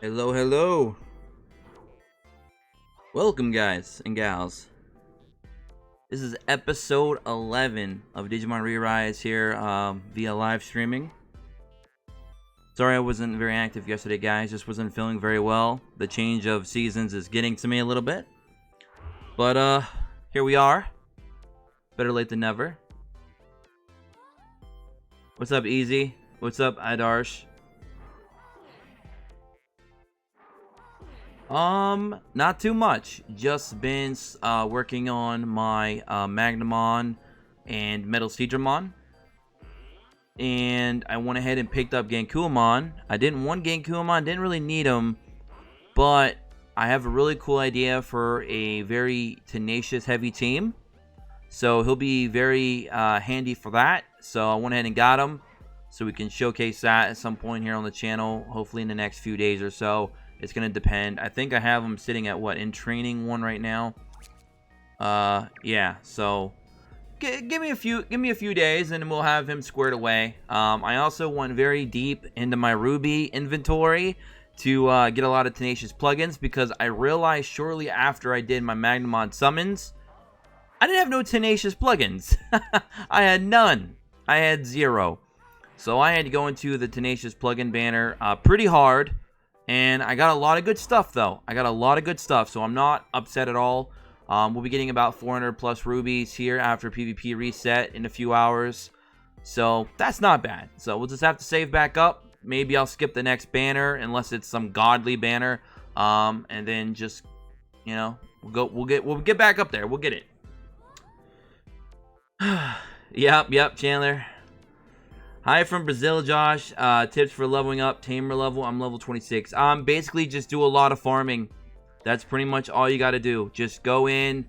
Hello, hello. Welcome, guys and gals. This is episode 11 of Digimon ReArise here via live streaming. Sorry I wasn't very active yesterday, guys. Just wasn't feeling very well. The change of seasons is getting to me a little bit. But, here we are. Better late than never. What's up, Easy? What's up, Idarsh? Not too much. Just been working on my Magnamon and Metal Digimon. And I went ahead and picked up Genkuamon. I didn't want Genkuamon, didn't really need him, but I have a really cool idea for a very Tenacious heavy team. So he'll be very handy for that. So I went ahead and got him, so we can showcase that at some point here on the channel, hopefully in the next few days or so. It's going to depend. I think I have him sitting at, in training 1 right now. Yeah, so give me a few days and we'll have him squared away. I also went very deep into my Ruby inventory to get a lot of Tenacious plugins, because I realized shortly after I did my Magnamon summons, I didn't have no Tenacious plugins. I had none. I had 0. So I had to go into the Tenacious plugin banner pretty hard. And I got a lot of good stuff, though. I got a lot of good stuff, so I'm not upset at all. We'll be getting about 400 plus rubies here after PvP reset in a few hours. So that's not bad. So we'll just have to save back up. Maybe I'll skip the next banner unless it's some godly banner. And then just, you know, we'll get back up there. We'll get it. Yep, Chandler. Hi from Brazil, Josh. Tips for leveling up, tamer level. I'm level 26. Basically just do a lot of farming. That's pretty much all you got to do. Just go in,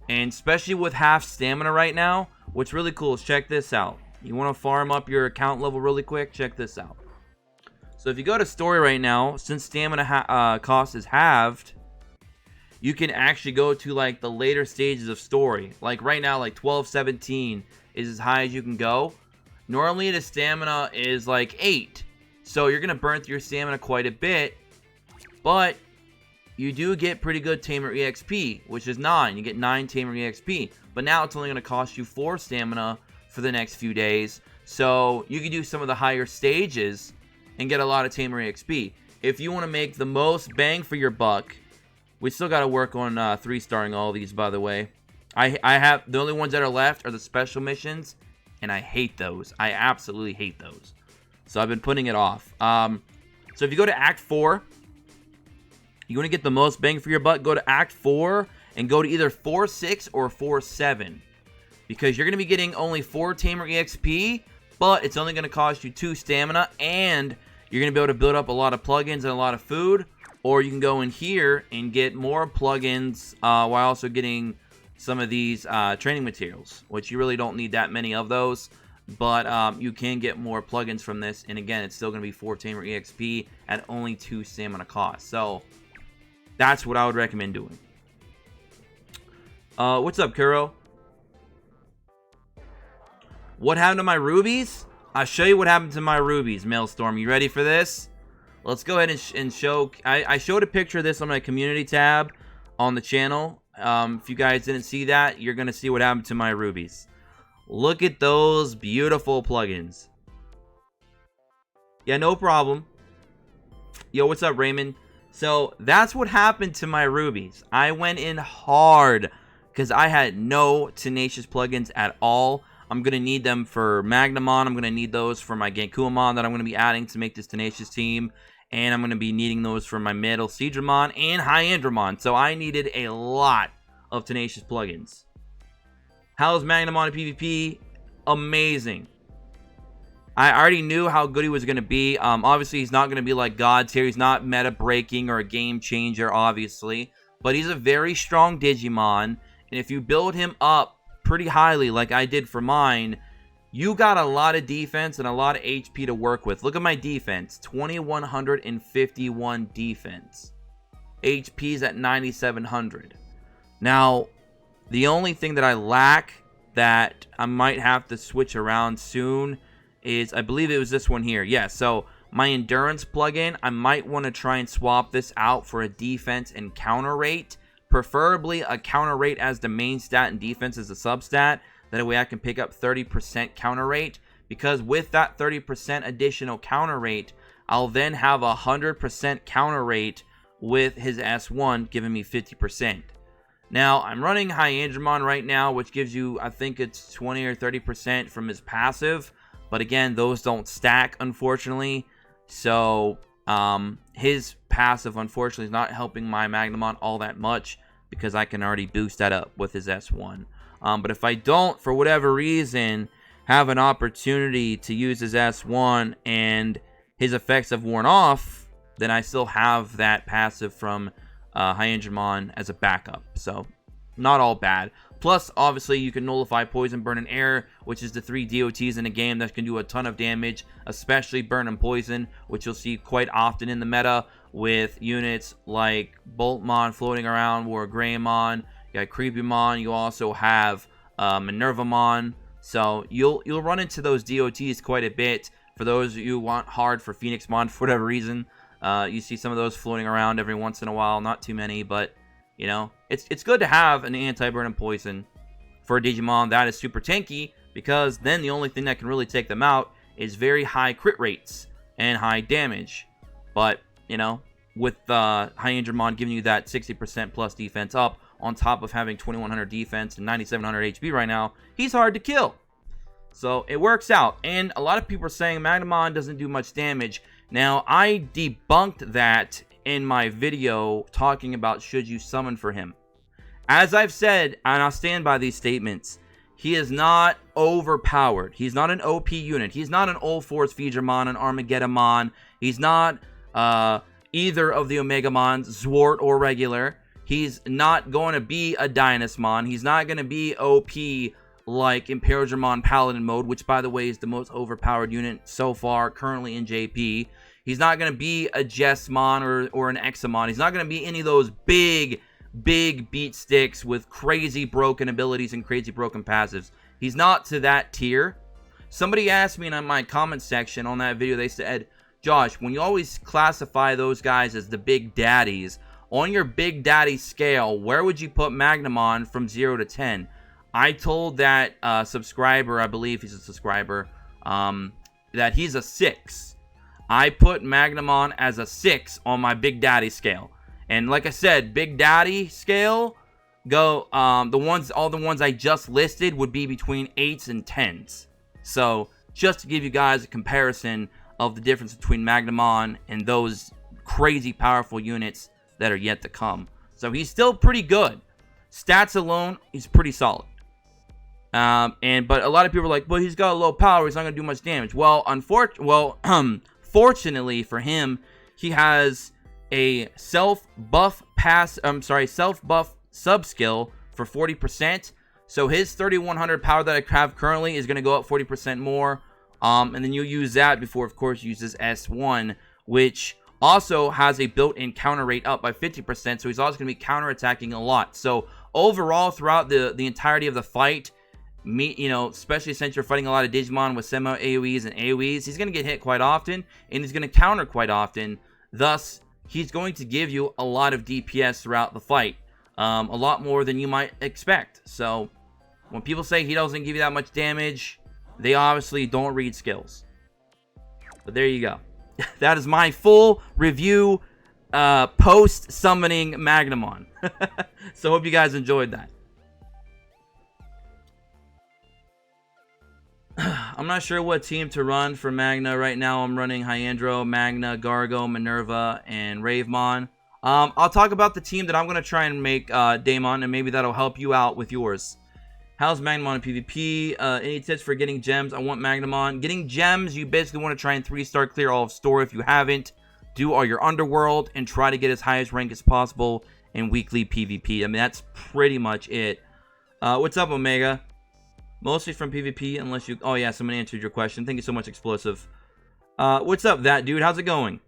and especially with half stamina right now, what's really cool is check this out. You want to farm up your account level really quick? Check this out. So if you go to story right now, since stamina cost is halved, you can actually go to like the later stages of story. Like right now, like 12, 17 is as high as you can go. Normally the stamina is like 8, so you're gonna burn through your stamina quite a bit, but you do get pretty good tamer exp, which is 9. You get 9 tamer exp, but now it's only gonna cost you 4 stamina for the next few days, so you can do some of the higher stages and get a lot of tamer exp. If you want to make the most bang for your buck, we still got to work on 3-starring all these, by the way. I have the only ones that are left are the special missions, and I hate those. I absolutely hate those. So I've been putting it off. So if you go to Act 4, you want to get the most bang for your buck, go to Act 4 and go to either 4-6 or 4-7. Because you're going to be getting only 4 Tamer EXP, but it's only going to cost you 2 stamina, and you're going to be able to build up a lot of plugins and a lot of food. Or you can go in here and get more plugins while also getting some of these training materials, which you really don't need that many of those, but you can get more plugins from this, and again, it's still going to be 4 Tamer EXP at only 2 stamina cost. So that's what I would recommend doing. What's up, Kuro? What happened to my rubies? I'll show you what happened to my rubies, Maelstrom. You ready for this? Let's go ahead and show. I showed a picture of this on my community tab on the channel. If you guys didn't see that, you're going to see what happened to my rubies. Look at those beautiful plugins. Yeah, no problem. Yo, what's up, Raymond? So, that's what happened to my rubies. I went in hard because I had no Tenacious plugins at all. I'm going to need them for Magnamon. I'm going to need those for my Genkuamon that I'm going to be adding to make this Tenacious team. And I'm going to be needing those for my Metal Digimon and Hyandramon. So I needed a lot of Tenacious plugins. How's Magnamon in PvP? Amazing. I already knew how good he was going to be. Obviously, he's not going to be like God tier. He's not meta breaking or a game changer, obviously. But he's a very strong Digimon. And if you build him up pretty highly like I did for mine, you got a lot of defense and a lot of HP to work with. Look at my defense. 2,151 defense. HP's at 9,700. Now, the only thing that I lack that I might have to switch around soon is, I believe it was this one here. Yeah, so my endurance plugin, I might want to try and swap this out for a defense and counter rate. Preferably a counter rate as the main stat and defense as a substat. That way I can pick up 30% counter rate. Because with that 30% additional counter rate, I'll then have 100% counter rate with his S1, giving me 50%. Now, I'm running Hyandramon right now, which gives you, I think it's 20 or 30% from his passive. But again, those don't stack, unfortunately. So, his passive, unfortunately, is not helping my Magnamon all that much because I can already boost that up with his S1. But if I don't, for whatever reason, have an opportunity to use his S1 and his effects have worn off, then I still have that passive from Hyandramon as a backup. So, not all bad. Plus, obviously, you can nullify Poison, Burn, and Air, which is the 3 DOTs in a game that can do a ton of damage, especially Burn and Poison, which you'll see quite often in the meta with units like Boltmon floating around, or Greymon, you got Creepymon, you also have Minervamon. So, you'll run into those DOTs quite a bit. For those of you who want hard for Phoenixmon, for whatever reason, you see some of those floating around every once in a while. Not too many, but, you know, it's good to have an anti-burn and poison for a Digimon that is super tanky, because then the only thing that can really take them out is very high crit rates and high damage. But, you know, with Hyandramon giving you that 60% plus defense up, on top of having 2100 defense and 9700 HP right now, he's hard to kill. So it works out. And a lot of people are saying Magnamon doesn't do much damage. Now, I debunked that in my video talking about should you summon for him. As I've said, and I'll stand by these statements, he is not overpowered. He's not an OP unit. He's not an All Force Feedramon, an Armageddonmon. He's not either of the Omegamons, Zwart or regular. He's not going to be a Dynasmon. He's not going to be OP like Imperadramon Paladin mode, which, by the way, is the most overpowered unit so far currently in JP. He's not going to be a Jessmon or an Examon. He's not going to be any of those big beat sticks with crazy broken abilities and crazy broken passives. He's not to that tier. Somebody asked me in my comment section on that video, they said, Josh, when you always classify those guys as the big daddies, on your big daddy scale, where would you put Magnamon from 0 to 10? I told that subscriber, I believe he's a subscriber, that he's a 6. I put Magnamon as a 6 on my Big Daddy scale. And like I said, Big Daddy scale, all the ones I just listed would be between 8s and 10s. So, just to give you guys a comparison of the difference between Magnamon and those crazy powerful units that are yet to come. So, he's still pretty good. Stats alone, he's pretty solid. But a lot of people are like, well, he's got a low power, he's not going to do much damage. Well, fortunately for him, he has a self-buff sub-skill for 40%. So his 3100 power that I have currently is going to go up 40% more. And then you'll use that before, of course, uses S1, which also has a built-in counter rate up by 50%. So he's also going to be counter-attacking a lot. So overall, throughout the entirety of the fight, especially since you're fighting a lot of Digimon with semi-AoEs and AoEs, he's going to get hit quite often, and he's going to counter quite often. Thus, he's going to give you a lot of DPS throughout the fight. A lot more than you might expect. So, when people say he doesn't give you that much damage, they obviously don't read skills. But there you go. That is my full review post-summoning Magnamon. So, hope you guys enjoyed that. I'm not sure what team to run for Magna right now. I'm running Hyandro, Magna, Gargo, Minerva, and Ravemon. I'll talk about the team that I'm going to try and make Daemon, and maybe that'll help you out with yours. How's Magnamon in PvP? Any tips for getting gems? I want Magnamon. Getting gems, you basically want to try and 3-star clear all of store if you haven't. Do all your underworld and try to get as high as rank as possible in weekly PvP. I mean, that's pretty much it. What's up, Omega? Mostly from PvP, unless you... Oh, yeah, someone answered your question. Thank you so much, Explosive. What's up, that dude? How's it going?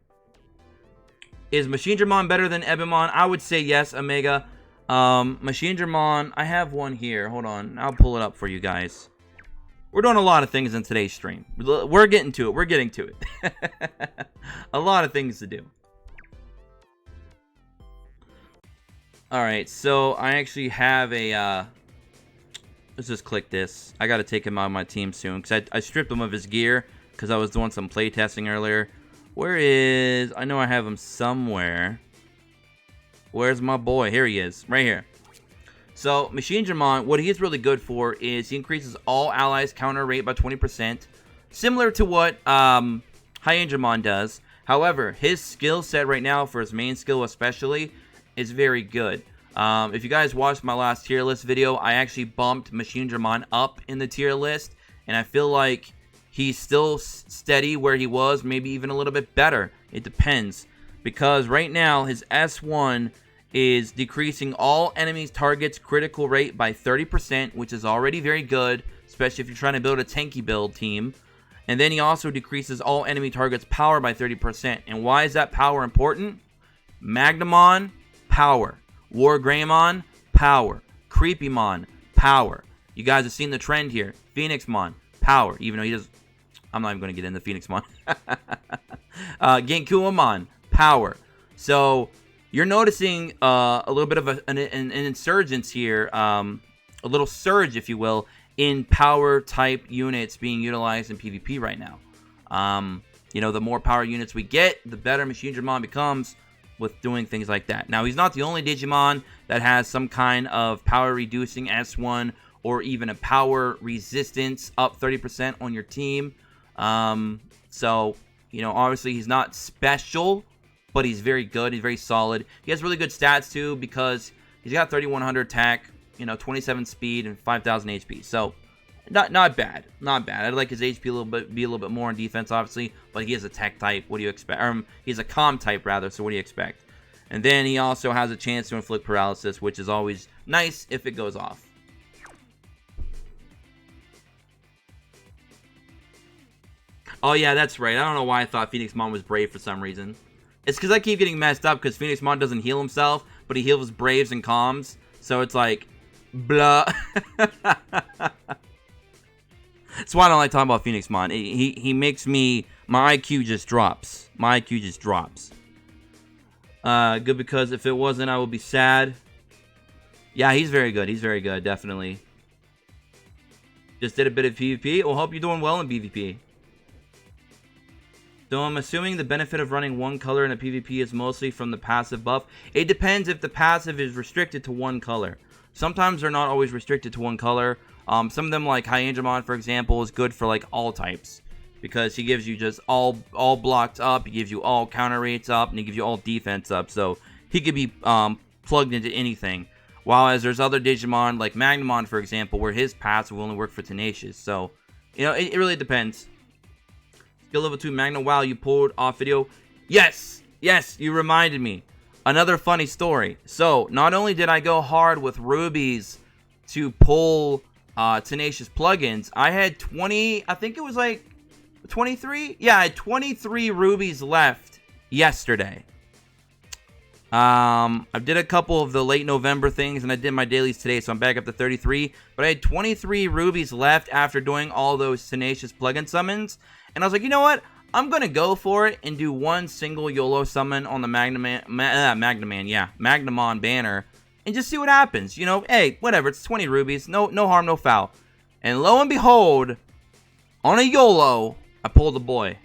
Is Machinedramon better than Ebimon? I would say yes, Omega. Machinedramon, I have one here. Hold on. I'll pull it up for you guys. We're doing a lot of things in today's stream. We're getting to it. We're getting to it. A lot of things to do. Alright, so I actually have a, let's just click this. I gotta take him out of my team soon, because I stripped him of his gear, because I was doing some playtesting earlier. Where is... I know I have him somewhere. Where's my boy? Here he is. Right here. So, Machinedramon, what he is really good for is he increases all allies' counter rate by 20%. Similar to what Hyendramon does. However, his skill set right now, for his main skill especially, is very good. If you guys watched my last tier list video, I actually bumped Machinedramon up in the tier list. And I feel like he's still steady where he was, maybe even a little bit better. It depends. Because right now, his S1 is decreasing all enemies' targets' critical rate by 30%, which is already very good, especially if you're trying to build a tanky build team. And then he also decreases all enemy targets' power by 30%. And why is that power important? Magnamon, power. Wargreymon, power. Creepymon, power. You guys have seen the trend here. Phoenixmon, power. Even though he does... I'm not even going to get into Phoenixmon. Genkuamon, power. So... you're noticing a little bit of an insurgence here, a little surge, if you will, in power-type units being utilized in PvP right now. You know, the more power units we get, the better Machinedramon becomes with doing things like that. Now, he's not the only Digimon that has some kind of power-reducing S1 or even a power resistance up 30% on your team. So, you know, obviously he's not special, but he's very good. He's very solid. He has really good stats, too, because he's got 3,100 attack, you know, 27 speed, and 5,000 HP. So, not bad. Not bad. I'd like his HP be a little bit more on defense, obviously, but he is a tech type. What do you expect? He's a comm type, rather, so what do you expect? And then he also has a chance to inflict paralysis, which is always nice if it goes off. Oh, yeah, that's right. I don't know why I thought Phoenixmon was brave for some reason. It's because I keep getting messed up because Phoenixmon doesn't heal himself, but he heals Braves and Comms. So it's like, blah. That's why I don't like talking about Phoenixmon. He makes me, my IQ just drops. My IQ just drops. Good, because if it wasn't, I would be sad. Yeah, he's very good. He's very good, definitely. Just did a bit of PvP. We'll hope you're doing well in PvP. So I'm assuming the benefit of running one color in a PvP is mostly from the passive buff. It depends if the passive is restricted to one color. Sometimes they're not always restricted to one color. Some of them, like Hyendramon, for example, is good for like all types. Because he gives you just all blocked up, he gives you all counter rates up, and he gives you all defense up. So he could be plugged into anything. While as there's other Digimon, like Magnamon, for example, where his passive will only work for Tenacious. So, you know, it really depends. Skill level 2 Magna. Wow, you pulled off video. Yes, you reminded me. Another funny story. So, not only did I go hard with rubies to pull Tenacious plugins, I had 20, I think it was like 23? Yeah, I had 23 rubies left yesterday. I did a couple of the late November things, and I did my dailies today, so I'm back up to 33. But I had 23 rubies left after doing all those Tenacious plugin summons. And I was like, you know what? I'm going to go for it and do one single YOLO summon on the Magnamon banner. And just see what happens. You know, hey, whatever. It's 20 rubies. No harm, no foul. And lo and behold, on a YOLO, I pulled a boy.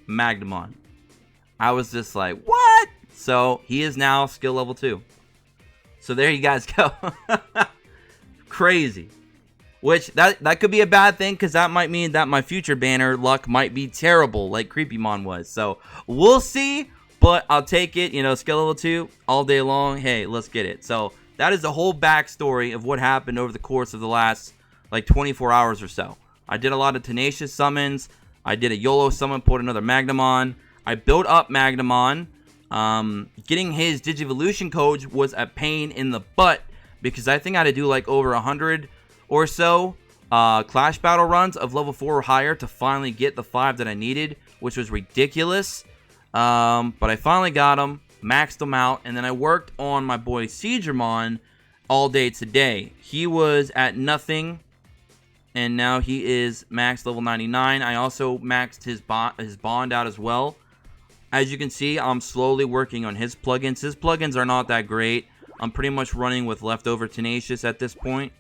Magnamon. I was just like, what? So, he is now skill level 2. So, there you guys go. Crazy. Which, that could be a bad thing, because that might mean that my future banner luck might be terrible, like Creepymon was. So, we'll see, but I'll take it. You know, skill level 2, all day long. Hey, let's get it. So, that is the whole backstory of what happened over the course of the last, like, 24 hours or so. I did a lot of Tenacious summons. I did a YOLO summon, pulled another Magnamon. I built up Magnamon. Getting his Digivolution codes was a pain in the butt, because I think I had to do, like, over 100 or so Clash Battle runs of level 4 or higher to finally get the 5 that I needed, which was ridiculous. But I finally got them, maxed them out, and then I worked on my boy Siegramon all day today. He was at nothing And now he is max level 99. I also maxed his bond out as well. As you can see, I'm slowly working on his plugins. His plugins are not that great. I'm pretty much running with leftover Tenacious at this point.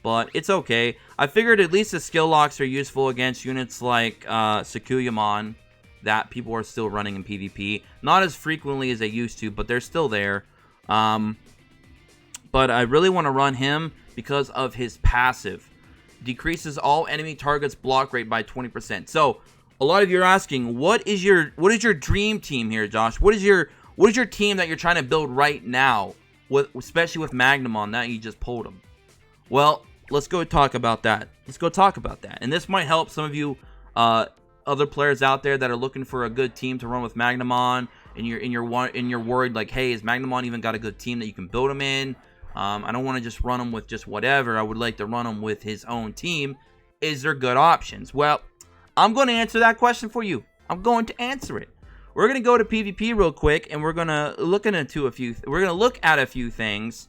But it's okay. I figured at least the skill locks are useful against units like Sakuyamon that people are still running in PvP. Not as frequently as they used to, but they're still there. But I really want to run him because of his passive. Decreases all enemy targets block rate by 20%. So a lot of you are asking, what is your dream team here, Josh? What is your team that you're trying to build right now, especially with Magnamon that you just pulled him? Well, let's go talk about that. And this might help some of you other players out there that are looking for a good team to run with Magnamon, and you're worried like, hey, is Magnamon even got a good team that you can build him in? I don't want to just run him with just whatever. I would like to run him with his own team. Is there good options? Well, I'm going to answer that question for you. I'm going to answer it. We're going to go to PvP real quick, and we're going to look at a few things,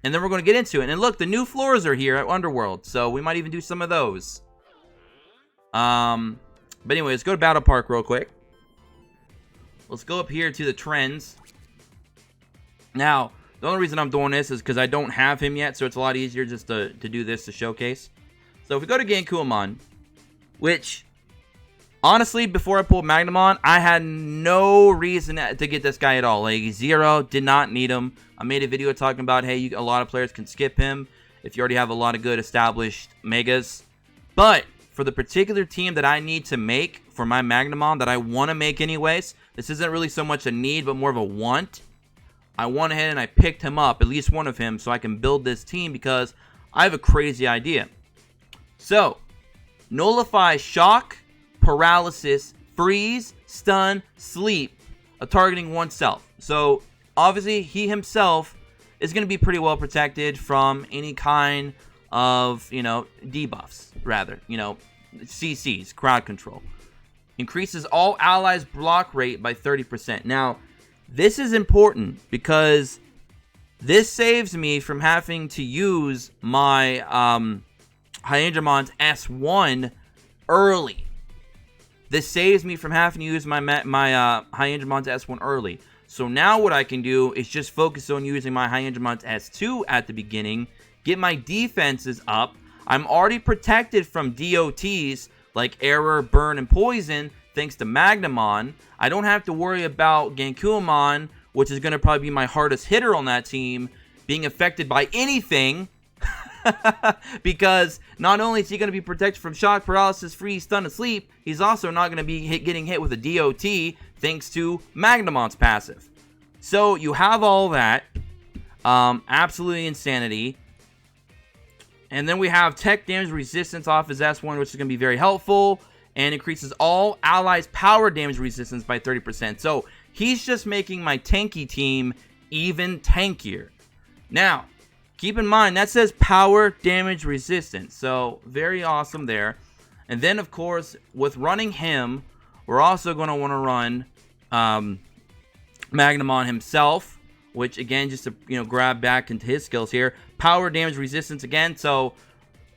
and then we're going to get into it. And look, the new floors are here at Underworld, so we might even do some of those. But anyway, let's go to Battle Park real quick. Let's go up here to the trends. Now, the only reason I'm doing this is because I don't have him yet, so it's a lot easier just to do this to showcase. So if we go to Genkuamon, which, honestly, before I pulled Magnamon, I had no reason to get this guy at all. Like, zero, did not need him. I made a video talking about, hey, a lot of players can skip him if you already have a lot of good established Megas. But for the particular team that I need to make for my Magnamon, that I want to make anyways, this isn't really so much a need, but more of a want. I went ahead and I picked him up, at least one of him, so I can build this team because I have a crazy idea. So, nullify shock, paralysis, freeze, stun, sleep, targeting oneself. So, obviously, he himself is going to be pretty well protected from any kind of, debuffs, rather. CCs, crowd control. Increases all allies' block rate by 30%. Now, this is important because this saves me from having to use my Hyendramon's S1 early. This saves me from having to use my Hyendramon's S1 early. So now what I can do is just focus on using my Hyendramon's S2 at the beginning, get my defenses up. I'm already protected from DOTs like Error, Burn, and Poison thanks to Magnamon. I don't have to worry about Genkuamon, which is going to probably be my hardest hitter on that team, being affected by anything. Because not only is he going to be protected from shock, paralysis, freeze, stun, and sleep, he's also not going to be getting hit with a DOT thanks to Magnamon's passive. So you have all that. Absolutely insanity. And then we have tech damage resistance off his S1, which is going to be very helpful. And increases all allies' power damage resistance by 30%. So he's just making my tanky team even tankier. Now, keep in mind, that says power damage resistance. So, very awesome there. And then, of course, with running him, we're also going to want to run Magnamon himself. Which, again, just to, grab back into his skills here. Power damage resistance again. So,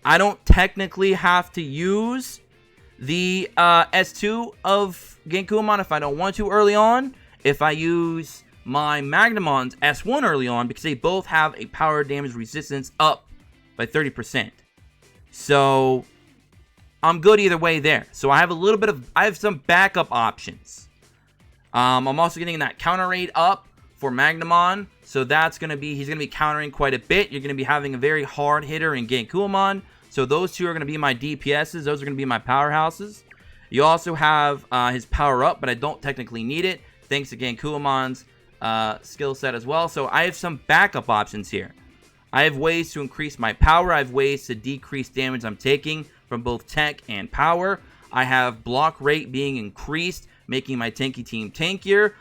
I don't technically have to use the S2 of Genkuamon if I don't want to early on. If I use my Magnamon's S1 early on, because they both have a power damage resistance up by 30%. So, I'm good either way there. So, I have some backup options. I'm also getting that counter rate up for Magnamon. So, he's going to be countering quite a bit. You're going to be having a very hard hitter in Genkuamon. So, those two are going to be my DPSs. Those are going to be my powerhouses. You also have his power up, but I don't technically need it, thanks to Genkuamon's skill set as well. So I have some backup options here. I have ways to increase my power. I have ways to decrease damage I'm taking from both tech and power. I have block rate being increased, making my tanky team tankier.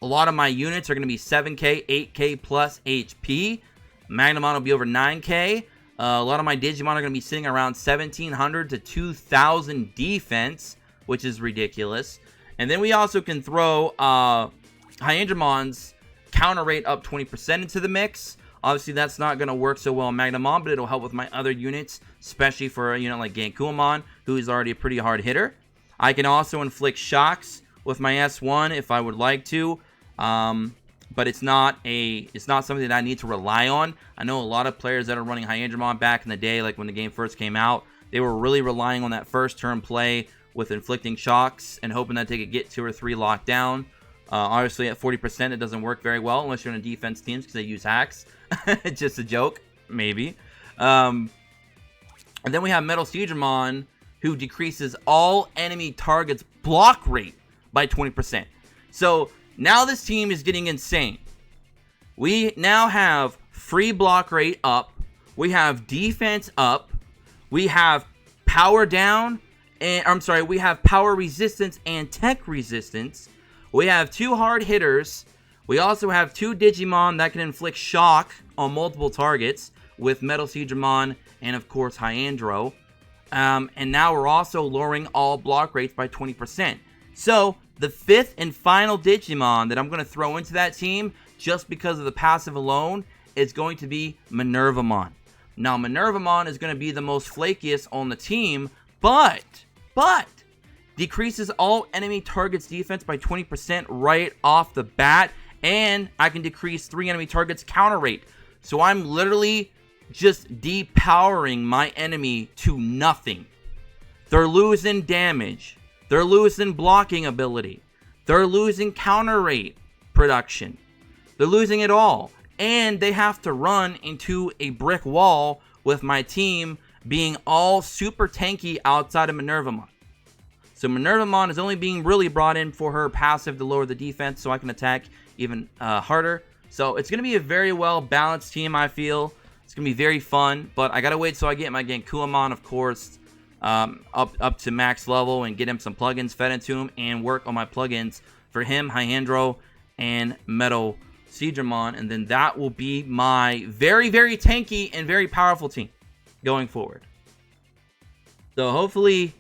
A lot of my units are going to be 7k, 8k plus HP. Magnamon will be over 9k. A lot of my Digimon are going to be sitting around 1,700 to 2,000 defense, which is ridiculous. And then we also can throw Hyendramon's counter rate up 20% into the mix. Obviously, that's not going to work so well in Magnamon, but it'll help with my other units, especially for, you know, like Genkuamon, who is already a pretty hard hitter. I can also inflict shocks with my S1 if I would like to, but it's not something that I need to rely on. I know a lot of players that are running Hyandramon back in the day, like when the game first came out, they were really relying on that first turn play with inflicting shocks and hoping that they could get 2 or 3 locked down. Obviously, at 40%, it doesn't work very well unless you're in a defense teams because they use hacks. Just a joke, maybe. And then we have Metal Siegramon, who decreases all enemy targets' block rate by 20%. So now this team is getting insane. We now have free block rate up. We have defense up. We have power down. We have power resistance and tech resistance. We have 2 hard hitters. We also have 2 Digimon that can inflict shock on multiple targets with Metal Siegramon and, of course, Hyandro. And now we're also lowering all block rates by 20%. So the 5th and final Digimon that I'm going to throw into that team, just because of the passive alone, is going to be Minervamon. Now, Minervamon is going to be the most flakiest on the team, but decreases all enemy targets defense by 20% right off the bat, and I can decrease 3 enemy targets counter rate. So I'm literally just depowering my enemy to nothing. They're losing damage. They're losing blocking ability. They're losing counter rate production. They're losing it all. And they have to run into a brick wall with my team being all super tanky outside of Minervamon. So Minervamon is only being really brought in for her passive to lower the defense so I can attack even harder. So it's going to be a very well balanced team, I feel. It's going to be very fun, but I got to wait till I get my Genkuamon, of course, up to max level and get him some plugins fed into him and work on my plugins for him, Hyandro, and Metal Siegramon. And then that will be my very, very tanky and very powerful team going forward. So hopefully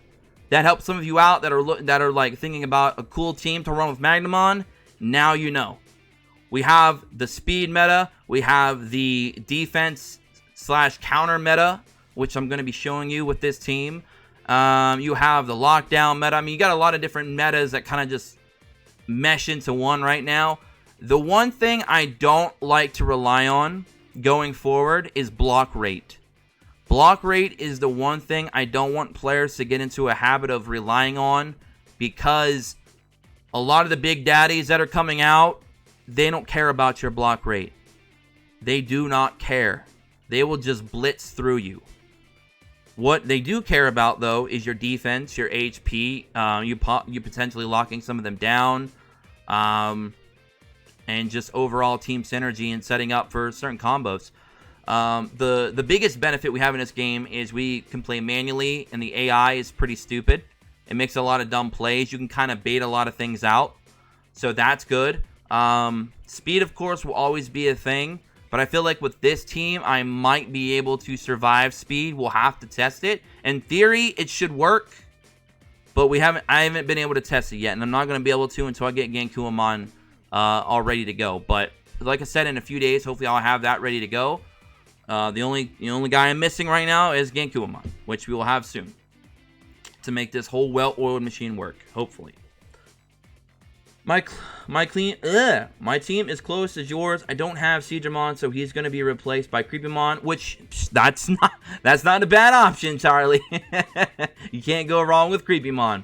that helps some of you out that are like thinking about a cool team to run with Magnamon. Now you know. We have the speed meta. We have the defense / counter meta, which I'm going to be showing you with this team. You have the lockdown meta. I mean, you got a lot of different metas that kind of just mesh into one right now. The one thing I don't like to rely on going forward is block rate. Block rate is the one thing I don't want players to get into a habit of relying on, because a lot of the big daddies that are coming out, they don't care about your block rate. They do not care. They will just blitz through you. What they do care about, though, is your defense, your HP, you potentially locking some of them down, and just overall team synergy and setting up for certain combos. The biggest benefit we have in this game is we can play manually, and the AI is pretty stupid. It makes a lot of dumb plays. You can kind of bait a lot of things out, so that's good. Speed, of course, will always be a thing, but I feel like with this team, I might be able to survive speed. We'll have to test it. In theory, it should work, but I haven't been able to test it yet, and I'm not going to be able to until I get Genkuamon all ready to go. But like I said, in a few days, hopefully I'll have that ready to go. The only guy I'm missing right now is Genkuamon, which we will have soon to make this whole well-oiled machine work, hopefully. My team is close as yours. I don't have Siegramon, so he's going to be replaced by Creepymon, which that's not a bad option, Charlie. You can't go wrong with Creepymon.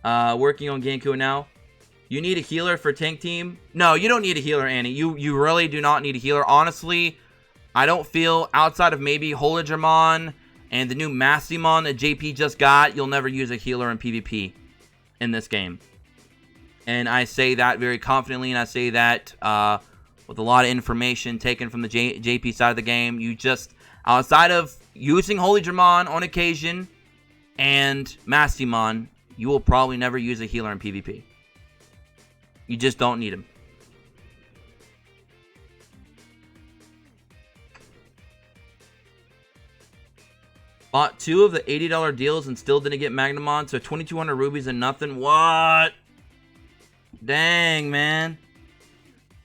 Working on Genku now. You need a healer for tank team? No, you don't need a healer, Annie. You really do not need a healer. Honestly, I don't feel, outside of maybe Holidramon and the new Magnamon that JP just got, you'll never use a healer in PvP in this game. And I say that very confidently, and I say that with a lot of information taken from the JP side of the game. You just, outside of using Holidramon on occasion and Magnamon, you will probably never use a healer in PvP. You just don't need him. Bought 2 of the $80 deals and still didn't get Magnamon, so 2,200 rubies and nothing. What? Dang, man.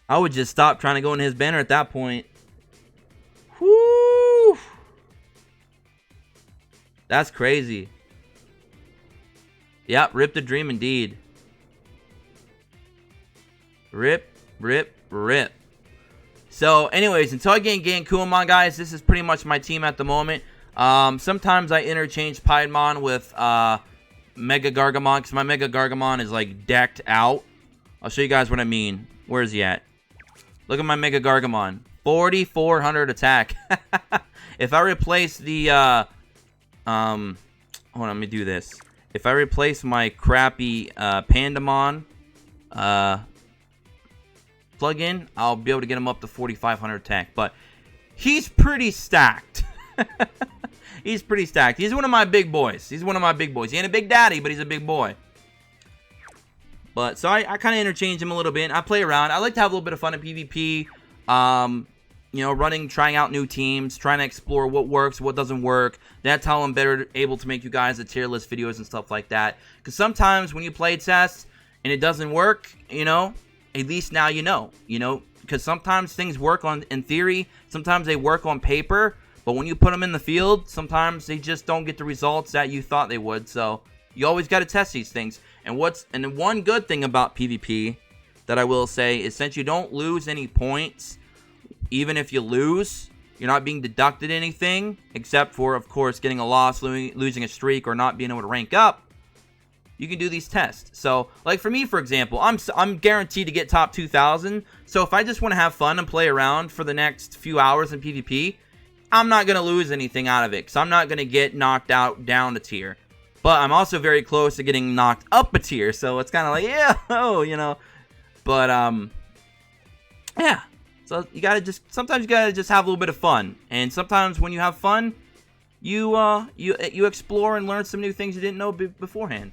I would just stop trying to go in his banner at that point. That's crazy. Yep, rip the dream indeed. Rip, rip, rip. So, anyways, until I gain Kuamon, guys, this is pretty much my team at the moment. Sometimes I interchange Piedmon with Mega Gargamon, because my Mega Gargamon is, like, decked out. I'll show you guys what I mean. Where is he at? Look at my Mega Gargamon. 4,400 attack. If I replace the, hold on, let me do this. If I replace my crappy Pandamon plug-in, I'll be able to get him up to 4,500 attack. But he's pretty stacked. He's pretty stacked. He's one of my big boys. He's one of my big boys. He ain't a big daddy, but he's a big boy. But, so I kind of interchange him a little bit. I play around. I like to have a little bit of fun in PvP. You know, trying out new teams, trying to explore what works, what doesn't work. That's how I'm better able to make you guys the tier list videos and stuff like that. Because sometimes when you play tests and it doesn't work, you know, at least now you know, because sometimes things work in theory, sometimes they work on paper, but when you put them in the field, sometimes they just don't get the results that you thought they would. So you always got to test these things. And the one good thing about PvP that I will say is, since you don't lose any points, even if you lose, you're not being deducted anything, except for, of course, getting a loss, losing a streak, or not being able to rank up. You can do these tests. So, like for me, for example, I'm guaranteed to get top 2,000. So if I just want to have fun and play around for the next few hours in PvP, I'm not going to lose anything out of it, because I'm not going to get knocked out down a tier. But I'm also very close to getting knocked up a tier, so it's kind of like, yeah, oh, you know. But, yeah. So sometimes you gotta just have a little bit of fun. And sometimes when you have fun, you explore and learn some new things you didn't know beforehand.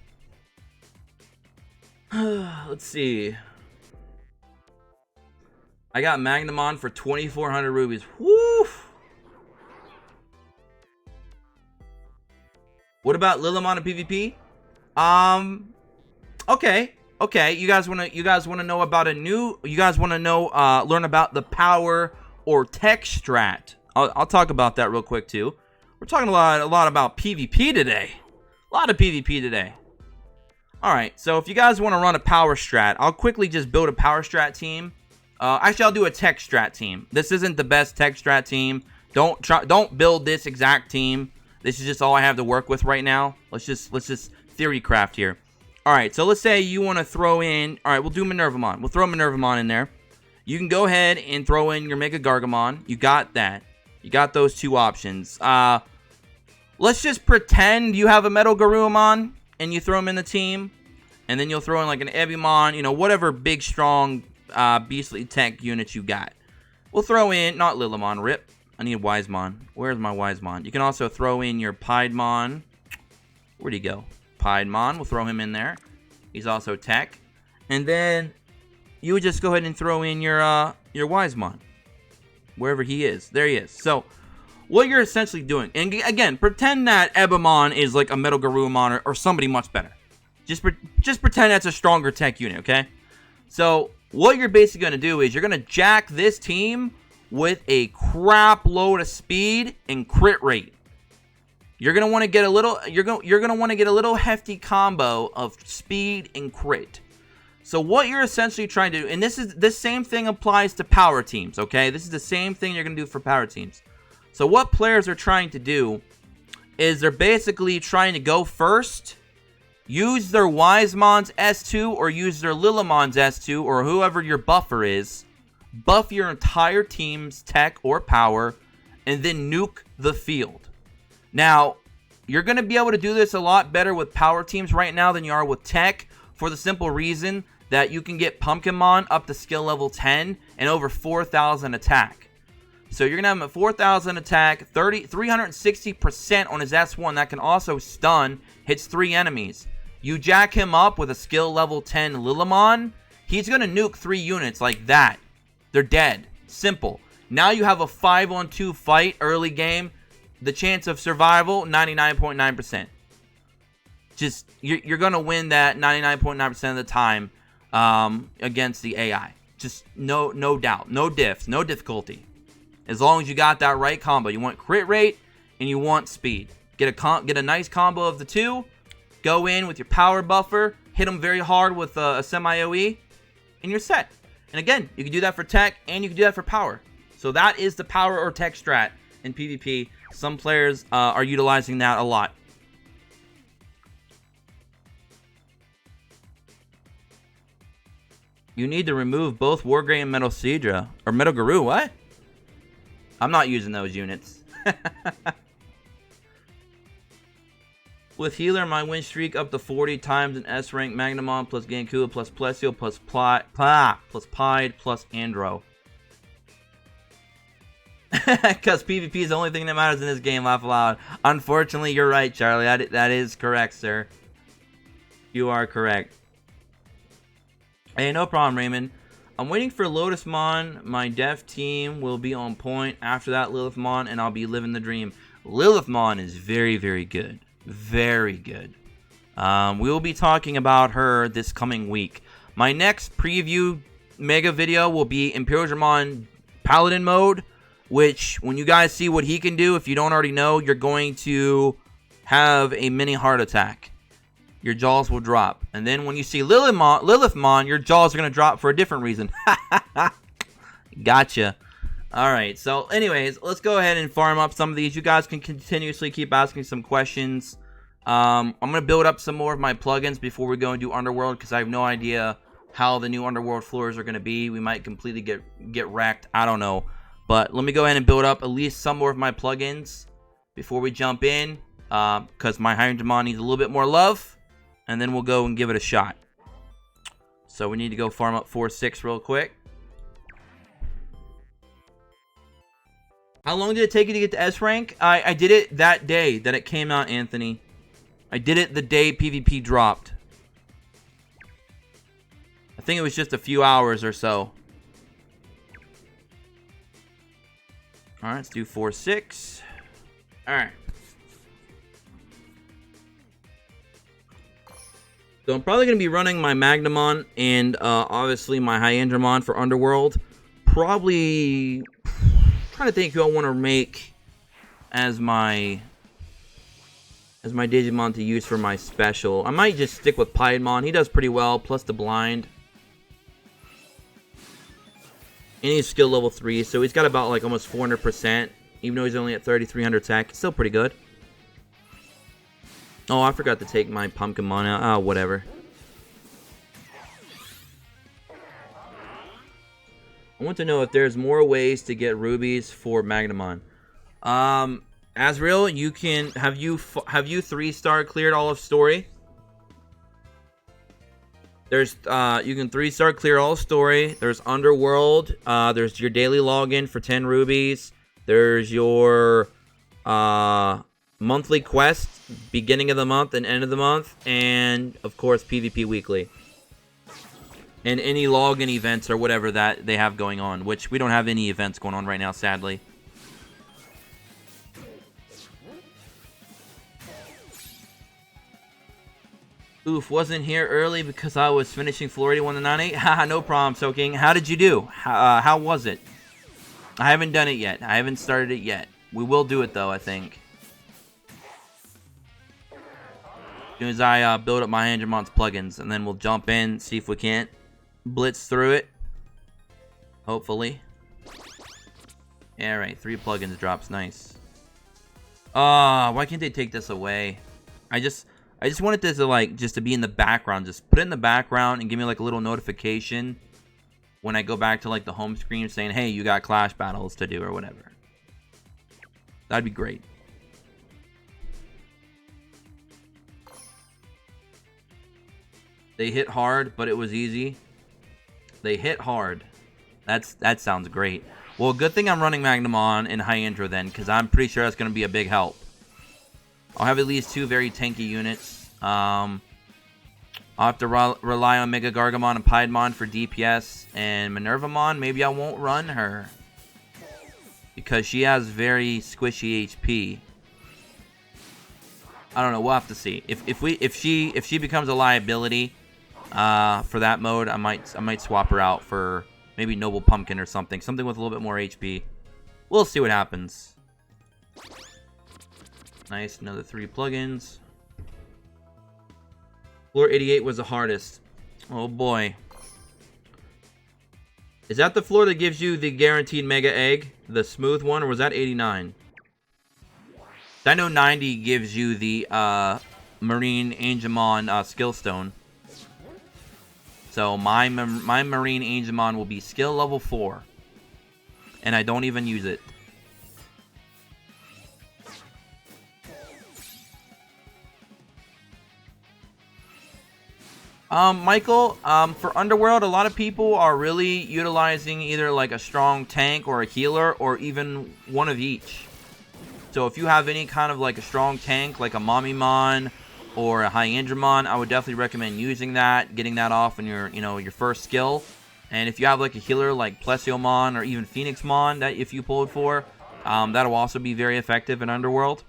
Let's see. I got Magnamon for 2,400 rubies. Woo! What about Lilimon in PvP? Okay. You guys wanna know about learn about the power or tech strat. I'll talk about that real quick too. We're talking a lot about PvP today. A lot of PvP today. Alright, so if you guys want to run a power strat, I'll quickly just build a power strat team. Actually, I'll do a tech strat team. This isn't the best tech strat team. Don't build this exact team. This is just all I have to work with right now. Let's just theory craft here. Alright, so let's say you want to throw in... Alright, we'll do Minervamon. We'll throw Minervamon in there. You can go ahead and throw in your Mega Gargamon. You got that. You got those two options. Let's just pretend you have a Metal Garurumon and you throw him in the team. And then you'll throw in like an Ebimon, you know, whatever big, strong, beastly tech units you got. We'll throw in... Not Lilimon, rip. I need a Wisemon. Where's my Wisemon? You can also throw in your Piedmon. Where'd he go? Piedmon. We'll throw him in there. He's also tech. And then you would just go ahead and throw in your Wisemon. Wherever he is. There he is. So, what you're essentially doing... And again, pretend that Ebimon is like a Metal Garurumon or somebody much better. Just pretend that's a stronger tech unit, okay? So, what you're basically going to do is you're going to jack this team with a crap load of speed and crit rate. You're gonna want to get a little. You're gonna want to get a little hefty combo of speed and crit. So what you're essentially trying to do, and this same thing applies to power teams. Okay, this is the same thing you're gonna do for power teams. So what players are trying to do is they're basically trying to go first, use their Wisemon's S2 or use their Lilimon's S2 or whoever your buffer is. Buff your entire team's tech or power, and then nuke the field. Now, you're going to be able to do this a lot better with power teams right now than you are with tech, for the simple reason that you can get Pumpkinmon up to skill level 10 and over 4,000 attack. So you're going to have him at 4,000 attack, 360% on his S1. That can also stun, hits 3 enemies. You jack him up with a skill level 10 Lilimon, he's going to nuke 3 units like that. They're dead. Simple. Now you have a 5-on-2 fight early game. The chance of survival, 99.9%. Just, you're going to win that 99.9% of the time against the AI. Just no doubt. No diffs. No difficulty. As long as you got that right combo. You want crit rate and you want speed. Get a nice combo of the two. Go in with your power buffer. Hit them very hard with a semi-OE. And you're set. And again, you can do that for tech and you can do that for power. So that is the power or tech strat in PvP. Some players are utilizing that a lot. You need to remove both Wargrave and Metal Seadra. Or Metal Guru, what? I'm not using those units. With Healer, my win streak up to 40 times in S rank. Magnamon plus Gankua plus Plesio plus Pied plus Andro. Because PvP is the only thing that matters in this game, laugh aloud. Unfortunately, you're right, Charlie. That is correct, sir. You are correct. Hey, no problem, Raymond. I'm waiting for Lotusmon. My dev team will be on point. After that, Lilithmon, and I'll be living the dream. Lilithmon is very, very good. Very good. We will be talking about her this coming week. My next preview mega video will be Imperial Dramon Paladin mode, which, when you guys see what he can do, if you don't already know, you're going to have a mini heart attack. Your jaws will drop. And then when you see Lilithmon, your jaws are going to drop for a different reason. Gotcha. Alright, so anyways, let's go ahead and farm up some of these. You guys can continuously keep asking some questions. I'm going to build up some more of my plugins before we go and do Underworld, because I have no idea how the new Underworld floors are going to be. We might completely get wrecked. I don't know. But let me go ahead and build up at least some more of my plugins before we jump in, because my High Dramon needs a little bit more love, and then we'll go and give it a shot. So we need to go farm up 4-6 real quick. How long did it take you to get to S rank? I did it that day that it came out, Anthony. I did it the day PvP dropped. I think it was just a few hours or so. Alright, let's do 4-6. Alright. So I'm probably going to be running my Magnamon and obviously my Hyandramon for Underworld. Probably... trying to think who I want to make as my Digimon to use for my special. I might just stick with Piedmon. He does pretty well, plus the blind. And he's skill level 3, so he's got about like almost 400%. Even though he's only at 3,300 attack, it's still pretty good. Oh, I forgot to take my Pumpkinmon out. Oh, whatever. I want to know if there's more ways to get rubies for Magnamon. Azrael, you can have you 3-star cleared all of story. There's you can 3-star clear all of story. There's Underworld. There's your daily login for 10 rubies. There's your monthly quest, beginning of the month and end of the month, and of course PvP weekly. And any login events or whatever that they have going on, which we don't have any events going on right now, sadly. Oof, wasn't here early because I was finishing Floor 81 to 98. Haha, no problem, Soaking. How did you do? How was it? I haven't done it yet. I haven't started it yet. We will do it, though, I think. As soon as I build up my Andromon's plugins, and then we'll jump in, see if we can't blitz through it. Hopefully. Alright, 3 plugins drops. Nice. Why can't they take this away? I just wanted this to, like, just to be in the background. Just put it in the background and give me, like, a little notification when I go back to, like, the home screen saying, hey, you got Clash battles to do or whatever. That'd be great. They hit hard, but it was easy. They hit hard. That sounds great. Well, good thing I'm running Magnamon and Hyandra then, because I'm pretty sure that's going to be a big help. I'll have at least 2 very tanky units. I'll have to rely on Mega Gargamon and Piedmon for DPS. And Minervamon, maybe I won't run her, because she has very squishy HP. I don't know. We'll have to see. If she becomes a liability for that mode, I might swap her out for maybe Noble Pumpkin or something with a little bit more HP. We'll see what happens. Nice, another 3 plugins. Floor 88 was the hardest. Oh boy. Is that the floor that gives you the guaranteed mega egg? The smooth one, or was that 89? I know 90 gives you the Marine Angemon skill stone. So my Marine Angemon will be skill level 4. And I don't even use it. Michael, for Underworld, a lot of people are really utilizing either like a strong tank or a healer or even one of each. So if you have any kind of like a strong tank, like a Magnamon or a Hyandramon, I would definitely recommend using that, getting that off in your, your first skill. And if you have like a healer like Plesiomon or even Phoenixmon that if you pulled for, that'll also be very effective in Underworld.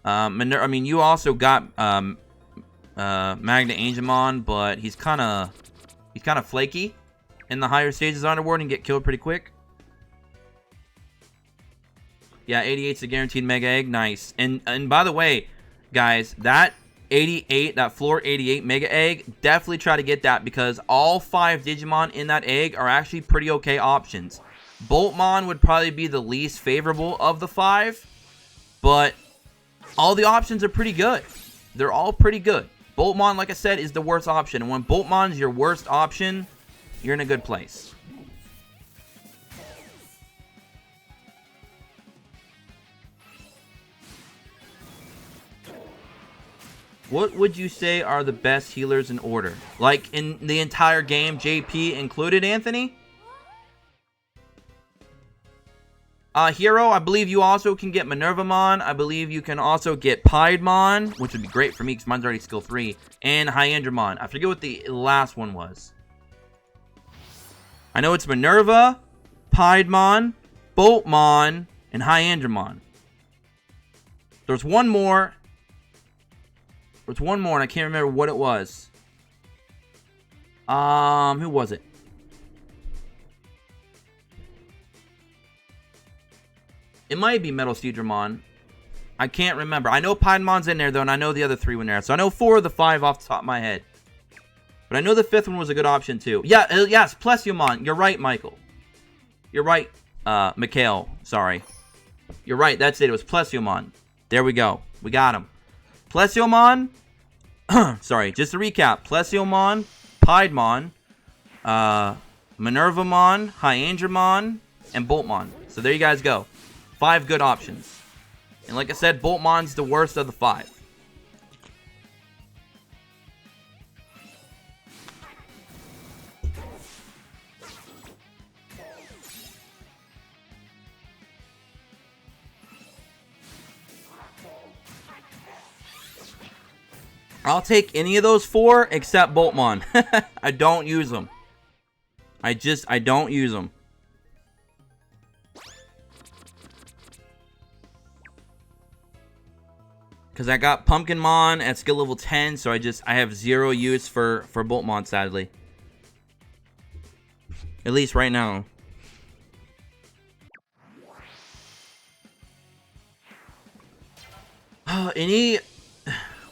I mean, you also got Magnamon, but he's kind of flaky in the higher stages of Underworld and get killed pretty quick. Yeah, 88's a guaranteed mega egg. Nice. And by the way, guys, that 88, that floor 88 mega egg, definitely try to get that because all 5 Digimon in that egg are actually pretty okay options. Boltmon would probably be the least favorable of the 5, but all the options are pretty good. They're all pretty good. Boltmon, like I said, is the worst option. And when Boltmon's your worst option, you're in a good place. What would you say are the best healers in order? Like in the entire game, JP included, Anthony? Hero, I believe you also can get Minervamon. I believe you can also get Piedmon, which would be great for me because mine's already skill 3. And Hyandramon. I forget what the last one was. I know it's Minerva, Piedmon, Boltmon, and Hyandramon. There's one more. There's one more, and I can't remember what it was. Who was it? It might be Metal Seedramon. I can't remember. I know Piedmon's in there, though, and I know the other 3 were in there. So I know 4 of the 5 off the top of my head. But I know the 5th one was a good option, too. Yeah, yes, Plesiomon. You're right, Michael. You're right, Mikhail. Sorry. You're right, that's it. It was Plesiomon. There we go. We got him. Plesiomon. Sorry, just to recap. Plesiomon, Piedmon, Minervamon, Hyandramon, and Boltmon. So there you guys go. 5 good options. And like I said, Boltmon's the worst of the 5. I'll take any of those 4 except Boltmon. I don't use them. I don't use them. Because I got Pumpkinmon at skill level 10, so I have 0 use for Boltmon, sadly. At least right now. Any...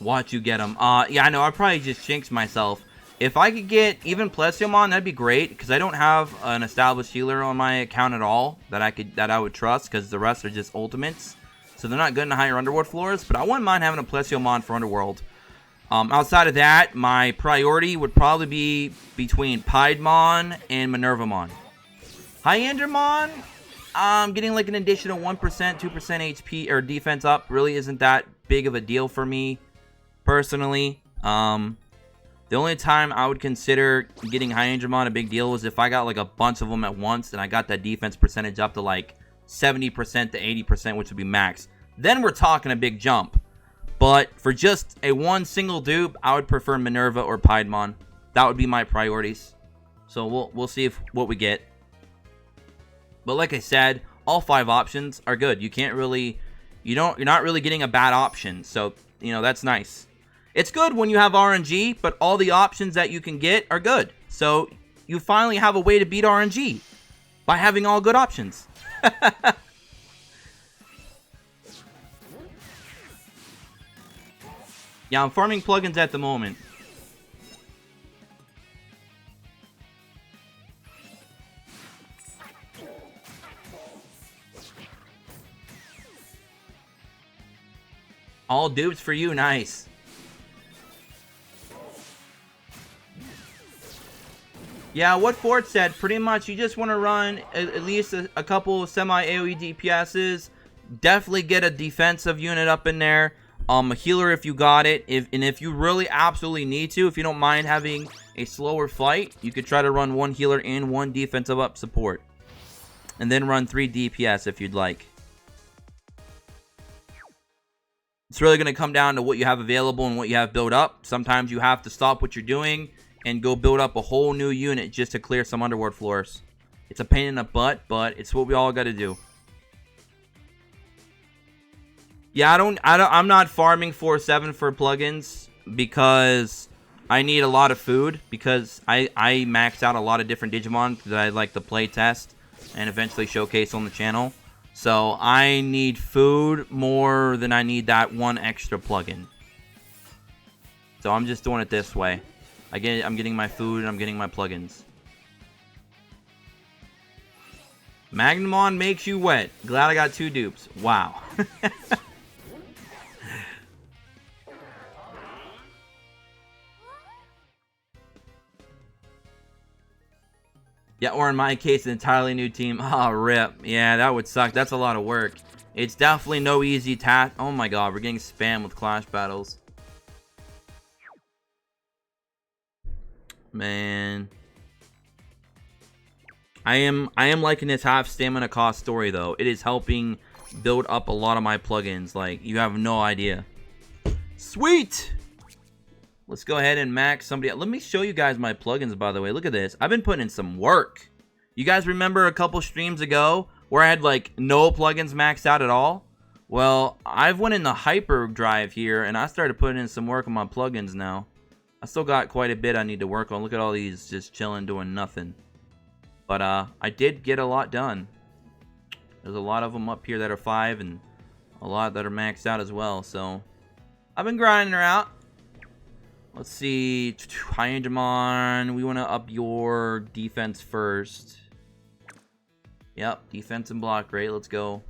Watch you get them. Yeah, I know, I probably just jinxed myself. If I could get even Plesiomon, that'd be great, because I don't have an established healer on my account at all that I would trust, because the rest are just ultimates. So they're not good in the higher Underworld floors, but I wouldn't mind having a Plesiomon for Underworld. Outside of that, my priority would probably be between Piedmon and Minervamon. Hyandramon, getting like an additional 1%, 2% HP or defense up really isn't that big of a deal for me, personally. The only time I would consider getting Hyandramon a big deal was if I got like a bunch of them at once and I got that defense percentage up to like 70% to 80%, which would be max. Then we're talking a big jump. But for just a one single dupe, I would prefer Minerva or Piedmon. That would be my priorities. So we'll see what we get. But like I said, all 5 options are good. You can't really, you're not really getting a bad option. So, that's nice. It's good when you have RNG, but all the options that you can get are good. So you finally have a way to beat RNG by having all good options. Yeah, I'm farming plugins at the moment. All dupes for you, nice. Yeah, what Ford said, pretty much you just want to run at least a couple of semi-AoE DPSs. Definitely get a defensive unit up in there. A healer if you got it. If you really absolutely need to, if you don't mind having a slower fight, you could try to run one healer and one defensive up support. And then run 3 DPS if you'd like. It's really going to come down to what you have available and what you have built up. Sometimes you have to stop what you're doing and go build up a whole new unit just to clear some underworld floors. It's a pain in the butt, but it's what we all got to do. Yeah, I'm not farming 4-7 for plugins because I need a lot of food, because I max out a lot of different Digimon that I like to play test and eventually showcase on the channel. So I need food more than I need that one extra plugin. So I'm just doing it this way. I'm getting my food and I'm getting my plugins. Magnamon makes you wet. Glad I got 2 dupes. Wow. Yeah, or in my case, an entirely new team. Oh, rip. Yeah, that would suck. That's a lot of work. It's definitely no easy task. Oh my god, we're getting spammed with clash battles. Man. I am liking this half stamina cost story, though. It is helping build up a lot of my plugins. Like, you have no idea. Sweet! Let's go ahead and max somebody. Let me show you guys my plugins, by the way. Look at this. I've been putting in some work. You guys remember a couple streams ago where I had like no plugins maxed out at all? Well, I've went in the hyperdrive here and I started putting in some work on my plugins now. I still got quite a bit I need to work on. Look at all these just chilling, doing nothing. But I did get a lot done. There's a lot of them up here that are 5 and a lot that are maxed out as well. So I've been grinding her out. Let's see, Digimon, we want to up your defense first. Yep, defense and block rate, let's go.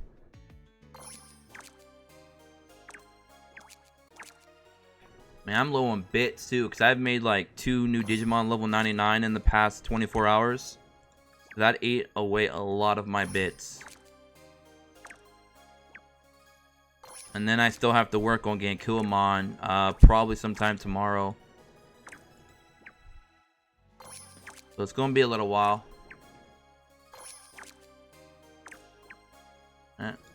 Man, I'm low on bits too, because I've made like 2 new Digimon level 99 in the past 24 hours. That ate away a lot of my bits. And then I still have to work on Gankuamon, probably sometime tomorrow. So it's going to be a little while.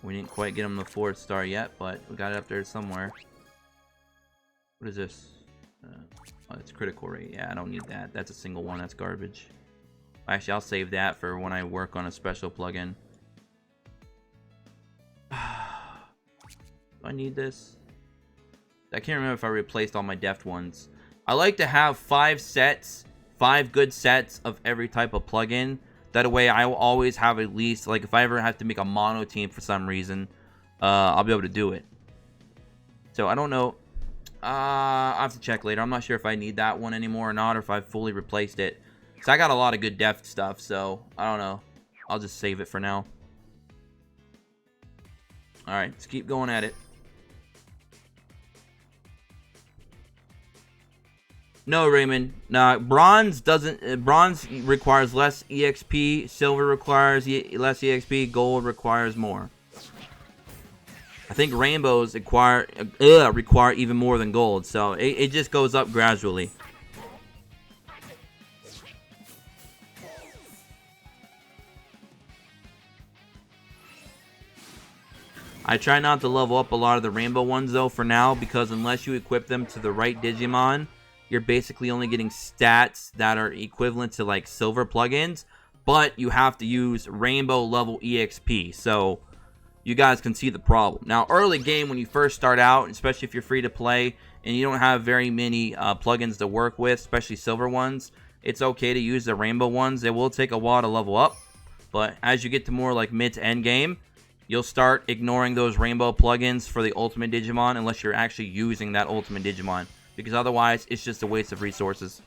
We didn't quite get him the 4th star yet, but we got it up there somewhere. What is this? Oh, it's critical rate. Yeah, I don't need that. That's a single one. That's garbage. Actually, I'll save that for when I work on a special plugin. Do I need this? I can't remember if I replaced all my deft ones. I like to have 5 sets, 5 good sets of every type of plugin. That way I will always have at least, like if I ever have to make a mono team for some reason, I'll be able to do it. So I don't know. I'll have to check later. I'm not sure if I need that one anymore or not, or if I've fully replaced it. Because I got a lot of good deft stuff, so I don't know. I'll just save it for now. Alright, let's keep going at it. No, Raymond. No, bronze doesn't. Bronze requires less EXP. Silver requires less EXP. Gold requires more. I think rainbows require even more than gold. So it just goes up gradually. I try not to level up a lot of the rainbow ones though for now, because unless you equip them to the right Digimon, you're basically only getting stats that are equivalent to like silver plugins, but you have to use rainbow level EXP. So you guys can see the problem. Now, early game when you first start out, especially if you're free to play and you don't have very many plugins to work with, especially silver ones, it's okay to use the rainbow ones. It will take a while to level up, but as you get to more like mid to end game, you'll start ignoring those rainbow plugins for the ultimate Digimon unless you're actually using that ultimate Digimon. Because otherwise, it's just a waste of resources.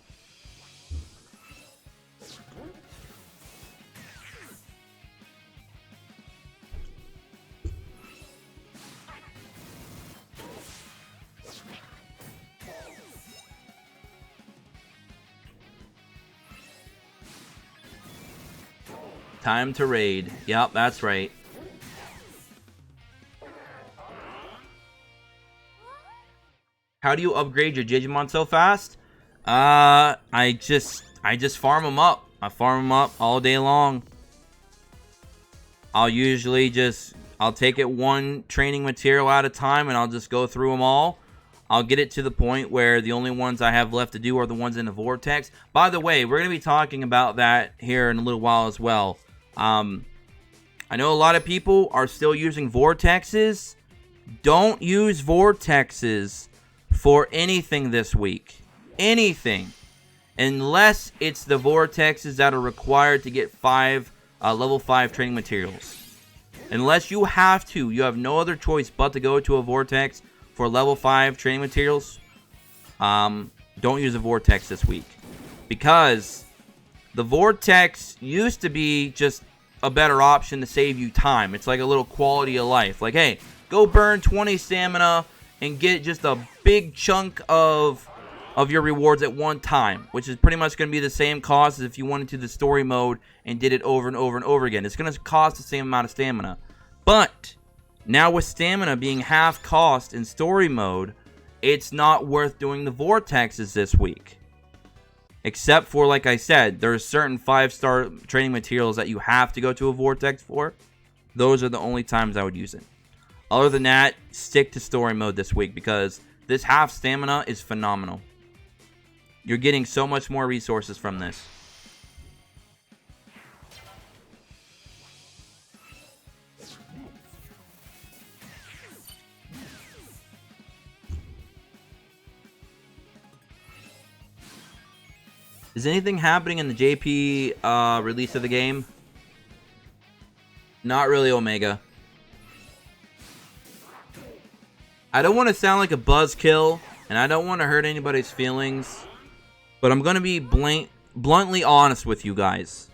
Time to raid. Yep, that's right. How do you upgrade your Digimon so fast? I just farm them up. I farm them up all day long. I'll usually I'll take it one training material at a time and I'll just go through them all. I'll get it to the point where the only ones I have left to do are the ones in the Vortex. By the way, we're going to be talking about that here in a little while as well. I know a lot of people are still using Vortexes. Don't use Vortexes for anything this week. Anything. Unless it's the Vortexes that are required to get level 5 training materials. Unless you have to, you have no other choice but to go to a Vortex for level 5 training materials. Don't use a Vortex this week. Because the Vortex used to be just a better option to save you time. It's like a little quality of life. Like, hey, go burn 20 stamina and get just a big chunk of your rewards at one time, which is pretty much going to be the same cost as if you went into the story mode and did it over and over and over again. It's going to cost the same amount of stamina. But now with stamina being half cost in story mode, it's not worth doing the Vortexes this week. Except for, like I said, there's certain 5-star training materials that you have to go to a Vortex for. Those are the only times I would use it. Other than that, stick to story mode this week because this half stamina is phenomenal. You're getting so much more resources from this. Is anything happening in the JP release of the game? Not really, Omega. I don't want to sound like a buzzkill, and I don't want to hurt anybody's feelings, but I'm going to be bluntly honest with you guys.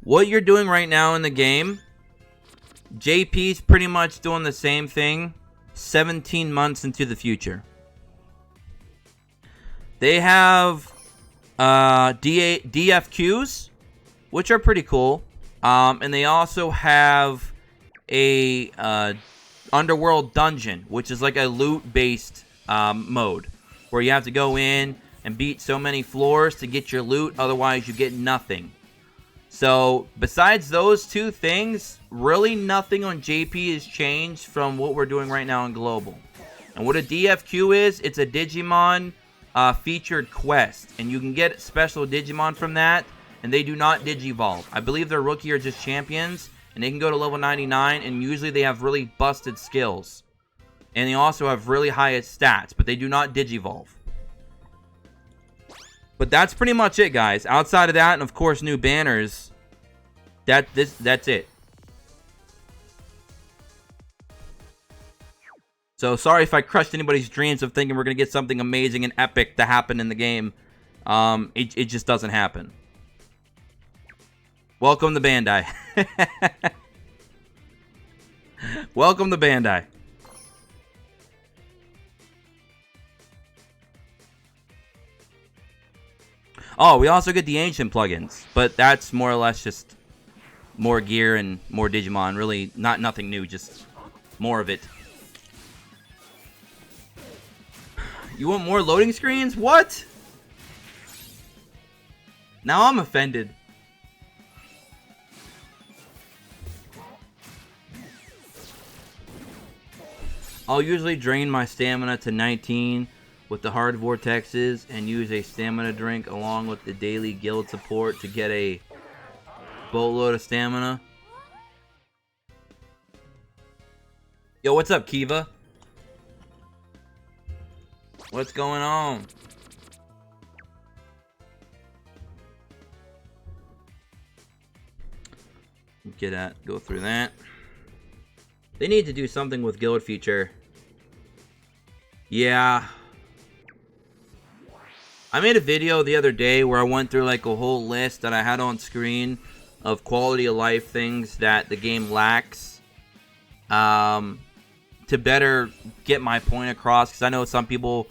What you're doing right now in the game, JP's pretty much doing the same thing 17 months into the future. They have DFQs, which are pretty cool. And they also have a underworld dungeon, which is like a loot-based mode, where you have to go in and beat so many floors to get your loot, otherwise you get nothing. So, besides those two things, really nothing on JP has changed from what we're doing right now in Global. And what a DFQ is, it's a Digimon featured quest, and you can get special Digimon from that, and they do not Digivolve. I believe their rookie are just champions, and they can go to level 99, and usually they have really busted skills. And they also have really high stats, but they do not Digivolve. But that's pretty much it, guys. Outside of that, and of course new banners, that's it. So sorry if I crushed anybody's dreams of thinking we're going to get something amazing and epic to happen in the game. It just doesn't happen. Welcome to Bandai. Welcome to Bandai. Oh, we also get the ancient plugins, but that's more or less just more gear and more Digimon. Really, nothing new, just more of it. You want more loading screens? What? Now I'm offended. I'll usually drain my stamina to 19 with the hard vortexes and use a stamina drink along with the daily guild support to get a boatload of stamina. Yo, what's up, Kiva? What's going on? Go through that. They need to do something with guild feature. Yeah. I made a video the other day where I went through like a whole list that I had on screen of quality of life things that the game lacks. To better get my point across, because I know some people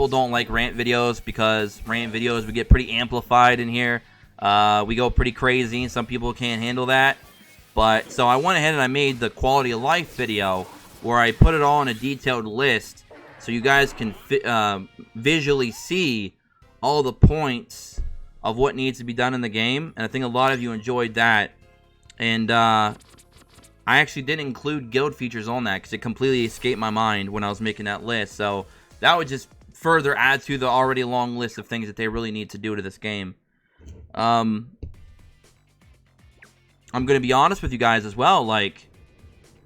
don't like rant videos, because rant videos we get pretty amplified in here. We go pretty crazy, and some people can't handle that. But so I went ahead and I made the quality of life video where I put it all in a detailed list so you guys can visually see all the points of what needs to be done in the game. And I think a lot of you enjoyed that. And I actually didn't include guild features on that because it completely escaped my mind when I was making that list. So that would just further add to the already long list of things that they really need to do to this game. I'm going to be honest with you guys as well. Like,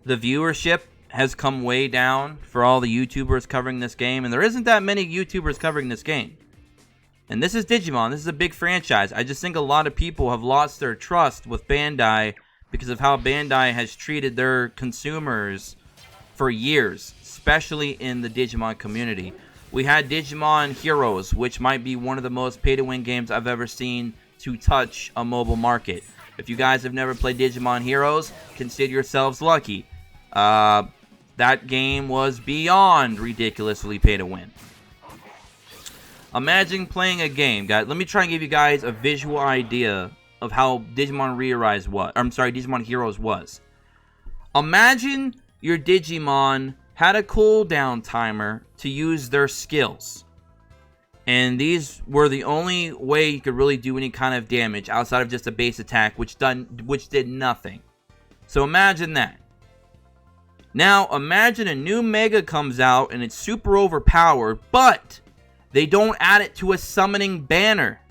the viewership has come way down for all the YouTubers covering this game. And there isn't that many YouTubers covering this game. And this is Digimon. This is a big franchise. I just think a lot of people have lost their trust with Bandai because of how Bandai has treated their consumers for years, especially in the Digimon community. We had Digimon Heroes, which might be one of the most pay-to-win games I've ever seen to touch a mobile market. If you guys have never played Digimon Heroes, consider yourselves lucky. That game was beyond ridiculously pay-to-win. Imagine playing a game, guys. Let me try and give you guys a visual idea of how Digimon ReArise was. Digimon Heroes was. Imagine your Digimon had a cooldown timer to use their skills. And these were the only way you could really do any kind of damage outside of just a base attack, which did nothing. So imagine that. Now imagine a new Mega comes out and it's super overpowered, but they don't add it to a summoning banner.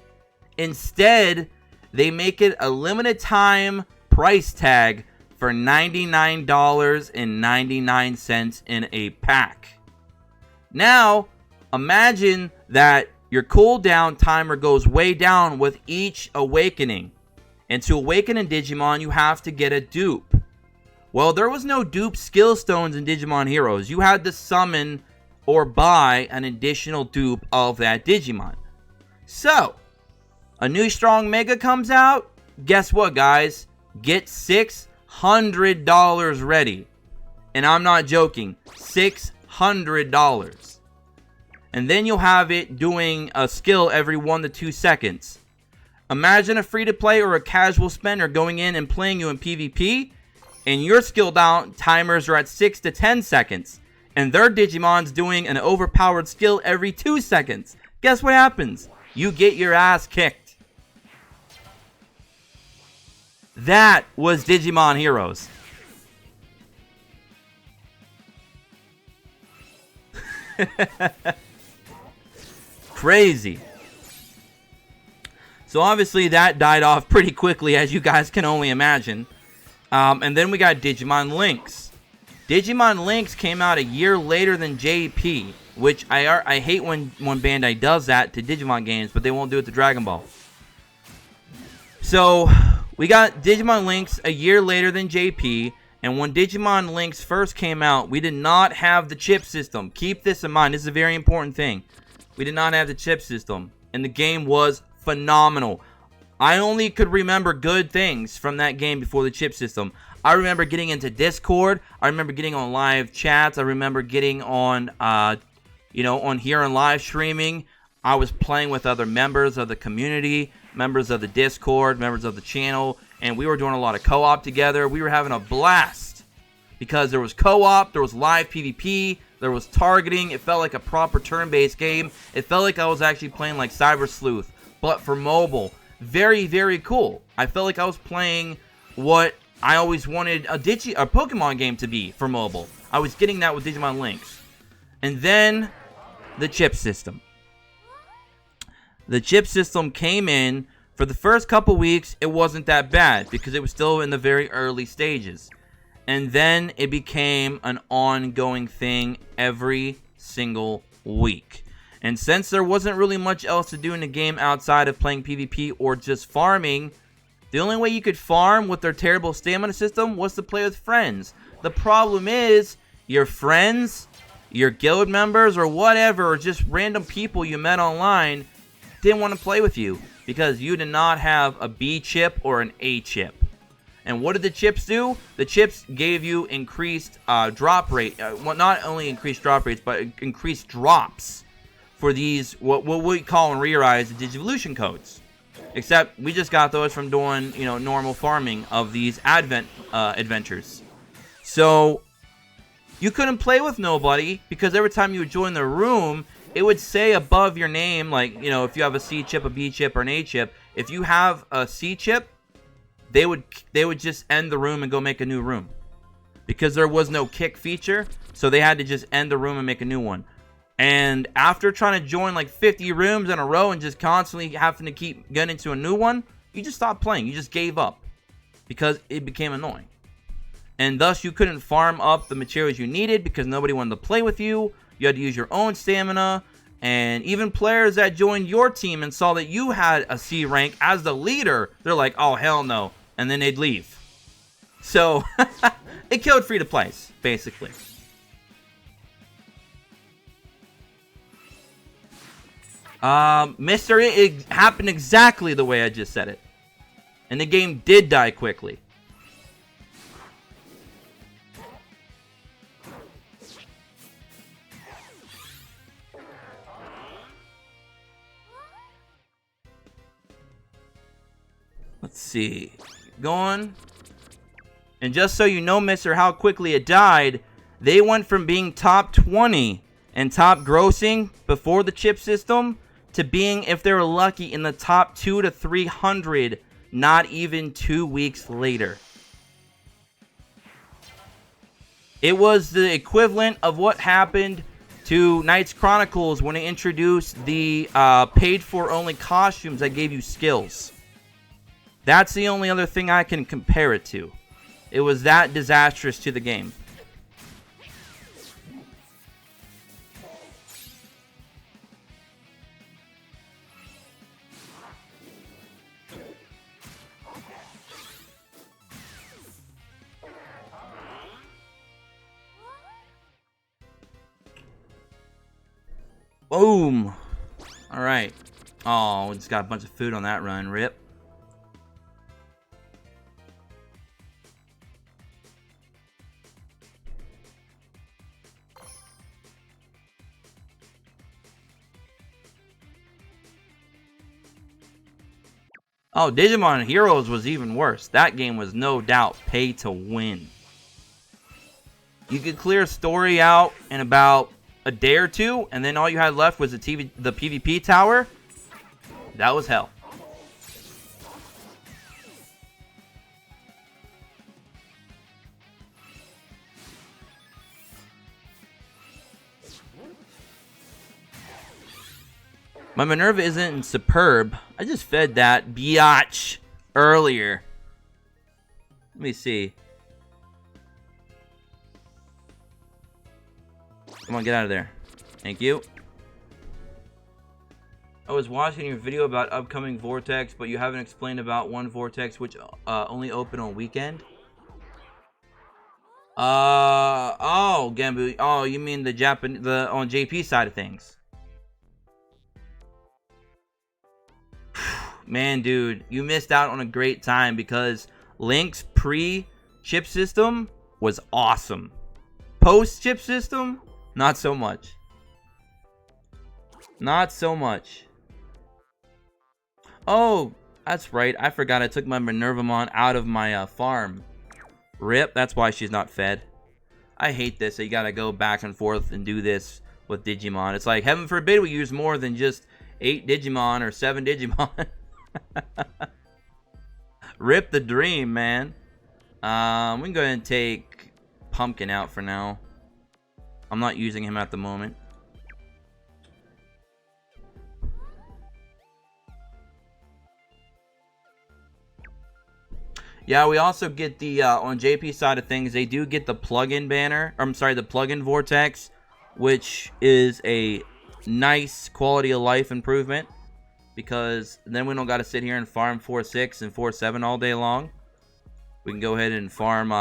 Instead, they make it a limited time price tag for $99.99 in a pack. Now, imagine that your cooldown timer goes way down with each awakening. And to awaken in Digimon, you have to get a dupe. Well, there was no dupe skill stones in Digimon Heroes. You had to summon or buy an additional dupe of that Digimon. So, a new strong Mega comes out. Guess what, guys? Get $600 ready. And I'm not joking. $600. And then you'll have it doing a skill every 1 to 2 seconds. Imagine a free-to-play or a casual spender going in and playing you in PvP, and your skill down timers are at 6 to 10 seconds. And their Digimon's doing an overpowered skill every 2 seconds. Guess what happens? You get your ass kicked. That was Digimon Heroes. Crazy. So obviously that died off pretty quickly, as you guys can only imagine. And then we got Digimon Lynx. Digimon Lynx came out a year later than JP, which I hate when Bandai does that to Digimon games, but they won't do it to Dragon Ball. So we got Digimon Lynx a year later than JP, and when Digimon Lynx first came out, we did not have the chip system. Keep this in mind. This is a very important thing. We did not have the chip system, and the game was phenomenal. I only could remember good things from that game before the chip system. I remember getting into Discord. I remember getting on live chats. I remember getting on, on here and live streaming. I was playing with other members of the community, members of the Discord, members of the channel, and we were doing a lot of co-op together. We were having a blast because there was co-op, there was live PvP, there was targeting. It felt like a proper turn-based game. It felt like I was actually playing like Cyber Sleuth, but for mobile. Very, very cool. I felt like I was playing what I always wanted a Pokemon game to be for mobile. I was getting that with Digimon Lynx. And then the chip system. The chip system came in. For the first couple weeks, it wasn't that bad because it was still in the very early stages. And then it became an ongoing thing every single week. And since there wasn't really much else to do in the game outside of playing PvP or just farming, the only way you could farm with their terrible stamina system was to play with friends. The problem is your friends, your guild members, or whatever, or just random people you met online didn't want to play with you because you did not have a B chip or an A chip. And what did the chips do? The chips gave you increased drop rate. Well, not only increased drop rates, but increased drops for these, what we call in ReArise, the Digivolution codes. Except we just got those from doing, you know, normal farming of these adventures. So you couldn't play with nobody because every time you would join the room, it would say above your name, like, you know, if you have a C chip, a B chip, or an A chip. If you have a C chip, they would just end the room and go make a new room because there was no kick feature. So they had to just end the room and make a new one. And after trying to join like 50 rooms in a row and just constantly having to keep getting into a new one, you just stopped playing. You just gave up because it became annoying. And thus you couldn't farm up the materials you needed because nobody wanted to play with you. You had to use your own stamina. And even players that joined your team and saw that you had a C rank as the leader, they're like, oh, hell no. And then they'd leave. So it killed free-to-plays, basically. Mister, it happened exactly the way I just said it. And the game did die quickly. Let's see. Going. And just so you know, mister, how quickly it died, they went from being top 20 and top grossing before the chip system to being, if they were lucky, in the top 200 to 300 not even 2 weeks later. It was the equivalent of what happened to Knights Chronicles when they introduced the paid-for-only costumes that gave you skills. That's the only other thing I can compare it to. It was that disastrous to the game. Boom. Alright. Oh, we just got a bunch of food on that run. Rip. Oh, Digimon Heroes was even worse. That game was no doubt pay to win. You could clear a story out in about a day or two, and then all you had left was the PvP tower. That was hell. My Minerva isn't superb. I just fed that biatch earlier. Let me see. Come on, get out of there. Thank you. I was watching your video about upcoming Vortex, but you haven't explained about one Vortex which only open on weekend. Oh, Gambu. Oh, you mean the on JP side of things. Man, dude, you missed out on a great time because Link's pre-chip system was awesome. Post-chip system, not so much. Not so much. Oh, that's right. I forgot I took my Minervamon out of my farm. Rip, that's why she's not fed. I hate this. So you gotta go back and forth and do this with Digimon. It's like, heaven forbid we use more than just 8 Digimon or 7 Digimon. Rip the dream, man. We can go ahead and take Pumpkin out for now. I'm not using him at the moment. Yeah, we also get the on JP side of things, they do get the plug-in banner. Or, I'm sorry, the plug-in vortex, which is a nice quality of life improvement. Because then we don't got to sit here and farm 4-6 and 4-7 all day long. We can go ahead and farm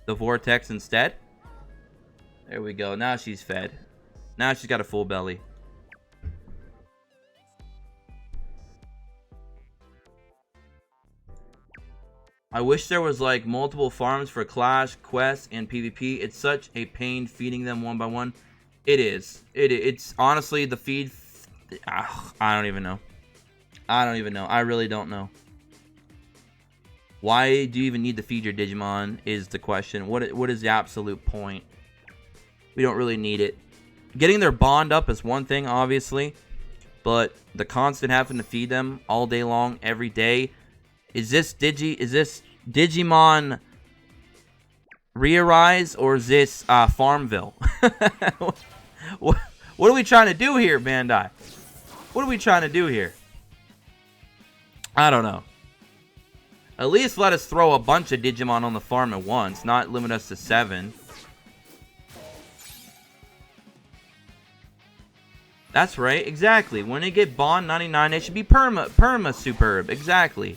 the vortex instead. There we go. Now she's fed. Now she's got a full belly. I wish there was like multiple farms for Clash, Quest, and PvP. It's such a pain feeding them one by one. It is. It's honestly the feed. I don't even know. I don't even know. I really don't know. Why do you even need to feed your Digimon is the question. What is the absolute point? We don't really need it. Getting their bond up is one thing, obviously. But the constant having to feed them all day long, every day. Is this Digimon ReArise or is this Farmville? What are we trying to do here, Bandai? What are we trying to do here? I don't know. At least let us throw a bunch of Digimon on the farm at once, not limit us to 7. That's right, exactly. When they get Bond 99, they should be perma superb. Exactly.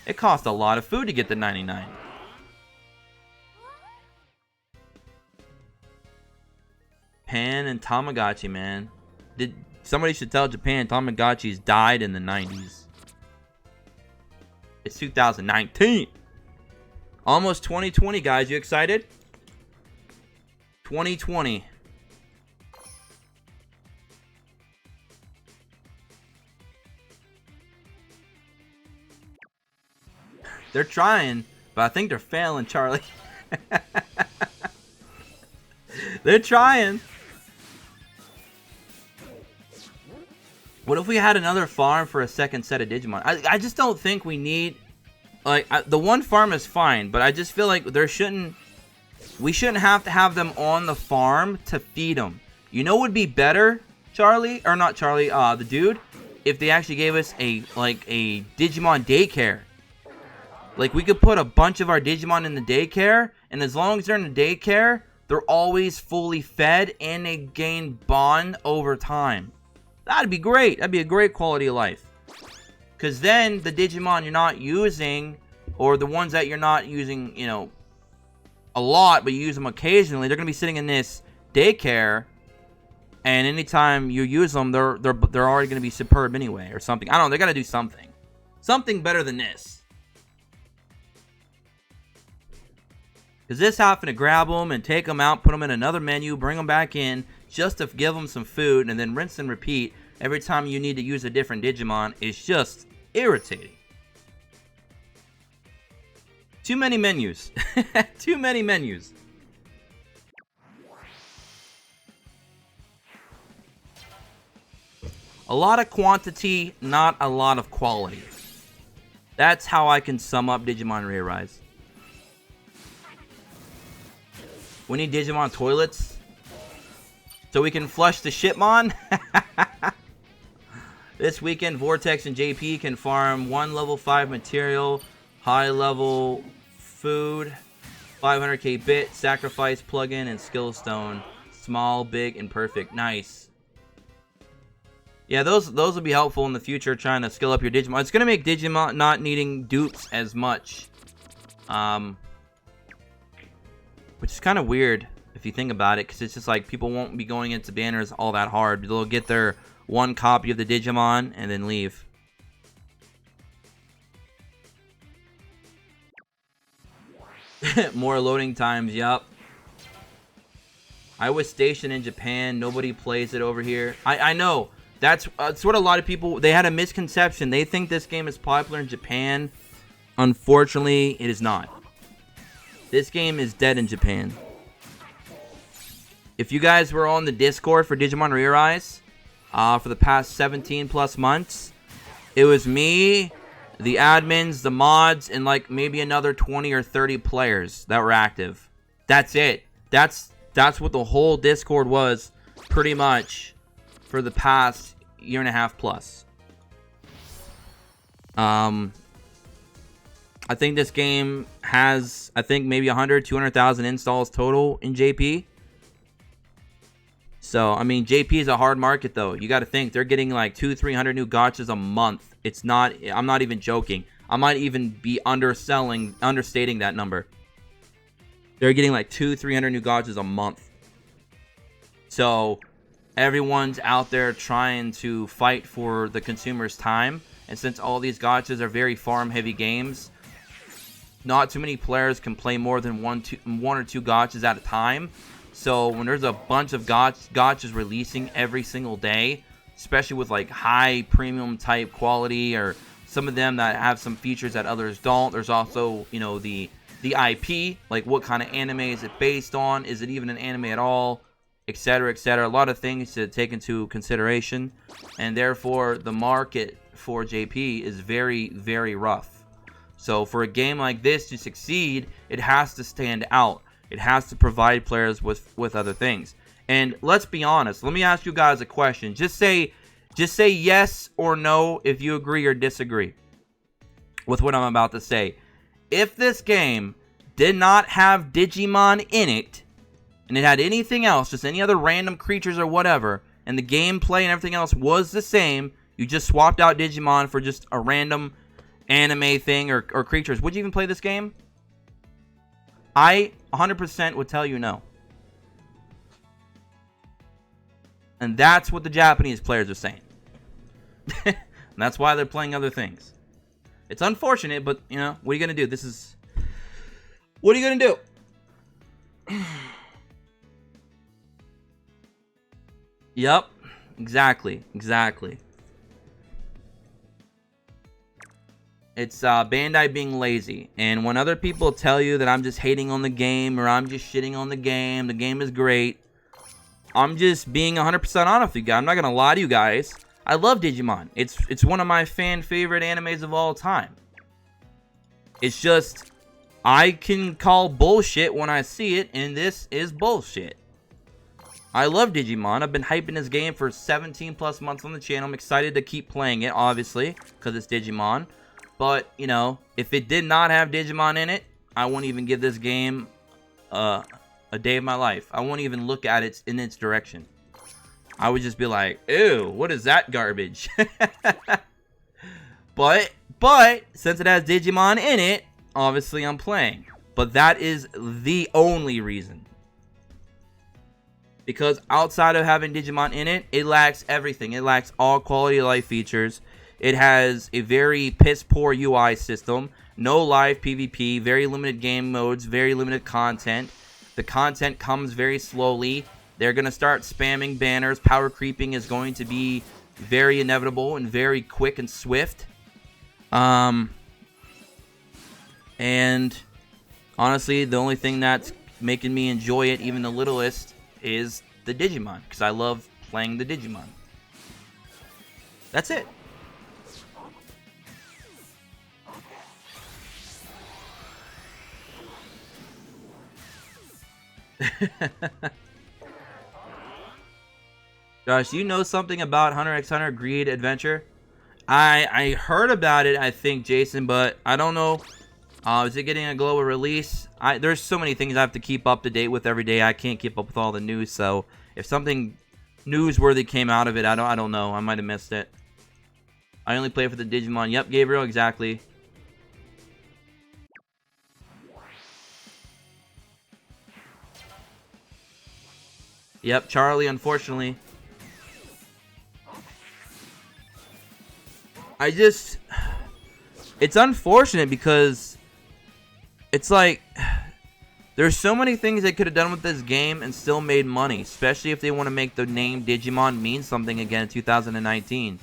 It costs a lot of food to get the 99. Japan and Tamagotchi, man. Somebody should tell Japan Tamagotchis died in the 90s. It's 2019. Almost 2020, guys. You excited? 2020. They're trying, but I think they're failing, Charlie. They're trying. What if we had another farm for a second set of Digimon? I just don't think we need... Like, the one farm is fine, but I just feel like we shouldn't have to have them on the farm to feed them. You know what would be better, Charlie? Or not Charlie, the dude? If they actually gave us a Digimon daycare. Like, we could put a bunch of our Digimon in the daycare, and as long as they're in the daycare, they're always fully fed, and they gain bond over time. That'd be great. That'd be a great quality of life. Because then, the Digimon you're not using, or the ones that you're not using, you know, a lot, but you use them occasionally, they're going to be sitting in this daycare, and anytime you use them, they're already going to be superb anyway, or something. I don't know, they got to do something. Something better than this. Because this having to grab them and take them out, put them in another menu, bring them back in, just to give them some food, and then rinse and repeat every time you need to use a different Digimon is just irritating. Too many menus. Too many menus. A lot of quantity, not a lot of quality. That's how I can sum up Digimon ReArise. We need Digimon toilets so we can flush the shitmon. This weekend, Vortex and JP can farm 1 level 5 material, high level food, 500k bit, sacrifice plugin, and skill stone. Small, big, and perfect. Nice. Yeah, those will be helpful in the future trying to skill up your Digimon. It's going to make Digimon not needing dupes as much. Which is kind of weird if you think about it, because it's just like people won't be going into banners all that hard. They'll get their one copy of the Digimon and then leave. More loading times, yup. I was stationed in Japan. Nobody plays it over here. I know. That's what a lot of people... They had a misconception. They think this game is popular in Japan. Unfortunately, it is not. This game is dead in Japan. If you guys were on the Discord for Digimon ReArise for the past 17 plus months, it was me, the admins, the mods, and like maybe another 20 or 30 players that were active. That's it. That's what the whole Discord was pretty much for the past year and a half plus. I think this game has, I think, maybe 100, 200,000 installs total in JP. So, I mean, JP is a hard market, though. You got to think, they're getting like 200-300 new gotchas a month. It's not, I'm not even joking. I might even be understating that number. They're getting like 200-300 new gachas a month. So everyone's out there trying to fight for the consumer's time. And since all these gachas are very farm-heavy games, not too many players can play more than one or two gachas at a time. So when there's a bunch of gachas releasing every single day, especially with like high premium type quality, or some of them that have some features that others don't. There's also, you know, the IP, like what kind of anime is it based on? Is it even an anime at all? Etc., etc. A lot of things to take into consideration, and therefore the market for JP is very, very rough. So for a game like this to succeed, it has to stand out. It has to provide players with other things. And let's be honest. Let me ask you guys a question. Just say yes or no if you agree or disagree with what I'm about to say. If this game did not have Digimon in it, and it had anything else, just any other random creatures or whatever, and the gameplay and everything else was the same, you just swapped out Digimon for just a random anime thing or creatures, would you even play this game? I 100% would tell you no. And that's what the Japanese players are saying. And that's why they're playing other things. It's unfortunate, but, you know, what are you going to do? What are you going to do? Yep. Exactly. It's Bandai being lazy. And when other people tell you that I'm just hating on the game, or I'm just shitting on the game is great, I'm just being 100% honest with you guys. I'm not going to lie to you guys. I love Digimon. It's one of my fan favorite animes of all time. It's just, I can call bullshit when I see it, and this is bullshit. I love Digimon. I've been hyping this game for 17 plus months on the channel. I'm excited to keep playing it, obviously, because it's Digimon. But, you know, if it did not have Digimon in it, I wouldn't even give this game a day of my life. I won't even look at it in its direction. I would just be like, ew, what is that garbage? But since it has Digimon in it, obviously I'm playing. But that is the only reason. Because outside of having Digimon in it, it lacks everything. It lacks all quality of life features. It has a very piss poor UI system. No live PvP, very limited game modes, very limited content. The content comes very slowly. They're going to start spamming banners. Power creeping is going to be very inevitable and very quick and swift. And honestly, the only thing that's making me enjoy it, even the littlest, is the Digimon. Because I love playing the Digimon. That's it. Josh, you know something about Hunter x Hunter Greed Adventure? I heard about it, I think, Jason, but I don't know. Is it getting a global release? There's so many things I have to keep up to date with every day. I can't keep up with all the news, so if something newsworthy came out of it, I don't know. I might have missed it. I only play for the Digimon. Yep, Gabriel, exactly. Yep, Charlie, unfortunately. It's unfortunate because it's like there's so many things they could have done with this game and still made money, especially if they want to make the name Digimon mean something again in 2019.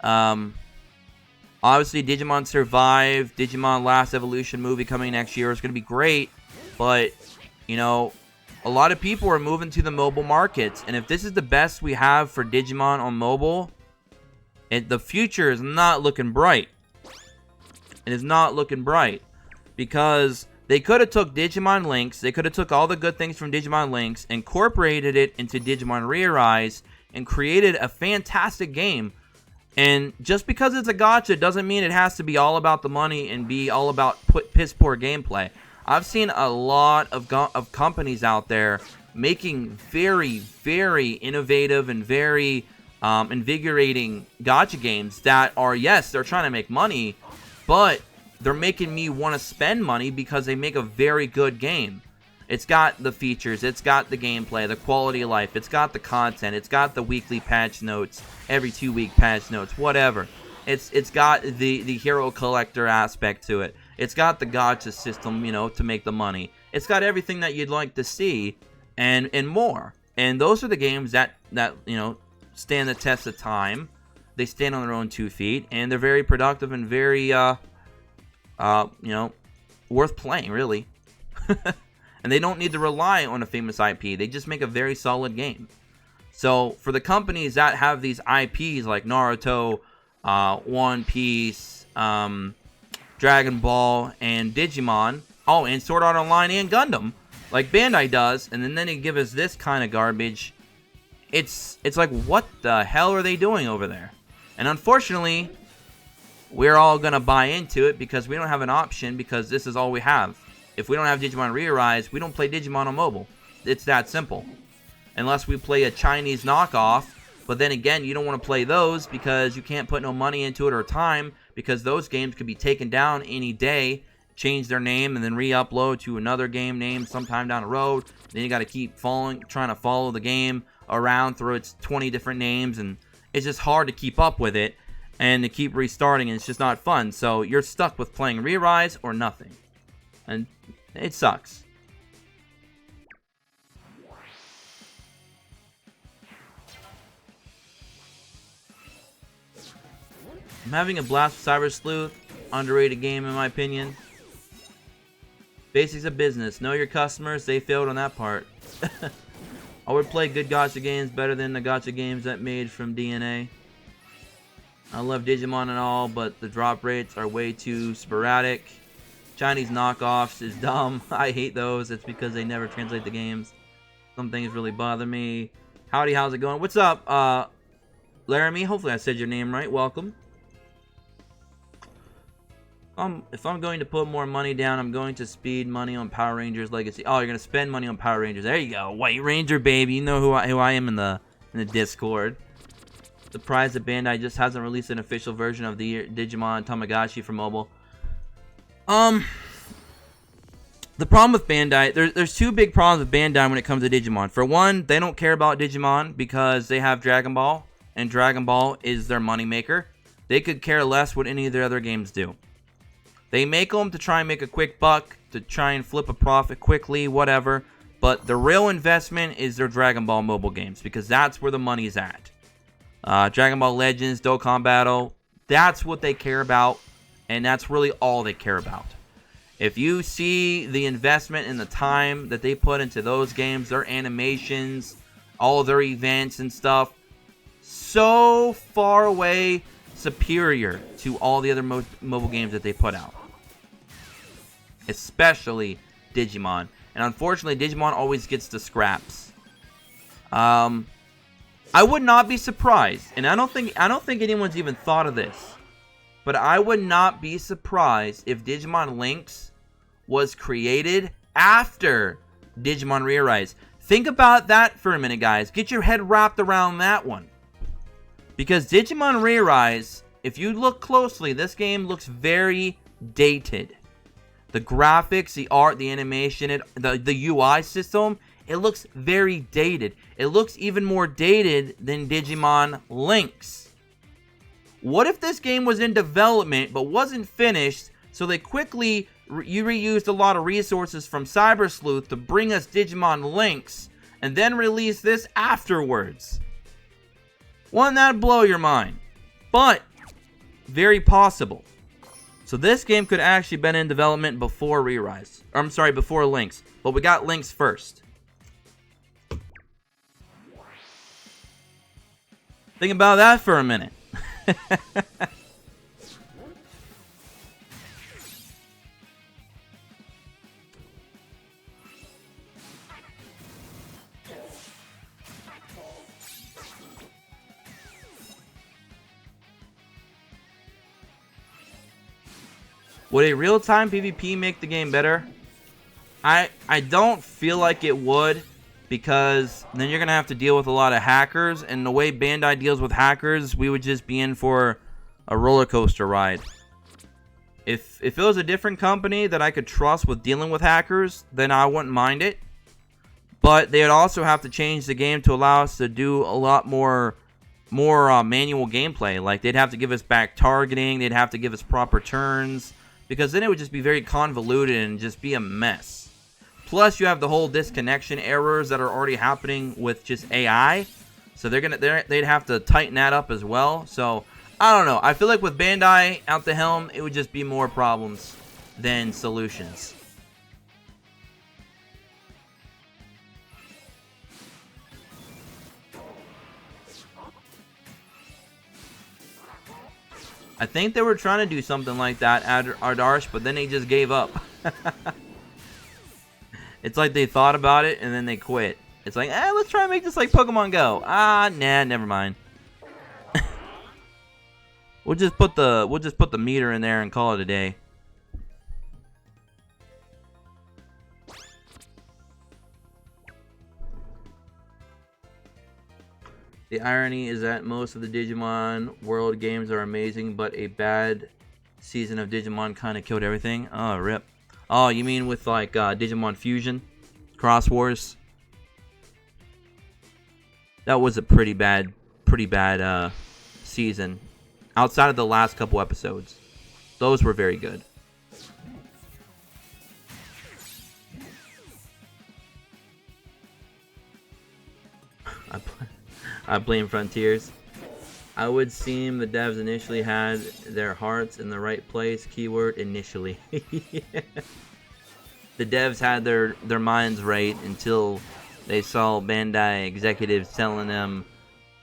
Obviously, Digimon Survive, Digimon Last Evolution movie coming next year is going to be great, but, you know, a lot of people are moving to the mobile markets, and if this is the best we have for Digimon on mobile, the future is not looking bright. It is not looking bright, because they could have took Digimon Links, they could have took all the good things from Digimon Links, incorporated it into Digimon ReArise, and created a fantastic game. And just because it's a gacha doesn't mean it has to be all about the money and be all about piss poor gameplay. I've seen a lot of companies out there making very, very innovative and very invigorating gacha games that are, yes, they're trying to make money, but they're making me want to spend money because they make a very good game. It's got the features, it's got the gameplay, the quality of life, it's got the content, it's got the weekly patch notes, every 2-week patch notes, whatever. It's got the hero collector aspect to it. It's got the gacha system, you know, to make the money. It's got everything that you'd like to see and more. And those are the games that you know, stand the test of time. They stand on their own 2 feet, and they're very productive and very you know, worth playing, really. And they don't need to rely on a famous IP. They just make a very solid game. So for the companies that have these IPs like Naruto, One Piece, Dragon Ball, and Digimon, oh, and Sword Art Online and Gundam, like Bandai does, and then they give us this kind of garbage, it's like, what the hell are they doing over there? And unfortunately, we're all going to buy into it because we don't have an option, because this is all we have. If we don't have Digimon ReArise, we don't play Digimon on mobile. It's that simple. Unless we play a Chinese knockoff, but then again, you don't want to play those because you can't put no money into it or time, because those games could be taken down any day, change their name, and then re-upload to another game name sometime down the road. Then you got to keep trying to follow the game around through its 20 different names, and it's just hard to keep up with it and to keep restarting, and it's just not fun. So you're stuck with playing ReArise or nothing, and it sucks. I'm having a blast with Cyber Sleuth. Underrated game in my opinion. Basics of business. Know your customers. They failed on that part. I would play good gacha games better than the gacha games that made from DNA. I love Digimon and all, but the drop rates are way too sporadic. Chinese knockoffs is dumb. I hate those. It's because they never translate the games. Some things really bother me. Howdy, how's it going? What's up, Laramie? Hopefully I said your name right. Welcome. If I'm going to put more money down, I'm going to speed money on Power Rangers Legacy. Oh, you're going to spend money on Power Rangers. There you go. White Ranger, baby. You know who I am in the Discord. Surprised that Bandai just hasn't released an official version of the Digimon Tamagotchi for mobile. The problem with Bandai, there's 2 big problems with Bandai when it comes to Digimon. For one, they don't care about Digimon because they have Dragon Ball, and Dragon Ball is their moneymaker. They could care less what any of their other games do. They make them to try and make a quick buck, to try and flip a profit quickly, whatever. But the real investment is their Dragon Ball mobile games, because that's where the money's at. Dragon Ball Legends, Dokkan Battle, that's what they care about, and that's really all they care about. If you see the investment and the time that they put into those games, their animations, all their events and stuff, so far away superior to all the other mobile games that they put out. Especially Digimon. And unfortunately, Digimon always gets the scraps. I would not be surprised, and I don't think anyone's even thought of this, but I would not be surprised if Digimon Lynx was created after Digimon ReArise. Think about that for a minute, guys. Get your head wrapped around that one. Because Digimon ReArise, if you look closely, this game looks very dated. The graphics, the art, the animation, the UI system, it looks very dated. It looks even more dated than Digimon Lynx. What if this game was in development but wasn't finished, so they quickly reused a lot of resources from Cyber Sleuth to bring us Digimon Lynx, and then release this afterwards? Wouldn't that blow your mind? But very possible. So this game could actually been in development before ReArise. Or, I'm sorry, before Lynx. But we got Lynx first. Think about that for a minute. Would a real-time PvP make the game better? I don't feel like it would, because then you're going to have to deal with a lot of hackers, and the way Bandai deals with hackers, we would just be in for a roller coaster ride. If it was a different company that I could trust with dealing with hackers, then I wouldn't mind it. But they'd also have to change the game to allow us to do a lot more manual gameplay. Like, they'd have to give us back targeting. They'd have to give us proper turns. Because then it would just be very convoluted and just be a mess. Plus, you have the whole disconnection errors that are already happening with just AI. So they'd have to tighten that up as well. So, I don't know. I feel like with Bandai out the helm, it would just be more problems than solutions. I think they were trying to do something like that at Ardarsh, but then they just gave up. It's like they thought about it and then they quit. It's like, let's try and make this like Pokemon Go. Nah, never mind. We'll just put the meter in there and call it a day. The irony is that most of the Digimon World games are amazing, but a bad season of Digimon kind of killed everything. Oh, rip. Oh, you mean with like Digimon Fusion, Cross Wars? That was a pretty bad season. Outside of the last couple episodes, those were very good. I blame Frontiers. I would seem the devs initially had their hearts in the right place. Keyword initially. Yeah. The devs had their minds right until they saw Bandai executives telling them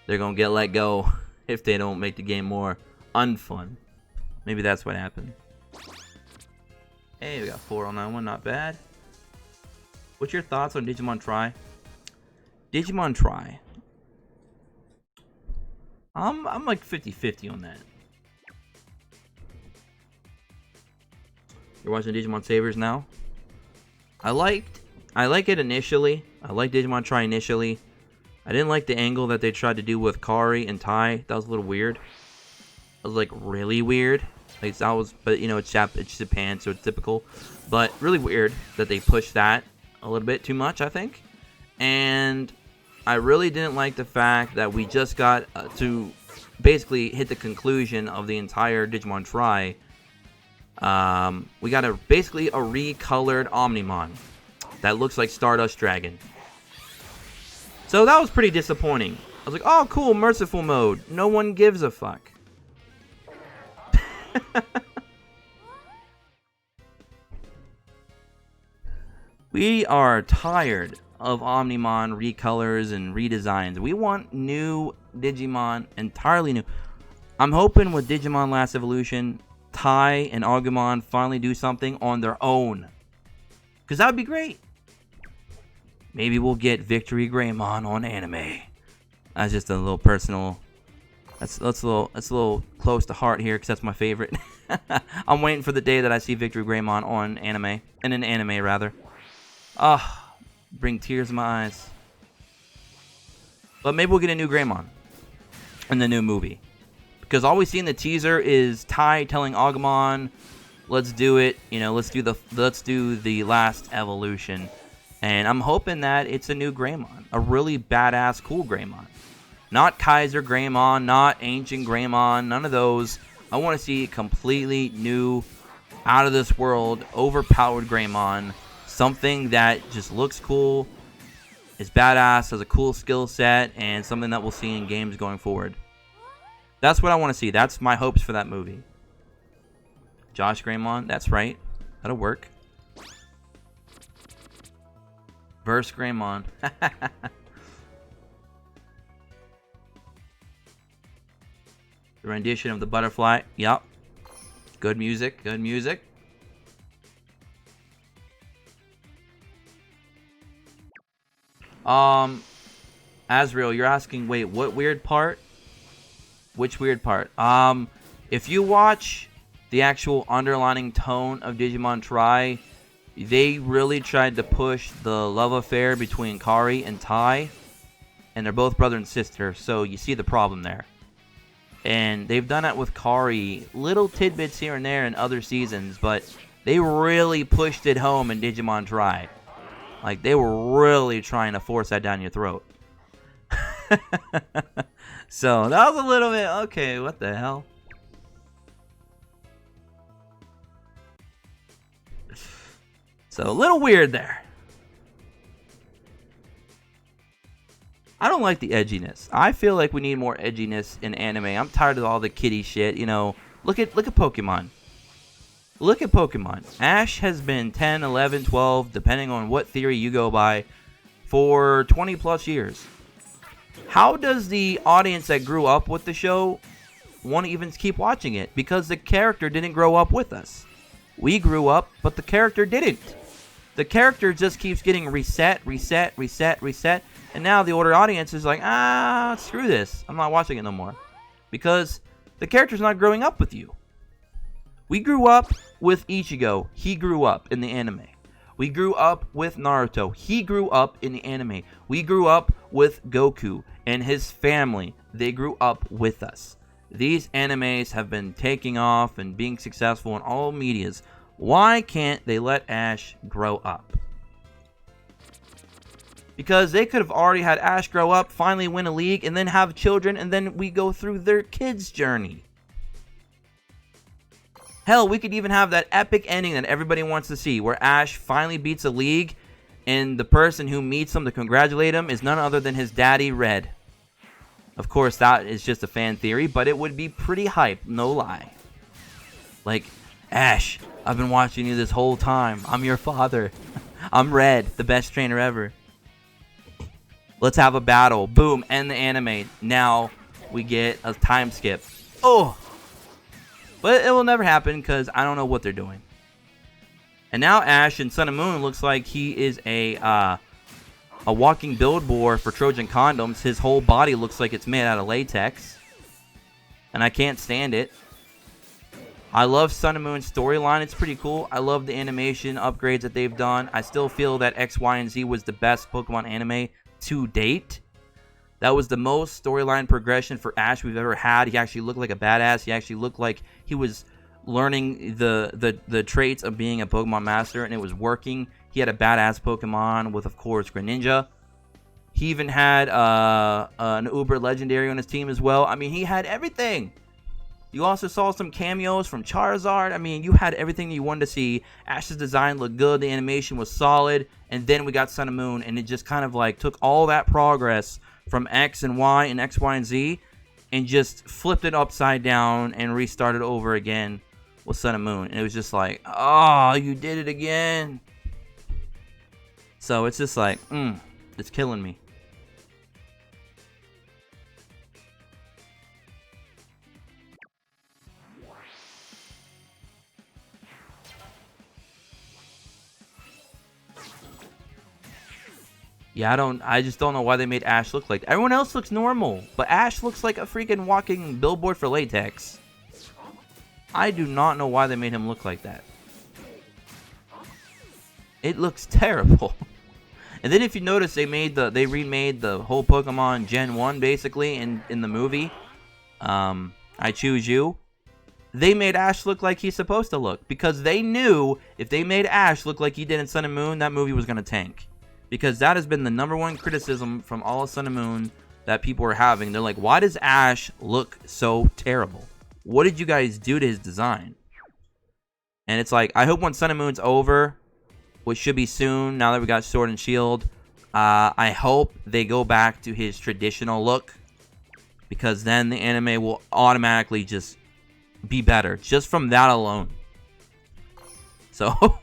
they're gonna get let go if they don't make the game more unfun. Maybe that's what happened. Hey, we got 4 on that one, not bad. What's your thoughts on Digimon Tri? Digimon Tri. I'm like 50-50 on that. You're watching Digimon Savers now? I like it initially. I liked Digimon Tri initially. I didn't like the angle that they tried to do with Kari and Tai. That was a little weird. It was like really weird. Like that was, but you know, it's Japan, so it's typical. But really weird that they pushed that a little bit too much, I think. And I really didn't like the fact that we just got to basically hit the conclusion of the entire Digimon Tri. We got basically a recolored Omnimon that looks like Stardust Dragon. So that was pretty disappointing. I was like, oh cool, merciful mode. No one gives a fuck. We are tired of Omnimon recolors and redesigns. We want new Digimon, entirely new. I'm hoping with Digimon Last Evolution, Tai and Agumon finally do something on their own. Because that would be great. Maybe we'll get Victory Greymon on anime. That's just a little personal. That's a little close to heart here because that's my favorite. I'm waiting for the day that I see Victory Greymon on anime. In an anime, rather. Bring tears to my eyes. But maybe we'll get a new Greymon in the new movie. Because all we see in the teaser is Tai telling Agumon, let's do it. You know, let's do the last evolution. And I'm hoping that it's a new Greymon. A really badass, cool Greymon. Not Kaiser Greymon, not Ancient Greymon, none of those. I want to see completely new, out of this world, overpowered Greymon. Something that just looks cool, is badass, has a cool skill set, and something that we'll see in games going forward. That's what I want to see. That's my hopes for that movie. Josh Greymon, that's right. That'll work. Verse Greymon. The rendition of the butterfly. Yup. Good music. Good music. Azrael, you're asking, wait, what weird part? Which weird part? If you watch the actual underlining tone of Digimon Tri, they really tried to push the love affair between Kari and Tai, and they're both brother and sister, so you see the problem there. And they've done it with Kari, little tidbits here and there in other seasons, but they really pushed it home in Digimon Tri. Like, they were really trying to force that down your throat. So, that was a little bit, okay, what the hell? So, a little weird there. I don't like the edginess. I feel like we need more edginess in anime. I'm tired of all the kiddie shit, you know. Look at Pokemon. Look at Pokemon. Ash has been 10, 11, 12, depending on what theory you go by, for 20 plus years. How does the audience that grew up with the show want to even keep watching it? Because the character didn't grow up with us. We grew up, but the character didn't. The character just keeps getting reset, and now the older audience is like, screw this. I'm not watching it no more. Because the character's not growing up with you. We grew up with Ichigo. He grew up in the anime. We grew up with Naruto. He grew up in the anime. We grew up with Goku and his family. They grew up with us. These animes have been taking off and being successful in all medias. Why can't they let Ash grow up? Because they could have already had Ash grow up, finally win a league, and then have children, and then we go through their kids' journey. Hell, we could even have that epic ending that everybody wants to see, where Ash finally beats a league, and the person who meets him to congratulate him is none other than his daddy, Red. Of course, that is just a fan theory, but it would be pretty hype, no lie. Like, Ash, I've been watching you this whole time. I'm your father. I'm Red, the best trainer ever. Let's have a battle. Boom, end the anime. Now we get a time skip. Oh! But it will never happen because I don't know what they're doing. And now Ash in Sun and Moon looks like he is a walking billboard for Trojan condoms. His whole body looks like it's made out of latex. And I can't stand it. I love Sun and Moon's storyline. It's pretty cool. I love the animation upgrades that they've done. I still feel that X, Y, and Z was the best Pokemon anime to date. That was the most storyline progression for Ash we've ever had. He actually looked like a badass. He actually looked like he was learning the traits of being a Pokemon master, and it was working. He had a badass Pokemon with, of course, Greninja. He even had an Uber Legendary on his team as well. I mean, he had everything. You also saw some cameos from Charizard. I mean, you had everything you wanted to see. Ash's design looked good. The animation was solid. And then we got Sun and Moon, and it just kind of like took all that progress from X and Y and X, Y, and Z and just flipped it upside down and restarted over again with Sun and Moon. And it was just like, oh, you did it again. So it's just like, it's killing me. Yeah, I just don't know why they made Ash look like that. Everyone else looks normal, but Ash looks like a freaking walking billboard for latex. I do not know why they made him look like that. It looks terrible. And then if you notice, they remade the whole Pokemon Gen 1 basically in the movie. I Choose You. They made Ash look like he's supposed to look, because they knew if they made Ash look like he did in Sun and Moon, that movie was going to tank. Because that has been the #1 criticism from all of Sun and Moon that people are having. They're like, why does Ash look so terrible? What did you guys do to his design? And it's like, I hope when Sun and Moon's over, which should be soon, now that we got Sword and Shield, I hope they go back to his traditional look. Because then the anime will automatically just be better. Just from that alone. So,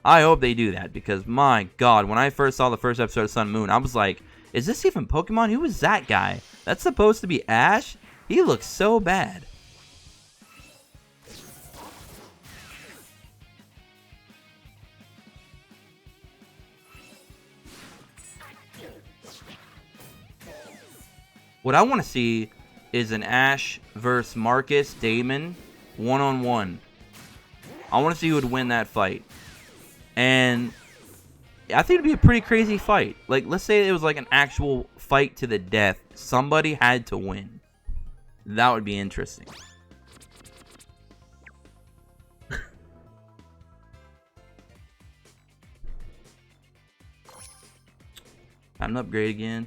I hope they do that, because my god, when I first saw the first episode of Sun and Moon, I was like, is this even Pokemon? Who is that guy? That's supposed to be Ash? He looks so bad. What I want to see is an Ash versus Marcus Damon one-on-one. I want to see who would win that fight. And I think it'd be a pretty crazy fight. Like, let's say it was like an actual fight to the death. Somebody had to win. That would be interesting. Time to upgrade again.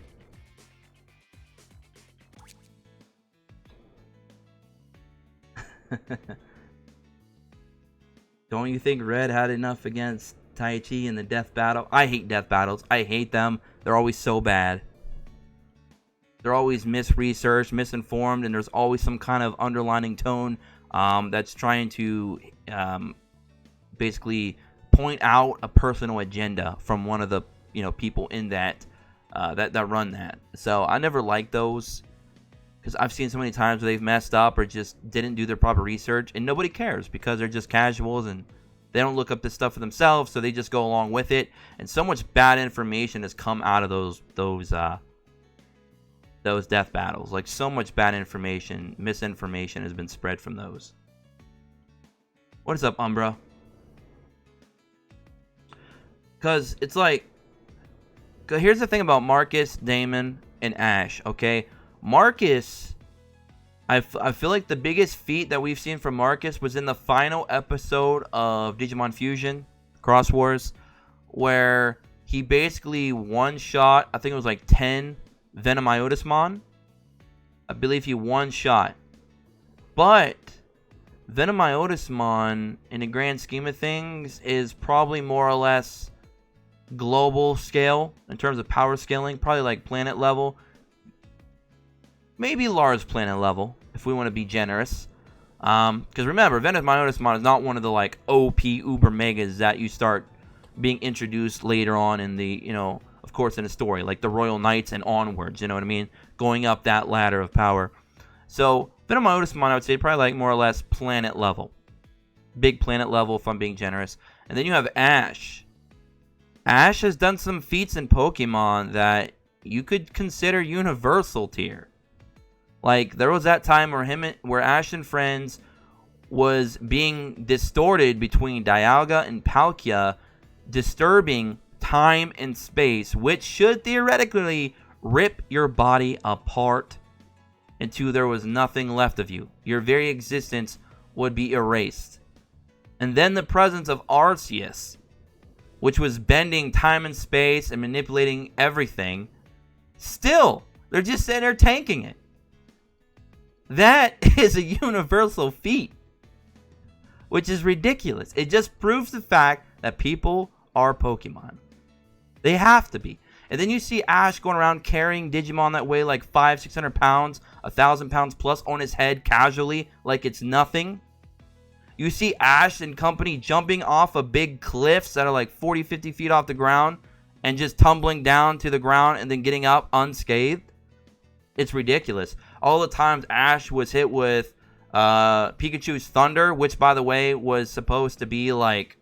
Don't you think Red had enough against Tai Chi in the death battle? I hate death battles. I hate them. They're always so bad. They're always misresearched, misinformed, and there's always some kind of underlining tone that's trying to basically point out a personal agenda from one of the people in that that run that. So I never liked those because I've seen so many times where they've messed up or just didn't do their proper research, and nobody cares because they're just casuals and they don't look up this stuff for themselves, so they just go along with it. And so much bad information has come out of those death battles. Like, so much bad information, misinformation has been spread from those. What is up, Umbra? Because it's like, here's the thing about Marcus, Damon, and Ash, okay? Marcus, I feel like the biggest feat that we've seen from Marcus was in the final episode of Digimon Fusion Cross Wars, where he basically one-shot, I think it was like 10 Venomiotismon. I believe he one-shot. But Venomiotismon, in the grand scheme of things, is probably more or less global scale in terms of power scaling, probably like planet level, maybe large planet level if we want to be generous, because remember, Venomiotismon is not one of the like OP uber megas that you start being introduced later on in the, of course, in the story, like the Royal Knights and onwards, you know what I mean, going up that ladder of power. So Venomiotismon, I would say, probably like more or less planet level, big planet level if I'm being generous. And then you have Ash. Ash has done some feats in Pokemon that you could consider universal tier. Like, there was that time where Ash and friends was being distorted between Dialga and Palkia, disturbing time and space, which should theoretically rip your body apart until there was nothing left of you. Your very existence would be erased. And then the presence of Arceus, which was bending time and space and manipulating everything, still, they're just sitting there tanking it. That is a universal feat, which is ridiculous. It just proves the fact that people are Pokemon. They have to be. And then you see Ash going around carrying Digimon that weigh like 500-600 pounds, 1,000 pounds plus on his head casually, like it's nothing. You see Ash and company jumping off of big cliffs that are like 40-50 feet off the ground and just tumbling down to the ground and then getting up unscathed. It's ridiculous. All the times Ash was hit with Pikachu's Thunder, which, by the way, was supposed to be like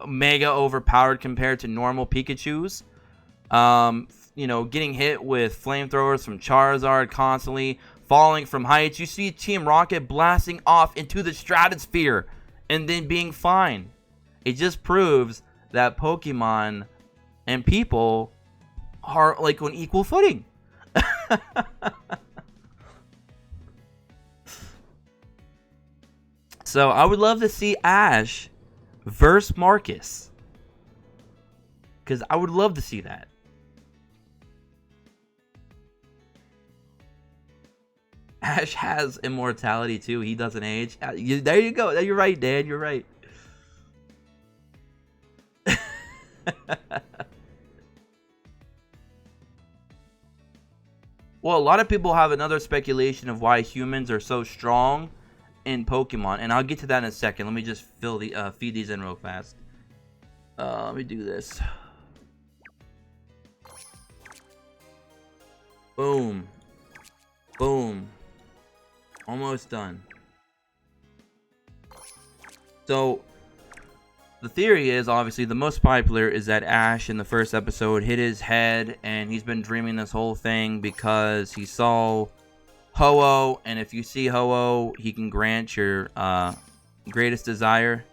mega overpowered compared to normal Pikachus. Getting hit with flamethrowers from Charizard constantly, falling from heights. You see Team Rocket blasting off into the stratosphere and then being fine. It just proves that Pokemon and people are like on equal footing. So I would love to see Ash versus Marcus, because I would love to see that. Ash has immortality too. He doesn't age. There you go. You're right, Dan. You're right. Well, a lot of people have another speculation of why humans are so strong in Pokemon, and I'll get to that in a second. Let me just feed these in real fast. Let me do this. Boom. Boom. Almost done. So, the theory is, obviously, the most popular is that Ash in the first episode hit his head, and he's been dreaming this whole thing because he saw Ho-Oh, and if you see Ho-Oh, he can grant your greatest desire.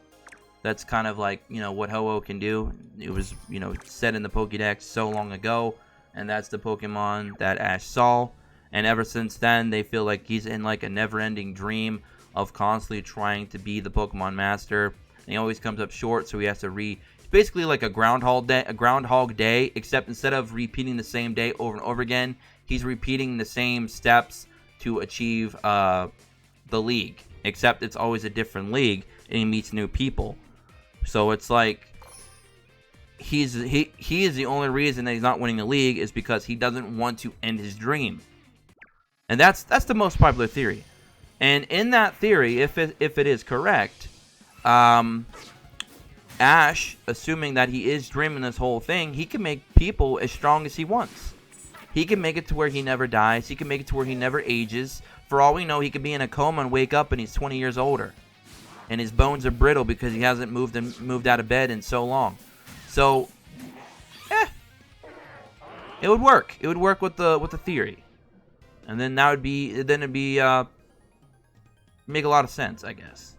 That's kind of like, what Ho-Oh can do. It was, set in the Pokédex so long ago, and that's the Pokemon that Ash saw. And ever since then, they feel like he's in like a never-ending dream of constantly trying to be the Pokemon Master. And he always comes up short, so he has to it's basically like a Groundhog Day, except instead of repeating the same day over and over again, he's repeating the same steps to achieve the league. Except it's always a different league, and he meets new people. So it's like he is the only reason that he's not winning the league is because he doesn't want to end his dream. And that's the most popular theory. And in that theory, if it is correct, Ash, assuming that he is dreaming this whole thing, he can make people as strong as he wants. He can make it to where he never dies. He can make it to where he never ages. For all we know, he could be in a coma and wake up and he's 20 years older. And his bones are brittle because he hasn't moved out of bed in so long. So, it would work. It would work with the theory. And then it'd be make a lot of sense, I guess.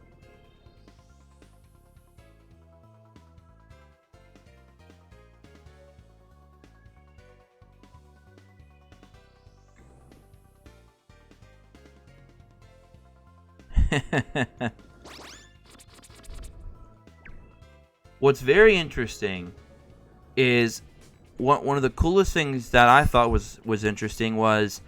What's very interesting is one of the coolest things that I thought was interesting was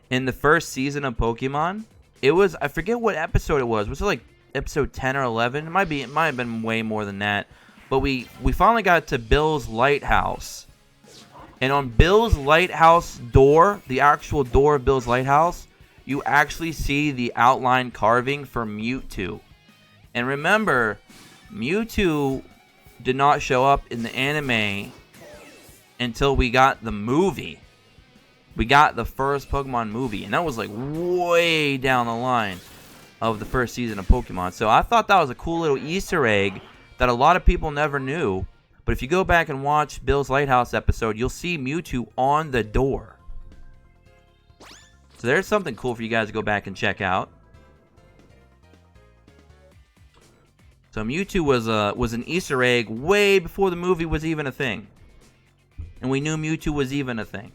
in the first season of Pokemon. It was, I forget what episode it was. Was it like episode 10 or 11? It might have been way more than that. But we finally got to Bill's lighthouse. And on Bill's lighthouse door, the actual door of Bill's lighthouse, you actually see the outline carving for Mewtwo. And remember, Mewtwo did not show up in the anime until we got the movie. We got the first Pokemon movie, and that was like way down the line of the first season of Pokemon. So I thought that was a cool little Easter egg that a lot of people never knew. But if you go back and watch Bill's Lighthouse episode, you'll see Mewtwo on the door. So there's something cool for you guys to go back and check out. So Mewtwo was an Easter egg way before the movie was even a thing. And we knew Mewtwo was even a thing.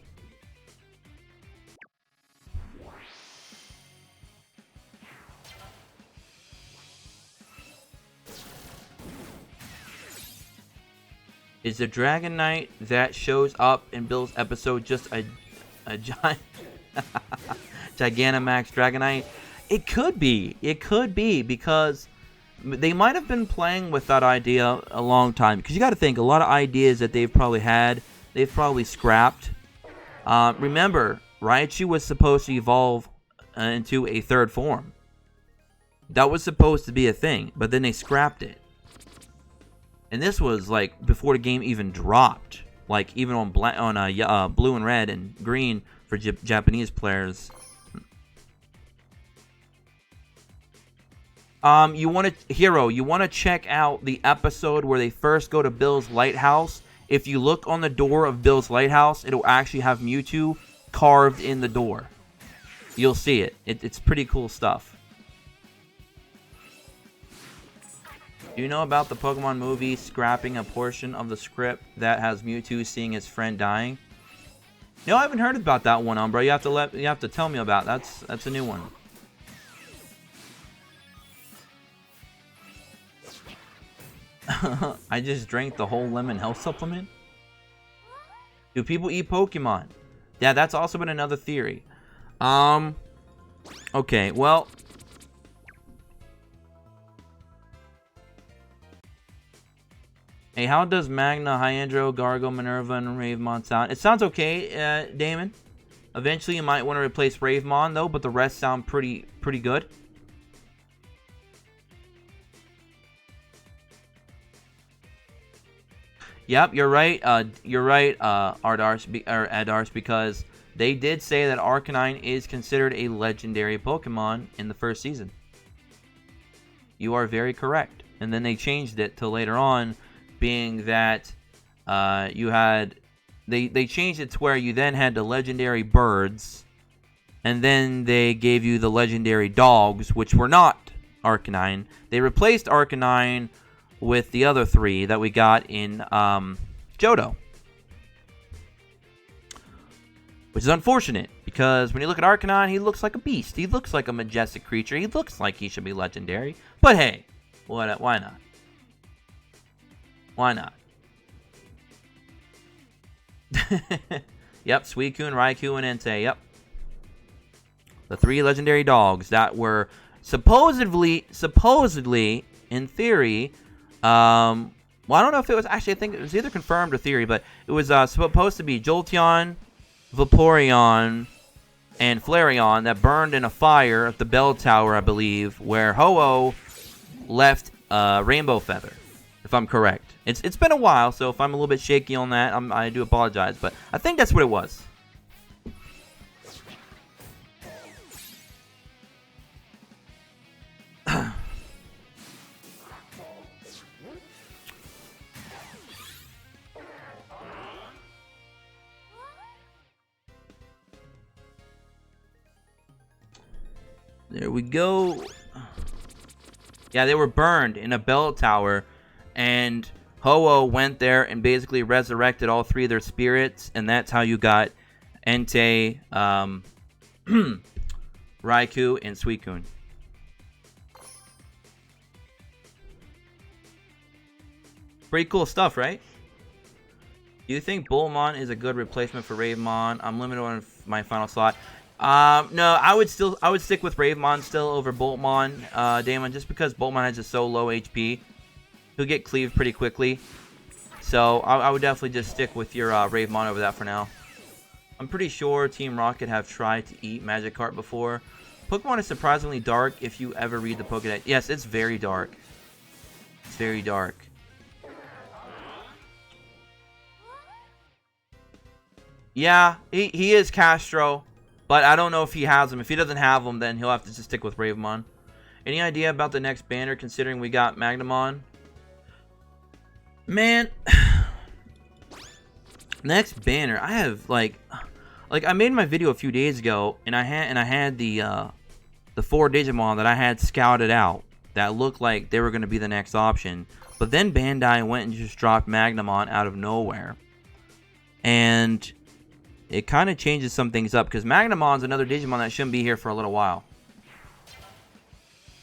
Is the Dragonite that shows up in Bill's episode just a giant Gigantamax Dragonite? It could be. It could be because they might have been playing with that idea a long time. Because you got to think, a lot of ideas that they've probably had, they've probably scrapped. Remember, Raichu was supposed to evolve into a third form. That was supposed to be a thing, but then they scrapped it. And this was like before the game even dropped. Like even on blue and red and green for Japanese players. You want to check out the episode where they first go to Bill's Lighthouse. If you look on the door of Bill's Lighthouse, it'll actually have Mewtwo carved in the door. You'll see it. It's pretty cool stuff. Do you know about the Pokemon movie scrapping a portion of the script that has Mewtwo seeing his friend dying? No, I haven't heard about that one, Umbra. You have to tell me about that. That's a new one. I just drank the whole lemon health supplement. Do people eat Pokemon? Yeah, that's also been another theory. Okay, well. Hey, how does Magna, Hyandro, Gargo, Minerva, and Ravemon sound? It sounds okay, Damon. Eventually, you might want to replace Ravemon, though, but the rest sound pretty good. Yep, you're right. You're right, Adars, because they did say that Arcanine is considered a legendary Pokemon in the first season. You are very correct. And then they changed it to later on, being that you had... They changed it to where you then had the legendary birds, and then they gave you the legendary dogs, which were not Arcanine. They replaced Arcanine with the other three that we got in Johto. Which is unfortunate, Because when you look at Arcanine, he looks like a beast. He looks like a majestic creature. He looks like he should be legendary. But hey, why not? Why not? Yep, Suicune, Raikou, and Entei. Yep. The 3 legendary dogs that were supposedly, in theory, well, I don't know if it was actually, I think it was either confirmed or theory, but it was supposed to be Jolteon, Vaporeon, and Flareon that burned in a fire at the bell tower, I believe, where Ho-Oh left Rainbow Feather, if I'm correct. It's been a while, so if I'm a little bit shaky on that, I do apologize, but I think that's what it was. There we go. Yeah, they were burned in a bell tower, and Ho-Oh went there and basically resurrected all 3 of their spirits, and that's how you got Entei, Raikou, and Suicune. Pretty cool stuff, right? Do you think Bulmon is a good replacement for Ravemon? I'm limited on my final slot. No, I would stick with Ravemon still over Boltmon, Damon, just because Boltmon has just so low HP. He'll get cleaved pretty quickly. So I would definitely just stick with your Ravemon over that for now. I'm pretty sure Team Rocket have tried to eat Magikarp before. Pokemon is surprisingly dark if you ever read the Pokédex. Yes, it's very dark. It's very dark. Yeah, he is Castro, but I don't know if he has them. If he doesn't have them, then he'll have to just stick with Ravemon. Any idea about the next banner, considering we got Magnamon? Man, next banner, I have like I made my video a few days ago, and I had the 4 Digimon that I had scouted out that looked like they were going to be the next option. But then Bandai went and just dropped Magnamon out of nowhere, and it kind of changes some things up, because Magnamon's another Digimon that shouldn't be here for a little while.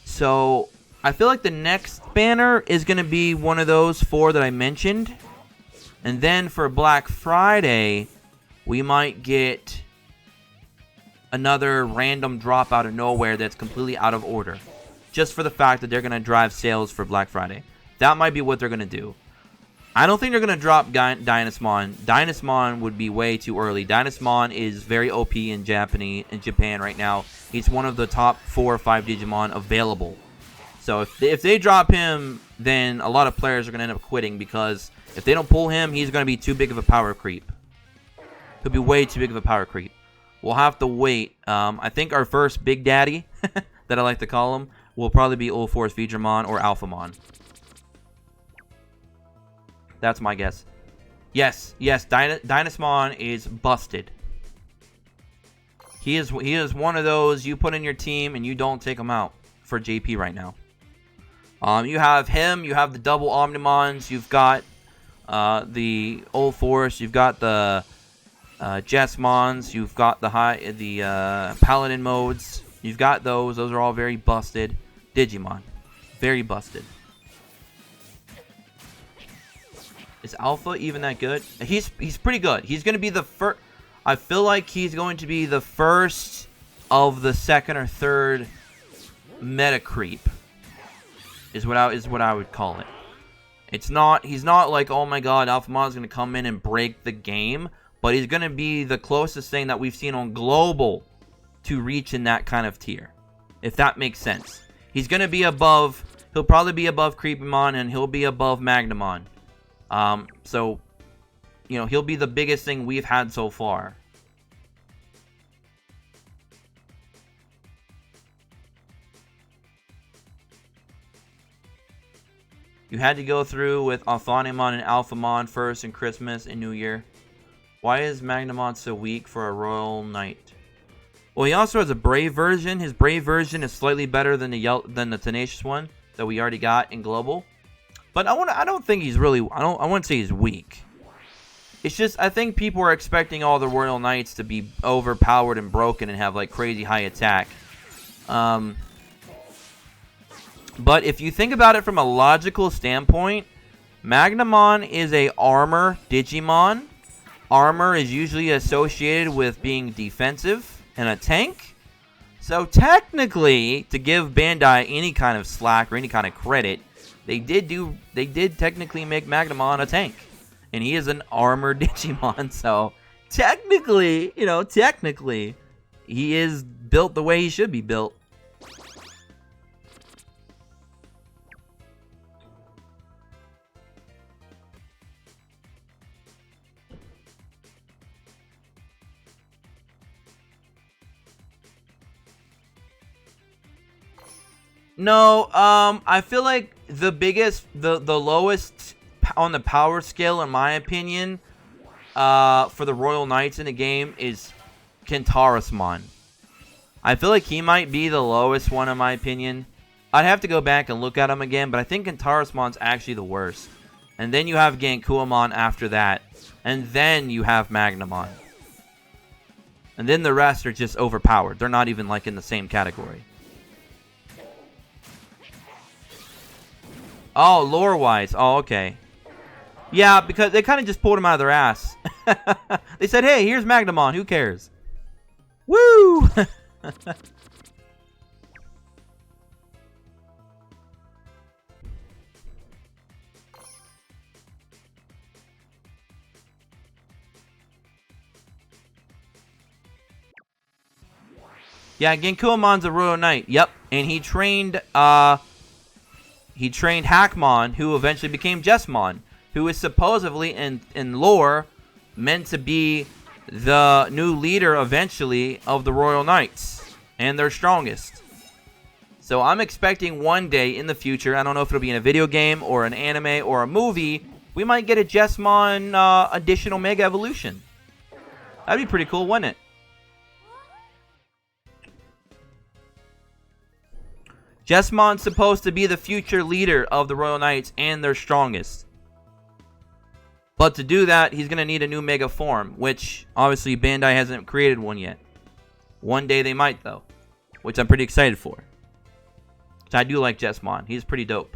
So I feel like the next banner is going to be one of those 4 that I mentioned. And then for Black Friday, we might get another random drop out of nowhere that's completely out of order. Just for the fact that they're going to drive sales for Black Friday. That might be what they're going to do. I don't think they're going to drop Dynasmon. Dynasmon would be way too early. Dynasmon is very OP in Japan right now. He's one of the top 4 or 5 Digimon available. So if they drop him, then a lot of players are going to end up quitting, because if they don't pull him, he's going to be too big of a power creep. He'll be way too big of a power creep. We'll have to wait. I think our first Big Daddy, that I like to call him, will probably be Ulforce Veedramon or Alphamon. That's my guess. Yes, Dynasmon is busted. He is one of those you put in your team and you don't take him out for JP right now. You have him, you have the double Omnimons, you've got the Ulforce, you've got the Jessmons, you've got the Paladin modes. You've got those. Those are all very busted Digimon. Very busted. Is Alpha even that good? He's pretty good. He's going to be the first. I feel like he's going to be the first of the second or third meta creep. Is what I would call it. He's not like, oh my god, Alphamon's going to come in and break the game, but he's going to be the closest thing that we've seen on global to reach in that kind of tier. If that makes sense. He's going to be above, he'll probably be above Creepamon, and he'll be above Magnamon. So, you know, he'll be the biggest thing we've had so far. You had to go through with Alphanimon and Alphamon first in Christmas and New Year. Why is Magnamon so weak for a Royal Knight? Well, he also has a Brave version. His Brave version is slightly better than the Tenacious one that we already got in Global. But I don't think he's really... I wouldn't say he's weak. It's just, I think people are expecting all the Royal Knights to be overpowered and broken and have, like, crazy high attack. But if you think about it from a logical standpoint, Magnamon is a armor Digimon. Armor is usually associated with being defensive and a tank. So technically, to give Bandai any kind of slack or any kind of credit, they did technically make Magnamon a tank. And he is an armored Digimon, so technically, he is built the way he should be built. No, I feel like the lowest on the power scale, in my opinion, for the Royal Knights in the game is Kentarasmon. I feel like he might be the lowest one, in my opinion. I'd have to go back and look at him again, but I think Kentarasmon's actually the worst. And then you have Gankuamon after that. And then you have Magnamon. And then the rest are just overpowered. They're not even, like, in the same category. Oh, lore-wise. Oh, okay. Yeah, because they kind of just pulled him out of their ass. They said, hey, here's Magnamon. Who cares? Woo! Yeah, Gankuamon's a Royal Knight. Yep. And he trained Hackmon, who eventually became Jessmon, who is supposedly in lore meant to be the new leader eventually of the Royal Knights and their strongest. So I'm expecting one day in the future, I don't know if it'll be in a video game or an anime or a movie, we might get a Jessmon additional Mega Evolution. That'd be pretty cool, wouldn't it? Jessmon's supposed to be the future leader of the Royal Knights and their strongest. But to do that, he's going to need a new Mega form, which obviously Bandai hasn't created one yet. One day they might, though, which I'm pretty excited for. So I do like Jessmon. He's pretty dope.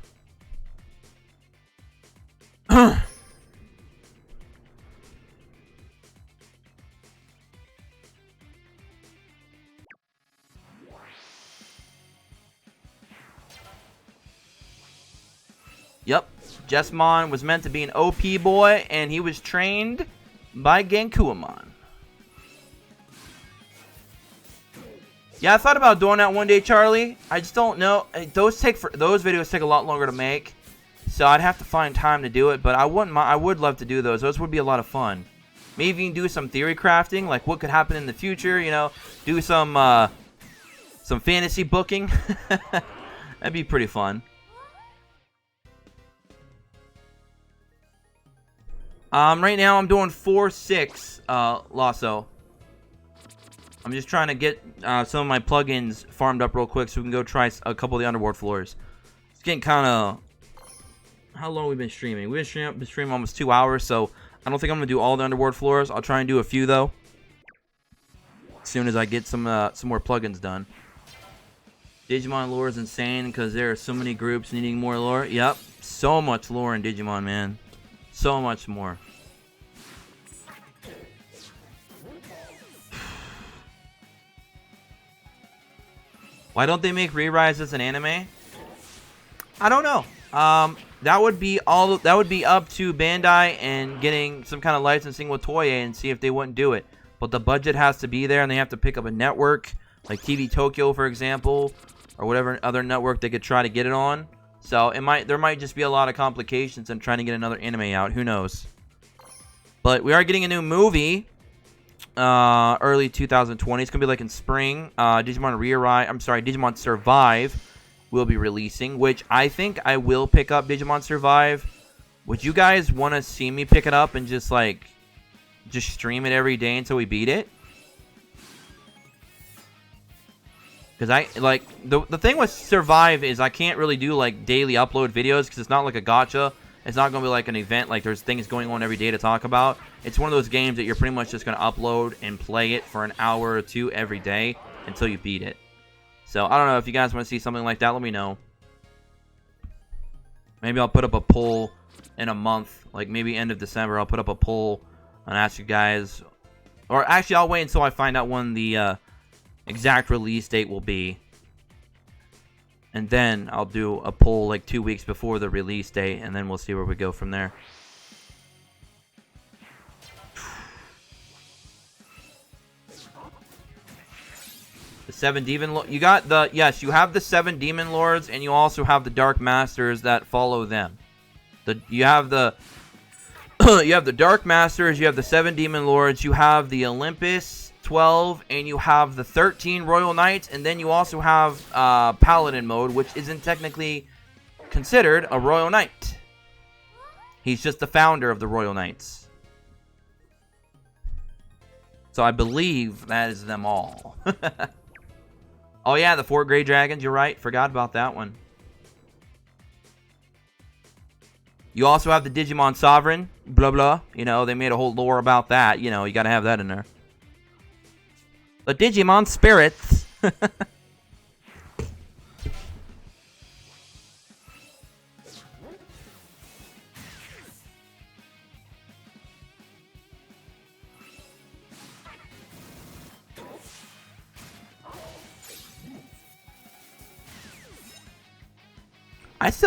Yep, Jessmon was meant to be an OP boy, and he was trained by Gankuamon. Yeah, I thought about doing that one day, Charlie. I just don't know. Those videos take a lot longer to make, so I'd have to find time to do it. But I would love to do those. Those would be a lot of fun. Maybe even do some theory crafting, like what could happen in the future. You know, do some fantasy booking. That'd be pretty fun. Right now I'm doing 4-6 Lasso. I'm just trying to get some of my plugins farmed up real quick so we can go try a couple of the underworld floors. It's getting kind of... How long have we been streaming? We've been streaming almost 2 hours, so I don't think I'm going to do all the underworld floors. I'll try and do a few, though, as soon as I get some more plugins done. Digimon lore is insane because there are so many groups needing more lore. Yep, so much lore in Digimon, man. So much more. Why don't they make ReArise as an anime? I don't know. That would be up to Bandai and getting some kind of licensing with Toei and see if they wouldn't do it. But the budget has to be there, and they have to pick up a network like TV Tokyo, for example, or whatever other network they could try to get it on. So there might just be a lot of complications in trying to get another anime out. Who knows? But we are getting a new movie early 2020. It's gonna be like in spring. Digimon ReArise. I'm sorry, Digimon Survive will be releasing, which I think I will pick up Digimon Survive. Would you guys want to see me pick it up and just stream it every day until we beat it? Because the thing with Survive is I can't really do like daily upload videos because it's not like a gacha. It's not going to be like an event, like there's things going on every day to talk about. It's one of those games that you're pretty much just going to upload and play it for an hour or two every day until you beat it. So, I don't know if you guys want to see something like that, let me know. Maybe I'll put up a poll in a month, like maybe end of December, I'll put up a poll and ask you guys. Or actually, I'll wait until I find out when the exact release date will be. And then I'll do a poll like 2 weeks before the release date, and then we'll see where we go from there. The 7 Demon Lords. You got the... Yes, you have the 7 Demon Lords, and you also have the Dark Masters that follow them. You have the... you have the Dark Masters, you have the 7 Demon Lords, you have the Olympus 12, and you have the 13 Royal Knights, and then you also have Paladin mode, which isn't technically considered a Royal Knight. He's just the founder of the Royal Knights. So I believe that is them all. Oh yeah, the 4 Grey Dragons, you're right. Forgot about that one. You also have the Digimon Sovereign, blah blah. You know, they made a whole lore about that. You know, you gotta have that in there. The Digimon Spirits.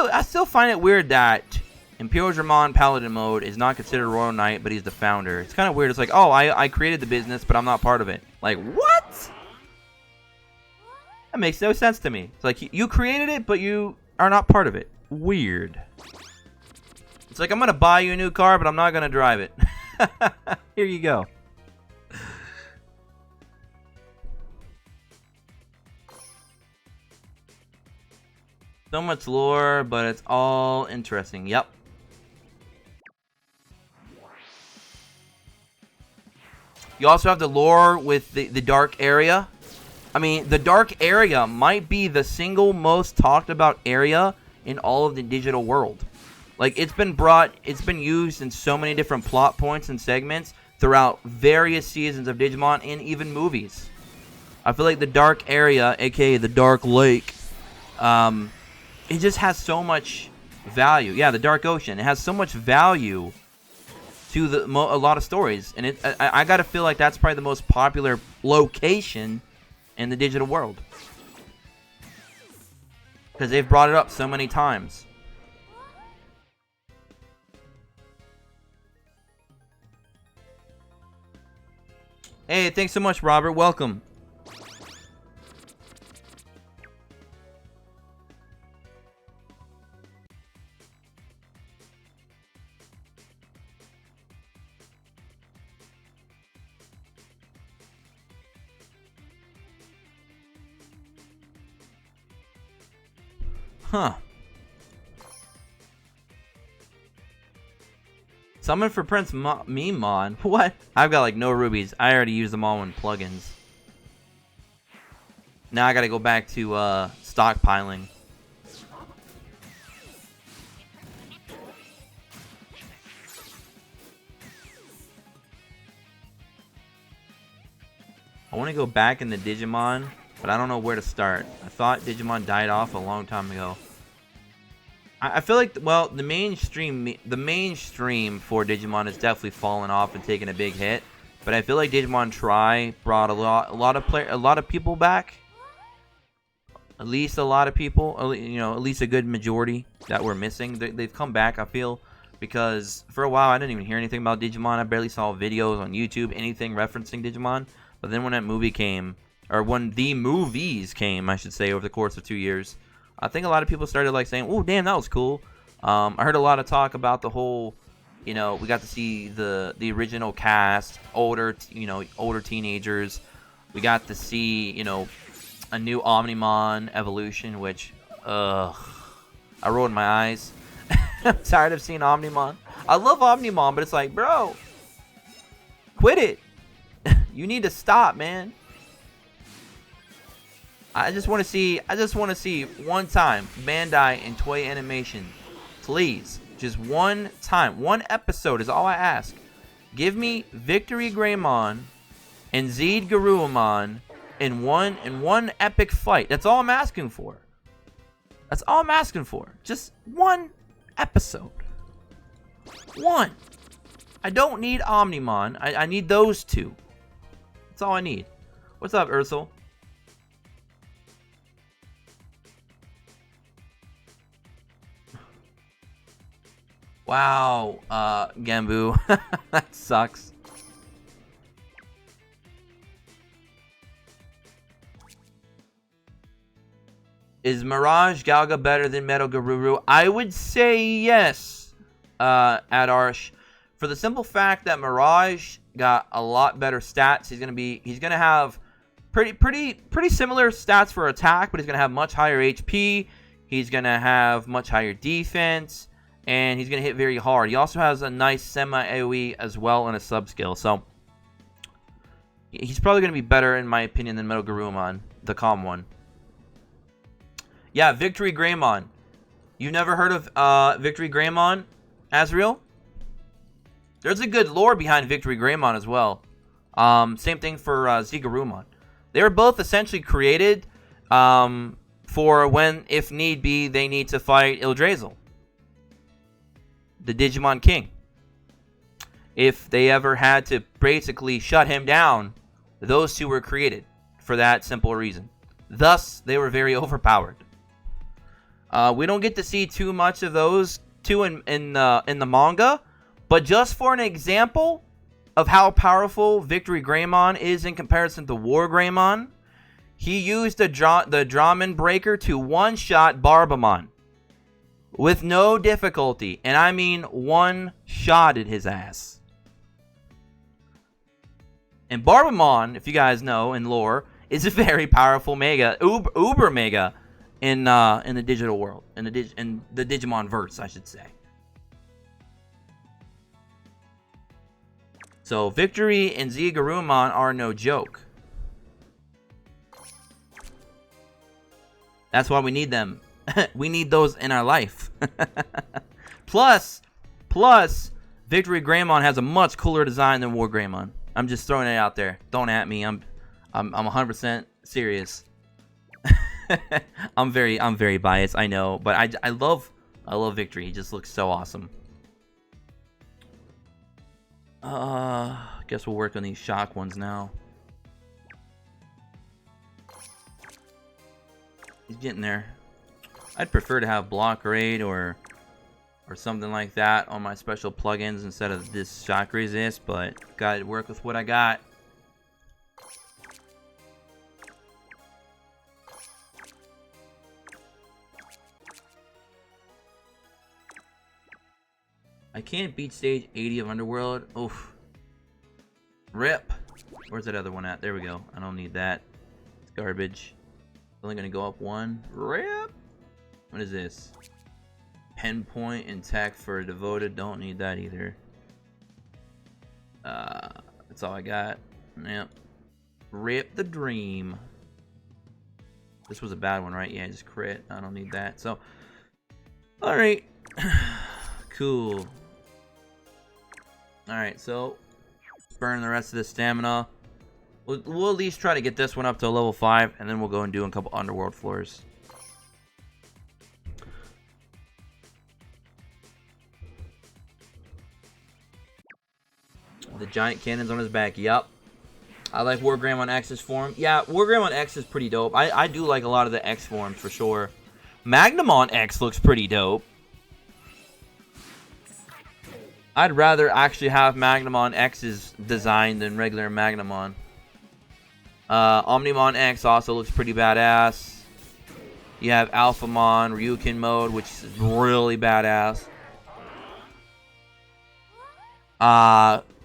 I still find it weird that Imperial Dramon Paladin mode is not considered Royal Knight, but he's the founder. It's kind of weird. It's like, oh, I created the business, but I'm not part of it. Like, what? That makes no sense to me. It's like, you created it, but you are not part of it. Weird. It's like, I'm going to buy you a new car, but I'm not going to drive it. Here you go. So much lore, but it's all interesting. Yep. You also have the lore with the dark area. I mean, the dark area might be the single most talked about area in all of the digital world. Like, it's been used in so many different plot points and segments throughout various seasons of Digimon and even movies. I feel like the dark area, aka the Dark Lake, it just has so much value. Yeah, the Dark Ocean. It has so much value to a lot of stories. And I gotta feel like that's probably the most popular location in the digital world. Because they've brought it up so many times. Hey, thanks so much, Robert. Welcome. Huh. Summon for Prince Memon? What? I've got like no rubies. I already used them all in plugins. Now I gotta go back to stockpiling. I want to go back into Digimon, but I don't know where to start. I thought Digimon died off a long time ago. I feel like, well, the mainstream for Digimon has definitely fallen off and taken a big hit. But I feel like Digimon Tri brought a lot of people back. At least a lot of people, you know, at least a good majority that were missing. They've come back, I feel, because for a while I didn't even hear anything about Digimon. I barely saw videos on YouTube, anything referencing Digimon. But then when that movie came, or when the movies came, I should say, over the course of 2 years, I think a lot of people started like saying, "Oh, damn, that was cool." I heard a lot of talk about the whole, you know, we got to see the original cast, older teenagers. We got to see, you know, a new Omnimon evolution, which, I rolled my eyes. I'm tired of seeing Omnimon. I love Omnimon, but it's like, bro, quit it. You need to stop, man. I just want to see one time Bandai and Toei Animation, please Just one time. One episode is all I ask. Give me Victory Greymon and Zeed Garurumon in one epic fight. That's all I'm asking for. That's all I'm asking for. Just one episode. One. I don't need Omnimon. I need those two. That's all I need. What's up, Ursel? Wow, Gambu. That sucks. Is Mirage Galga better than Metal Garuru? I would say yes, Adarsh. For the simple fact that Mirage got a lot better stats. He's gonna have pretty similar stats for attack, but he's gonna have much higher HP. He's gonna have much higher defense, and he's gonna hit very hard. He also has a nice semi AoE as well and a sub skill. So he's probably gonna be better in my opinion than Metal Garurumon, the calm one. Yeah, Victory Greymon. You've never heard of Victory Greymon, Azriel? There's a good lore behind Victory Greymon as well. Same thing for Zigarumon. They were both essentially created for when, if need be, they need to fight Yggdrasil, the Digimon King. If they ever had to basically shut him down, those two were created for that simple reason. Thus, they were very overpowered. We don't get to see too much of those two in the manga, but just for an example of how powerful Victory Greymon is in comparison to War Greymon, he used the Draman Breaker to one-shot Barbamon with no difficulty, and I mean one-shotted his ass. And Barbamon, if you guys know in lore, is a very powerful mega, uber mega in the digital world, in the Digimon verse, I should say. So Victory and Zigarumon are no joke. That's why we need them. We need those in our life. Plus, Victory Greymon has a much cooler design than War Greymon. I'm just throwing it out there. Don't at me. I'm 100% serious. I'm very biased, I know, but I love Victory. He just looks so awesome. Guess we'll work on these shock ones now. He's getting there. I'd prefer to have block raid or something like that on my special plugins instead of this shock resist, but gotta work with what I got. I can't beat stage 80 of Underworld. Oof. Rip. Where's that other one at? There we go. I don't need that. It's garbage. Only gonna go up one. Rip. What is this? Pen point and tech for devoted. Don't need that either. That's all I got. Yep. Rip the dream. This was a bad one, right? Yeah, just crit. I don't need that. So, all right. Cool. Alright, so burn the rest of the stamina. We'll at least try to get this one up to level 5, and then we'll go and do a couple underworld floors. The giant cannons on his back, yup. I like War Greymon X's form. Yeah, War Greymon X is pretty dope. I do like a lot of the X forms for sure. Magnamon X looks pretty dope. I'd rather actually have Magnamon X's design than regular Magnamon. Omnimon X also looks pretty badass. You have Alphamon, Ryukin mode, which is really badass.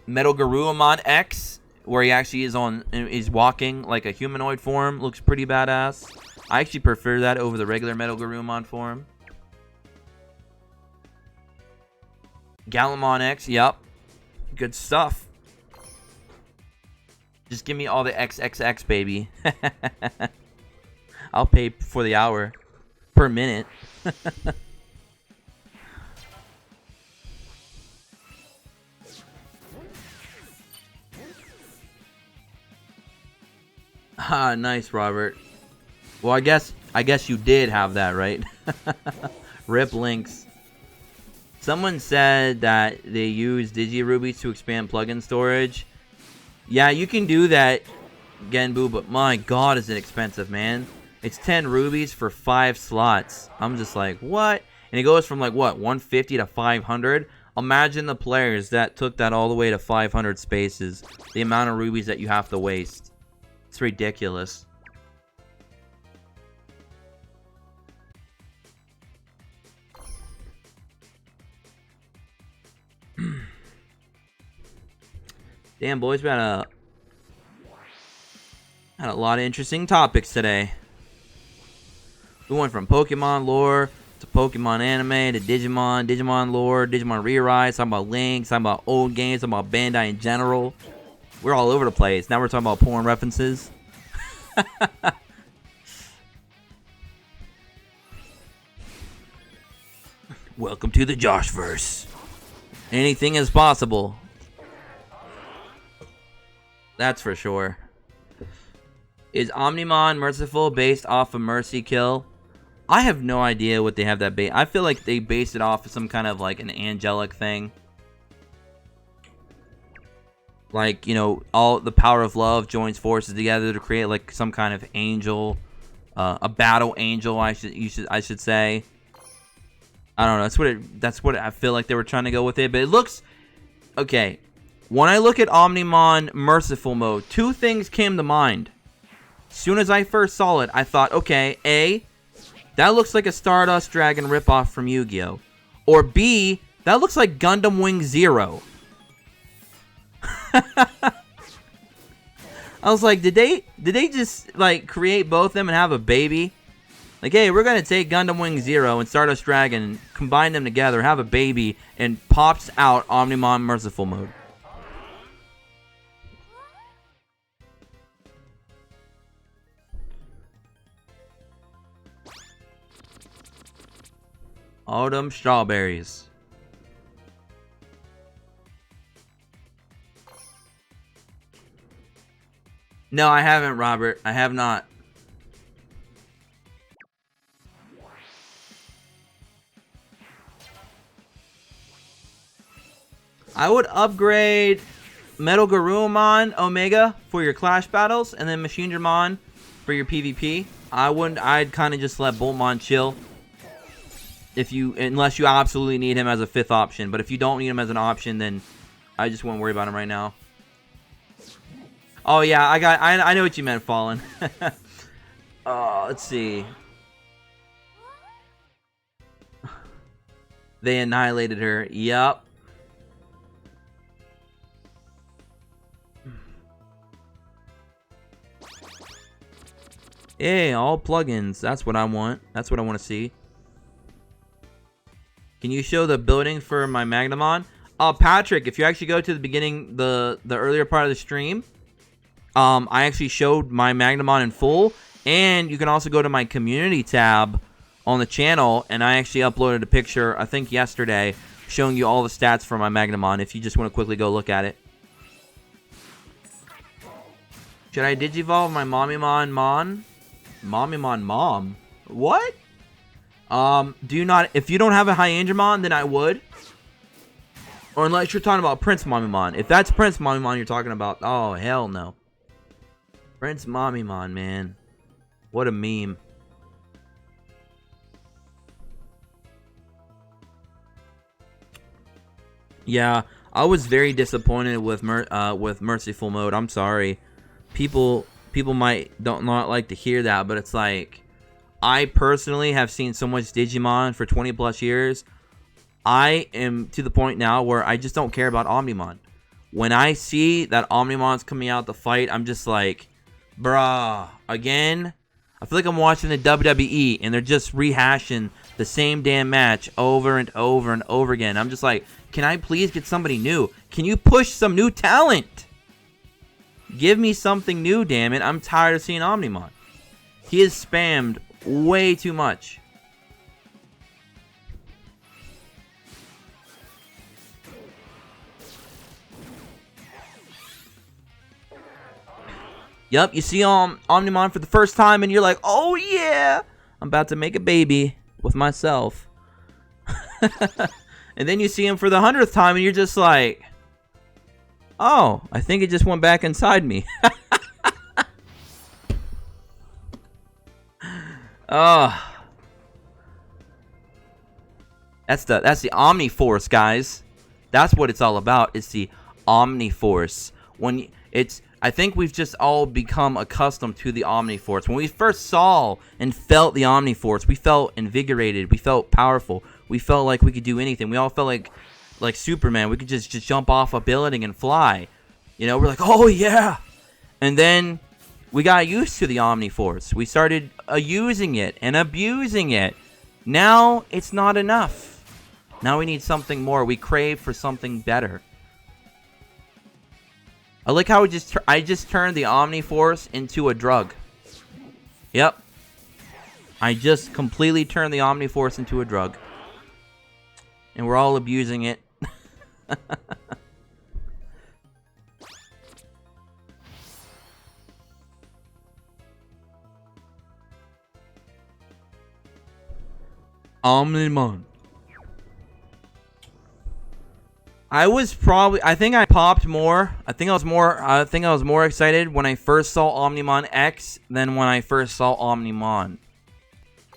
Metal Garurumon X, where he actually is walking like a humanoid form, looks pretty badass. I actually prefer that over the regular Metal Garurumon form. Gallimon X, yep. Good stuff. Just give me all the XXX, baby. I'll pay for the hour. Per minute. Ah, nice, Robert. Well, I guess you did have that, right? Rip links. Someone said that they use Digirubies to expand plugin storage. Yeah, you can do that, Genbu, but my god, is it expensive, man. It's 10 rubies for 5 slots. I'm just like, what? And it goes from like, what, 150 to 500? Imagine the players that took that all the way to 500 spaces. The amount of rubies that you have to waste. It's ridiculous. Damn, boys, we had a lot of interesting topics today. We went from Pokemon lore to Pokemon anime to Digimon lore, Digimon ReArise, talking about Link, talking about old games, talking about Bandai in general. We're all over the place. Now we're talking about porn references. Welcome to the Joshverse. Anything is possible. That's for sure. Is Omnimon Merciful based off of Mercy Kill? I have no idea what they have that base. I feel like they based it off of some kind of like an angelic thing. Like, you know, all the power of love joins forces together to create like some kind of angel, a battle angel. I should say. I don't know. That's what I feel like they were trying to go with it. But it looks okay. When I look at Omnimon Merciful mode, two things came to mind. As soon as I first saw it, I thought, okay, A, that looks like a Stardust Dragon ripoff from Yu-Gi-Oh! Or B, that looks like Gundam Wing Zero. I was like, did they just like create both of them and have a baby? Like, hey, we're gonna take Gundam Wing Zero and Stardust Dragon and combine them together, have a baby, and pops out Omnimon Merciful mode. Autumn strawberries. No, I haven't, Robert. I have not. I would upgrade Metal Garurumon Omega for your Clash battles, and then Machinedramon for your PvP. I'd kind of just let Boltmon chill. Unless you absolutely need him as a 5th option. But if you don't need him as an option, then I just won't worry about him right now. Oh yeah, I know what you meant, Fallen. Oh, let's see. They annihilated her. Yup. Hey, all plugins. That's what I want. That's what I want to see. Can you show the building for my Magnamon? Patrick, if you actually go to the beginning, the earlier part of the stream, I actually showed my Magnamon in full, and you can also go to my community tab on the channel, and I actually uploaded a picture, I think yesterday, showing you all the stats for my Magnamon, if you just want to quickly go look at it. Should I Digivolve my Mommymon Mon? Mommymon Mom? What? If you don't have a Hyandramon, then I would. Or unless you're talking about Prince Mommymon. If that's Prince Mommymon you're talking about, oh, hell no. Prince Mommymon, man. What a meme. Yeah, I was very disappointed with Merciful mode. I'm sorry. People might not like to hear that, but it's like, I personally have seen so much Digimon for 20 plus years. I am to the point now where I just don't care about Omnimon. When I see that Omnimon's coming out to fight, I'm just like, bruh, again? I feel like I'm watching the WWE and they're just rehashing the same damn match over and over and over again. I'm just like, can I please get somebody new? Can you push some new talent? Give me something new, damn it. I'm tired of seeing Omnimon. He is spammed way too much. Yup, you see Omnimon for the first time and you're like, oh yeah, I'm about to make a baby with myself. And then you see him for the 100th time and you're just like, oh, I think it just went back inside me. Oh. That's the Omniforce, guys. That's what it's all about. It's the Omniforce. I think we've just all become accustomed to the Omniforce. When we first saw and felt the Omniforce, we felt invigorated. We felt powerful. We felt like we could do anything. We all felt like Superman. We could just jump off a building and fly. You know, we're like, oh yeah. And then we got used to the Omniforce. We started using it and abusing it. Now it's not enough. Now we need something more. We crave for something better. I like how I just turned the Omniforce into a drug. Yep. I just completely turned the Omniforce into a drug. And we're all abusing it. Omnimon. I think I popped more. I think I was more excited when I first saw Omnimon X than when I first saw Omnimon.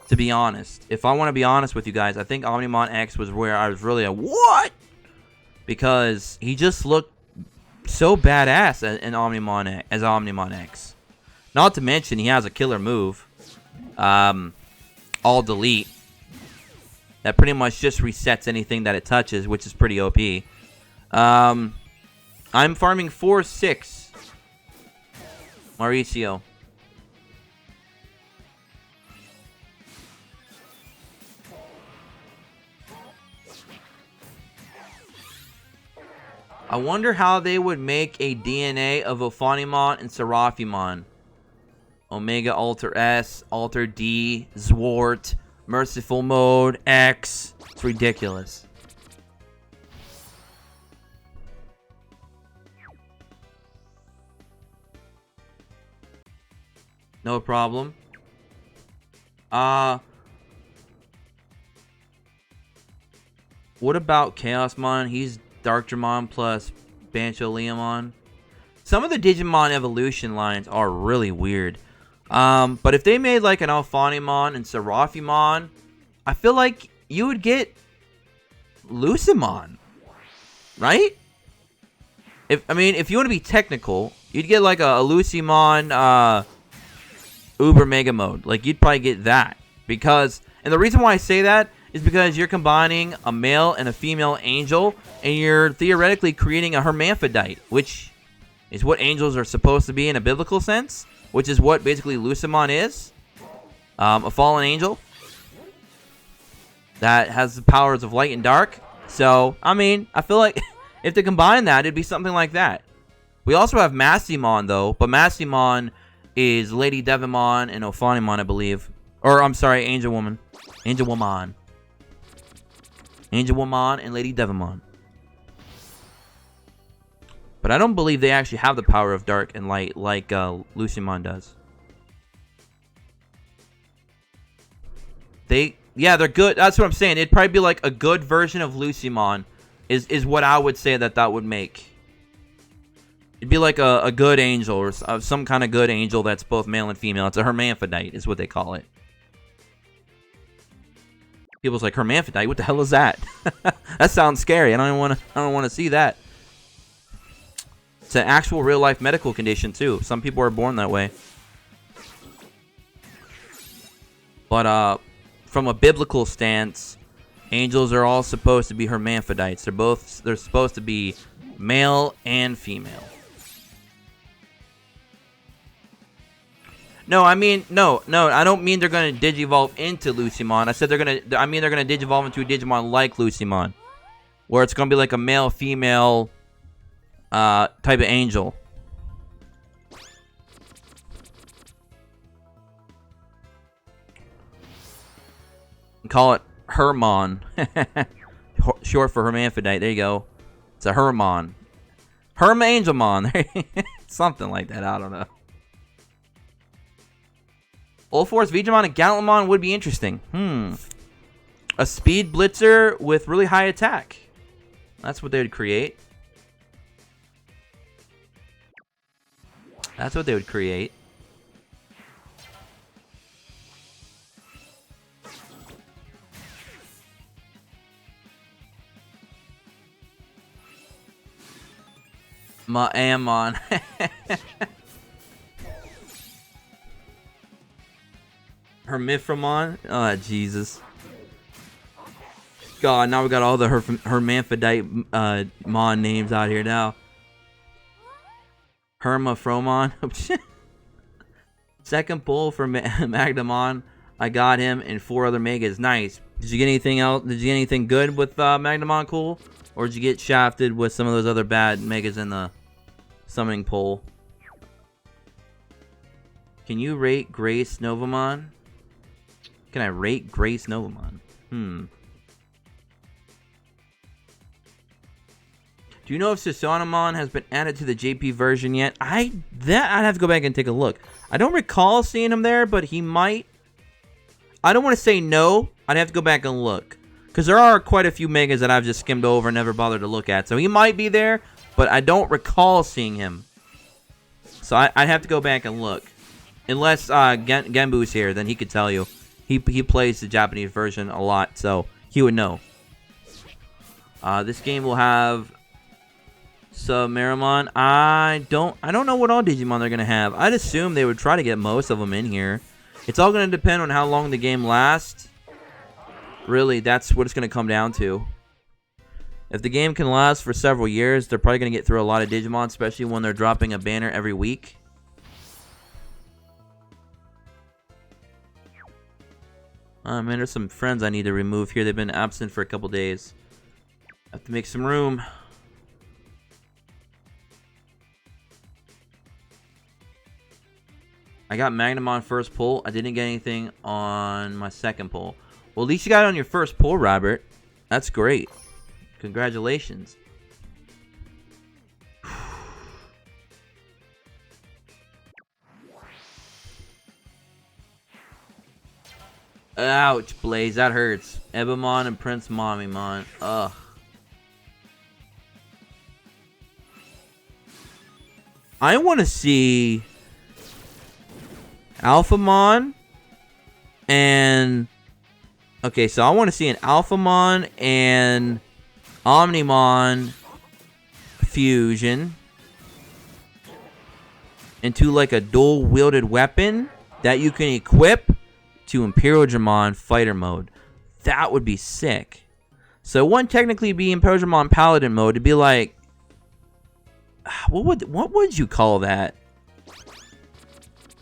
To be honest. If I want to be honest with you guys, I think Omnimon X was where I was really like, what? Because he just looked so badass in Omnimon X. Not to mention he has a killer move. All delete. That pretty much just resets anything that it touches, which is pretty OP. I'm farming 4-6. Mauricio. I wonder how they would make a DNA of Ophanimon and Seraphimon. Omega Alter S, Alter D, Zwart, Merciful Mode, X. It's ridiculous. No problem. What about Chaosmon? He's Darkdramon plus Bancho-Leomon. Some of the Digimon evolution lines are really weird. But if they made like an Ophanimon and Seraphimon, I feel like you would get Lucimon, right? If you want to be technical, you'd get like a Lucimon Uber Mega Mode. Like you'd probably get that and the reason why I say that is because you're combining a male and a female angel, and you're theoretically creating a hermaphrodite, which is what angels are supposed to be in a biblical sense. Which is what basically Lucimon is. A fallen angel. That has the powers of light and dark. So, I feel like if they combine that, it'd be something like that. We also have Massimon, though. But Massimon is Lady Devimon and Ophanimon, I believe. Or, I'm sorry, Angel Woman. Angel Woman and Lady Devimon. But I don't believe they actually have the power of dark and light like Lucimon does. They're good. That's what I'm saying. It'd probably be like a good version of Lucimon is what I would say that would make. It'd be like a good angel or some kind of good angel that's both male and female. It's a hermaphrodite is what they call it. People's like, hermaphrodite? What the hell is that? That sounds scary. I don't want to see that. It's an actual real-life medical condition, too. Some people are born that way. But, from a biblical stance, angels are all supposed to be hermaphrodites. They're supposed to be male and female. No, I don't mean they're going to digivolve into Lucimon. I said they're going to digivolve into a Digimon like Lucimon. Where it's going to be like a male-female type of angel. Call it Hermon. Short for hermaphrodite. There you go. It's a Hermon. Angelmon. Something like that. I don't know. Ulforce, Vegemon, and Gallantmon would be interesting. A speed blitzer with really high attack. That's what they would create. That's what they would create. Magnamon. Hermiframon. Oh, Jesus. God, now we got all the hermaphrodite mon names out here now. Hermafromon. Second pull for Magnamon. I got him and 4 other megas. Nice. Did you get anything else? Did you get anything good with Magnamon cool? Or did you get shafted with some of those other bad megas in the summoning pool? Can you rate Grace Novamon? Can I rate Grace Novamon? Do you know if Susanamon has been added to the JP version yet? I'd have to go back and take a look. I don't recall seeing him there, but he might. I don't want to say no. I'd have to go back and look. Because there are quite a few megas that I've just skimmed over and never bothered to look at. So he might be there, but I don't recall seeing him. So I'd have to go back and look. Unless Genbu's here, then he could tell you. He plays the Japanese version a lot, so he would know. This game will have Submarimon. I don't know what all Digimon they're gonna have. I'd assume they would try to get most of them in here. It's all gonna depend on how long the game lasts. Really, that's what it's gonna come down to. If the game can last for several years, they're probably gonna get through a lot of Digimon, especially when they're dropping a banner every week. Man, there's some friends I need to remove here. They've been absent for a couple days. I have to make some room. I got Magnamon first pull. I didn't get anything on my second pull. Well, at least you got it on your first pull, Robert. That's great. Congratulations. Ouch, Blaze. That hurts. Ebamon and Prince Mamimon. Ugh. I want to see Alphamon and... Okay, so I want to see an Alphamon and Omnimon fusion into like a dual-wielded weapon that you can equip to Imperialdramon fighter mode. That would be sick. So it wouldn't technically be Imperialdramon Paladin mode. It'd be like... What would you call that?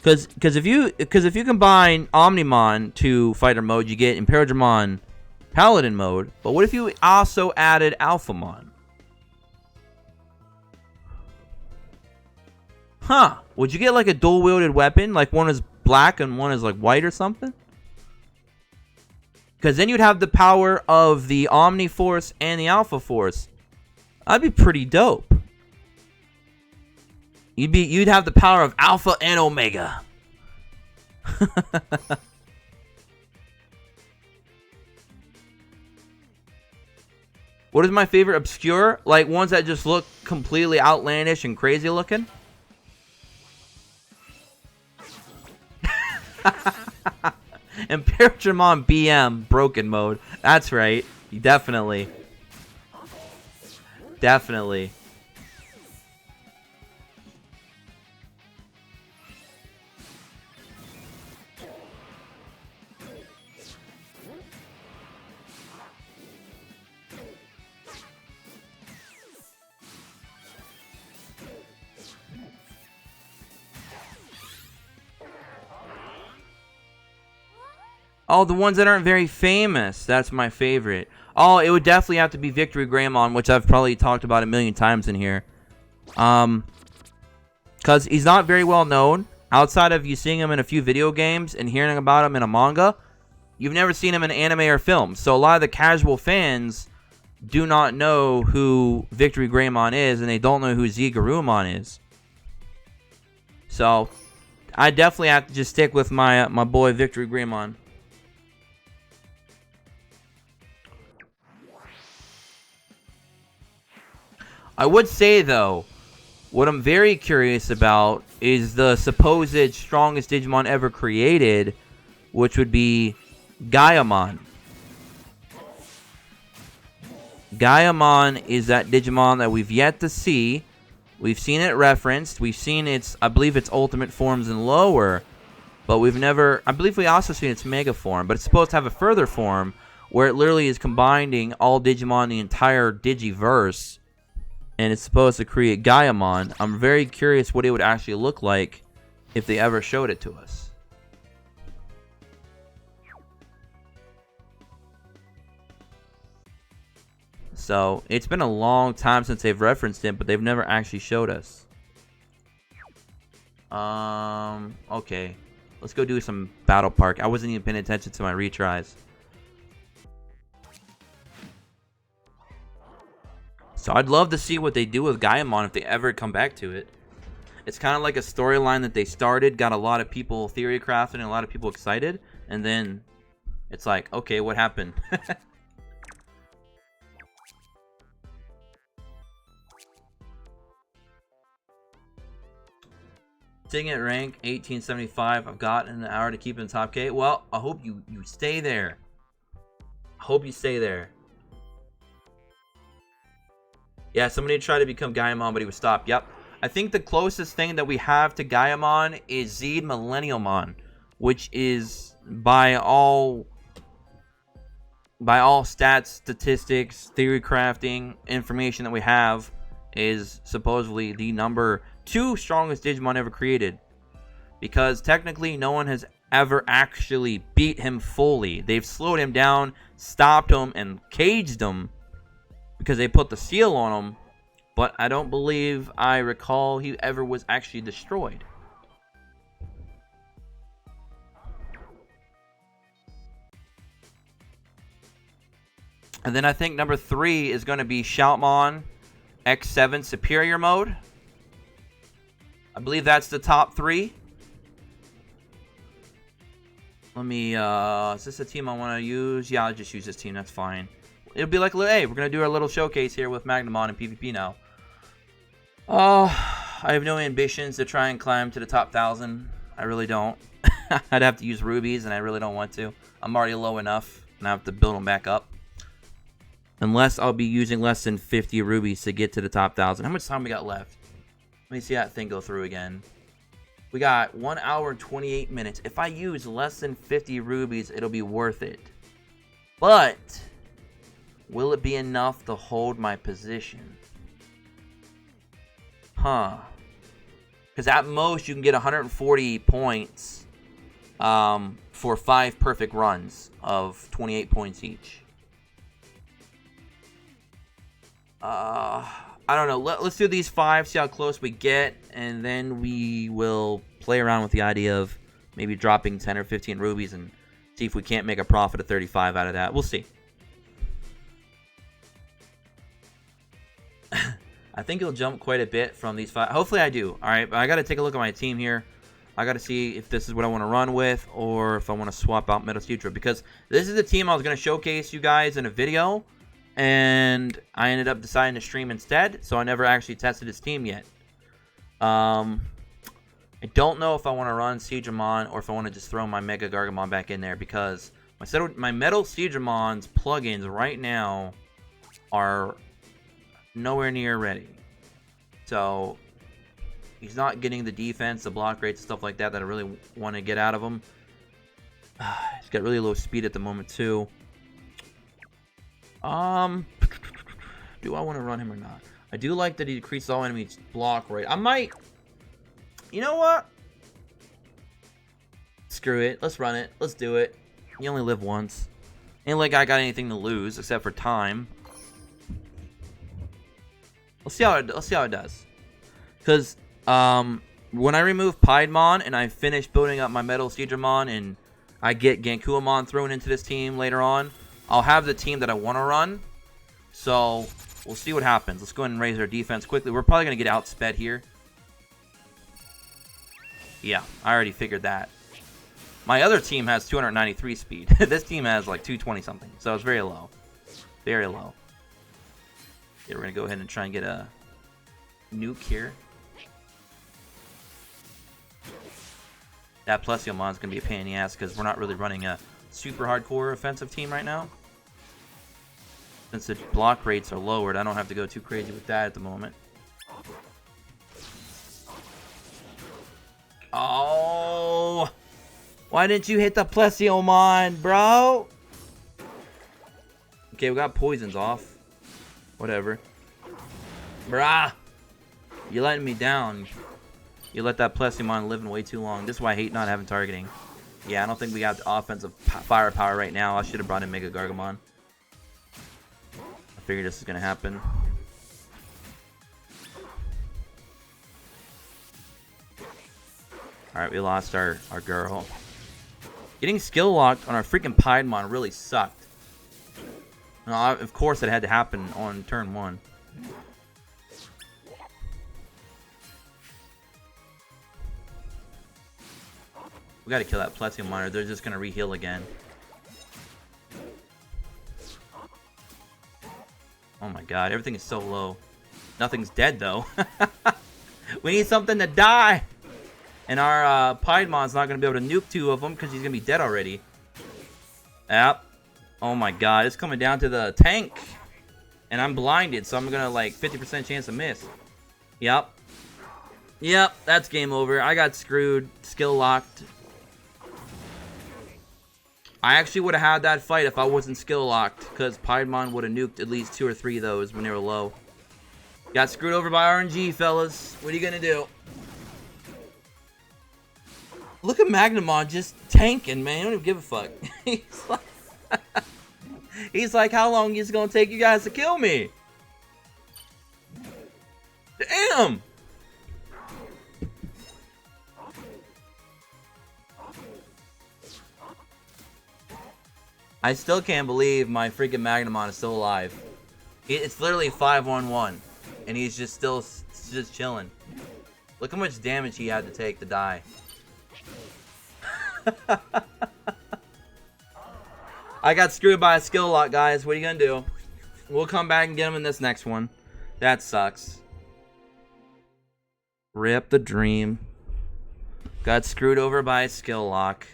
Because if you combine Omnimon to fighter mode, you get Imperialdramon Paladin mode. But what if you also added Alphamon? Huh? Would you get like a dual-wielded weapon? Like one is black and one is like white or something? Because then you'd have the power of the Omni Force and the Alpha Force. That'd be pretty dope. You'd have the power of Alpha and Omega. What is my favorite obscure? Like ones that just look completely outlandish and crazy looking? Imperialdramon BM broken mode. That's right. Definitely. Definitely. Oh, the ones that aren't very famous. That's my favorite. Oh, it would definitely have to be Victory Greymon, which I've probably talked about a million times in here. Because he's not very well known. Outside of you seeing him in a few video games and hearing about him in a manga, you've never seen him in anime or film. So a lot of the casual fans do not know who Victory Greymon is, and they don't know who Zigurumon is. So I definitely have to just stick with my my boy Victory Greymon. I would say though, what I'm very curious about is the supposed strongest Digimon ever created, which would be Gaiamon. Gaiamon is that Digimon that we've yet to see. We've seen it referenced. We've seen its, I believe, its ultimate forms and lower. But we've never, I believe we also seen its mega form. But it's supposed to have a further form where it literally is combining all Digimon in the entire Digiverse. And it's supposed to create Gaiamon. I'm very curious what it would actually look like if they ever showed it to us. So, it's been a long time since they've referenced it, but they've never actually showed us. Okay. Let's go do some Battle Park. I wasn't even paying attention to my retries. So, I'd love to see what they do with Gaiamon if they ever come back to it. It's kind of like a storyline that they started, got a lot of people theory crafting and a lot of people excited, and then it's like, okay, what happened? Sitting at rank 1875, I've got an hour to keep in top K. Well, I hope you stay there. I hope you stay there. Yeah, somebody tried to become Gaiamon, but he was stopped. Yep. I think the closest thing that we have to Gaiamon is Zed Millenniumon, which is by all stats, statistics, theory crafting, information that we have, is supposedly the number 2 strongest Digimon ever created. Because technically no one has ever actually beat him fully. They've slowed him down, stopped him, and caged him because they put the seal on him. But I don't believe I recall he ever was actually destroyed. And then I think number 3 is going to be Shoutmon X7 Superior Mode. I believe that's the top 3. Let me, is this a team I want to use? Yeah, I'll just use this team, that's fine. It'll be like, hey, we're going to do our little showcase here with Magnamon and PvP now. I have no ambitions to try and climb to the top 1,000. I really don't. I'd have to use rubies, and I really don't want to. I'm already low enough, and I have to build them back up. Unless I'll be using less than 50 rubies to get to the top 1,000. How much time we got left? Let me see that thing go through again. We got 1 hour and 28 minutes. If I use less than 50 rubies, it'll be worth it. But will it be enough to hold my position? Huh. Because at most, you can get 140 points for 5 perfect runs of 28 points each. I don't know. Let's do these 5, see how close we get, and then we will play around with the idea of maybe dropping 10 or 15 rubies and see if we can't make a profit of 35 out of that. We'll see. I think it'll jump quite a bit from these 5. Hopefully I do. Alright, but I got to take a look at my team here. I got to see if this is what I want to run with or if I want to swap out Metal Sutra. Because this is the team I was going to showcase you guys in a video. And I ended up deciding to stream instead. So I never actually tested his team yet. I don't know if I want to run Seadramon or if I want to just throw my Mega Gargamon back in there. Because my Metal Seadramon's plugins right now are nowhere near ready. So he's not getting the defense, the block rates, stuff like that I really want to get out of him. He's got really low speed at the moment too. Do I want to run him or not? I do like that he decreases all enemies block rate. I might, you know what? Screw it. Let's run it. Let's do it. You only live once. Ain't like I got anything to lose except for time. Let's see how it does. Because when I remove Piedmon and I finish building up my Metal Seadramon and I get Gankuamon thrown into this team later on, I'll have the team that I want to run. So we'll see what happens. Let's go ahead and raise our defense quickly. We're probably going to get outsped here. Yeah, I already figured that. My other team has 293 speed. This team has like 220 something. So it's very low. Very low. Yeah, we're going to go ahead and try and get a nuke here. That Plessiomon's going to be a pain in the ass because we're not really running a super hardcore offensive team right now. Since the block rates are lowered, I don't have to go too crazy with that at the moment. Oh! Why didn't you hit the Plesiomon, bro? Okay, we got poisons off. Whatever. Brah! You're letting me down. You let that Plesiomon live way too long. This is why I hate not having targeting. Yeah, I don't think we got the offensive firepower right now. I should have brought in Mega Gargamon. I figured this is going to happen. Alright, we lost our girl. Getting skill locked on our freaking Piedmon really sucked. Of course, it had to happen on turn 1. We gotta kill that Plesiomon or they're just gonna re-heal again. Oh my god, everything is so low. Nothing's dead though. We need something to die! And our Piedmon's not going to be able to nuke 2 of them because he's going to be dead already. Yep. Oh my god, it's coming down to the tank. And I'm blinded, so I'm going to like 50% chance to miss. Yep. Yep, that's game over. I got screwed. Skill locked. I actually would have had that fight if I wasn't skill locked. Because Piedmon would have nuked at least 2 or 3 of those when they were low. Got screwed over by RNG, fellas. What are you going to do? Look at Magnamon just tanking, man. I don't even give a fuck. He's like, how long is it gonna take you guys to kill me? Damn! I still can't believe my freaking Magnamon is still alive. It's literally 5-1-1, and he's just still just chilling. Look how much damage he had to take to die. I got screwed by a skill lock, guys. What are you gonna do? We'll come back and get him in this next one. That sucks. Rip the dream. Got screwed over by a skill lock.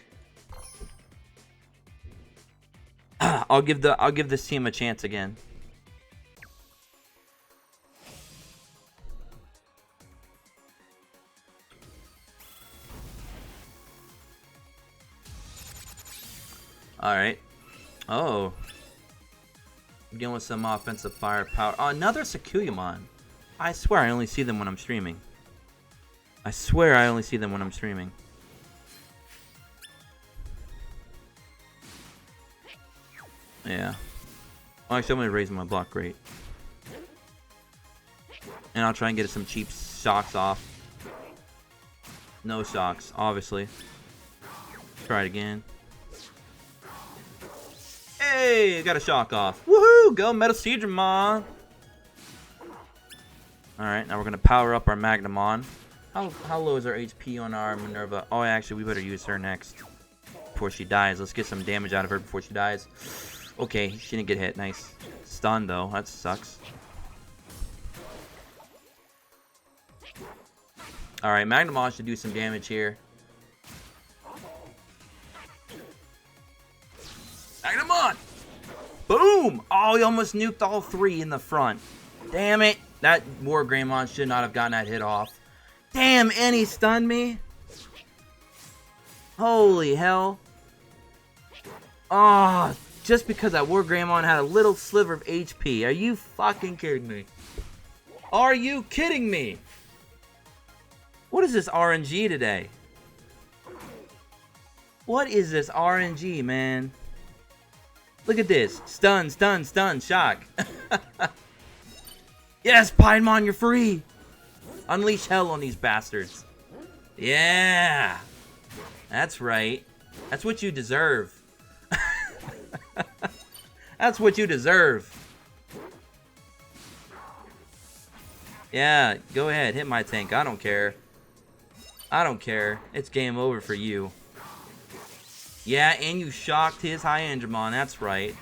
I'll give this team a chance again. Alright. Oh. Again with some offensive firepower. Oh, another Sakuyamon. I swear I only see them when I'm streaming. I swear I only see them when I'm streaming. Yeah. Well, actually, I'm going to raise my block rate. And I'll try and get some cheap shocks off. No shocks, obviously. Try it again. Hey, got a shock off. Woohoo! Go Digimon. Alright, now we're going to power up our Magnamon. How low is our HP on our Minerva? Oh, actually, we better use her next. Before she dies. Let's get some damage out of her before she dies. Okay, she didn't get hit. Nice. Stun, though. That sucks. Alright, Magnamon should do some damage here. Magnamon! Boom! Oh, he almost nuked all 3 in the front. Damn it. That War Greymon should not have gotten that hit off. Damn, and he stunned me. Holy hell. Oh, just because that War Greymon had a little sliver of HP. Are you fucking kidding me? Are you kidding me? What is this RNG today? What is this RNG, man? Look at this. Stun, stun, stun, shock. Yes, Piedmon, you're free. Unleash hell on these bastards. Yeah. That's right. That's what you deserve. That's what you deserve. Yeah, go ahead. Hit my tank. I don't care. I don't care. It's game over for you. Yeah, and you shocked his Hyandramon. That's right.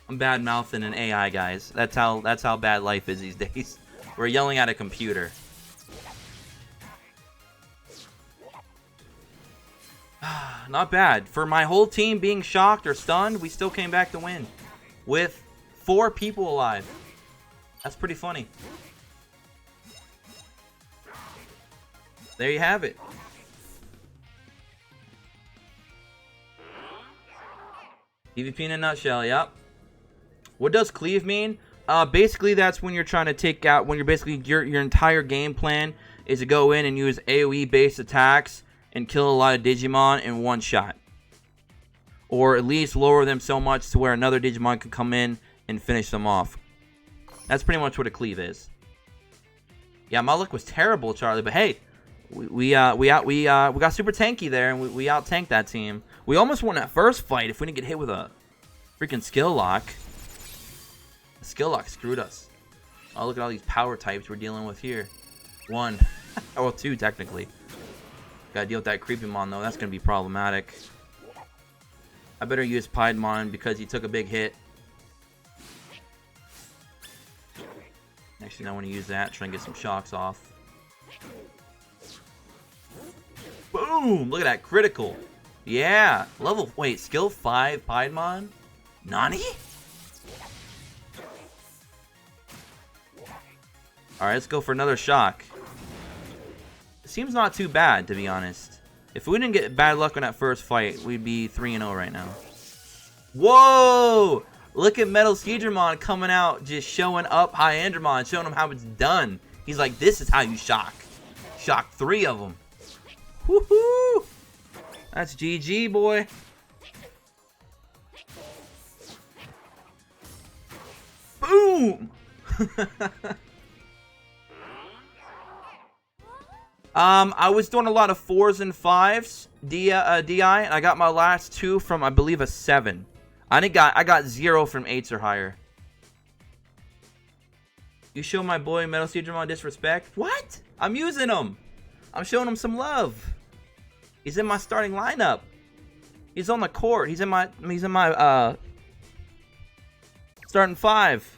I'm bad mouthing an AI, guys. That's how bad life is these days. We're yelling at a computer. Not bad. For my whole team being shocked or stunned, we still came back to win. With 4 people alive. That's pretty funny. There you have it. PvP in a nutshell, yep. What does cleave mean? Basically, that's when you're trying to take out, when you're basically, your entire game plan is to go in and use AoE-based attacks and kill a lot of Digimon in one shot. Or at least lower them so much to where another Digimon can come in and finish them off. That's pretty much what a cleave is. Yeah, my luck was terrible, Charlie, but hey, we got super tanky there, and we out-tanked that team. We almost won that first fight if we didn't get hit with a freaking skill lock. The skill lock screwed us. Oh, look at all these power types we're dealing with here. 1. Well, 2, technically. Gotta deal with that Creepymon, though. That's gonna be problematic. I better use Piedmon because he took a big hit. Actually, I want to use that, try and get some shocks off. Boom! Look at that critical. Yeah. Wait, skill 5 Piedmon? Nani? Alright, let's go for another shock. It seems not too bad, to be honest. If we didn't get bad luck on that first fight, we'd be 3-0 right now. Whoa! Look at Metal Seedramon coming out, just showing up Hyandramon, showing him how it's done. He's like, this is how you shock. Shock 3 of them. Woohoo! That's GG, boy. Boom! I was doing a lot of 4s and 5s, DI, and I got my last 2 from, I believe, a 7. I got 0 from 8s or higher. You show my boy Metal Seedramon disrespect? What? I'm using him. I'm showing him some love. He's in my starting lineup. He's on the court. He's in my starting 5.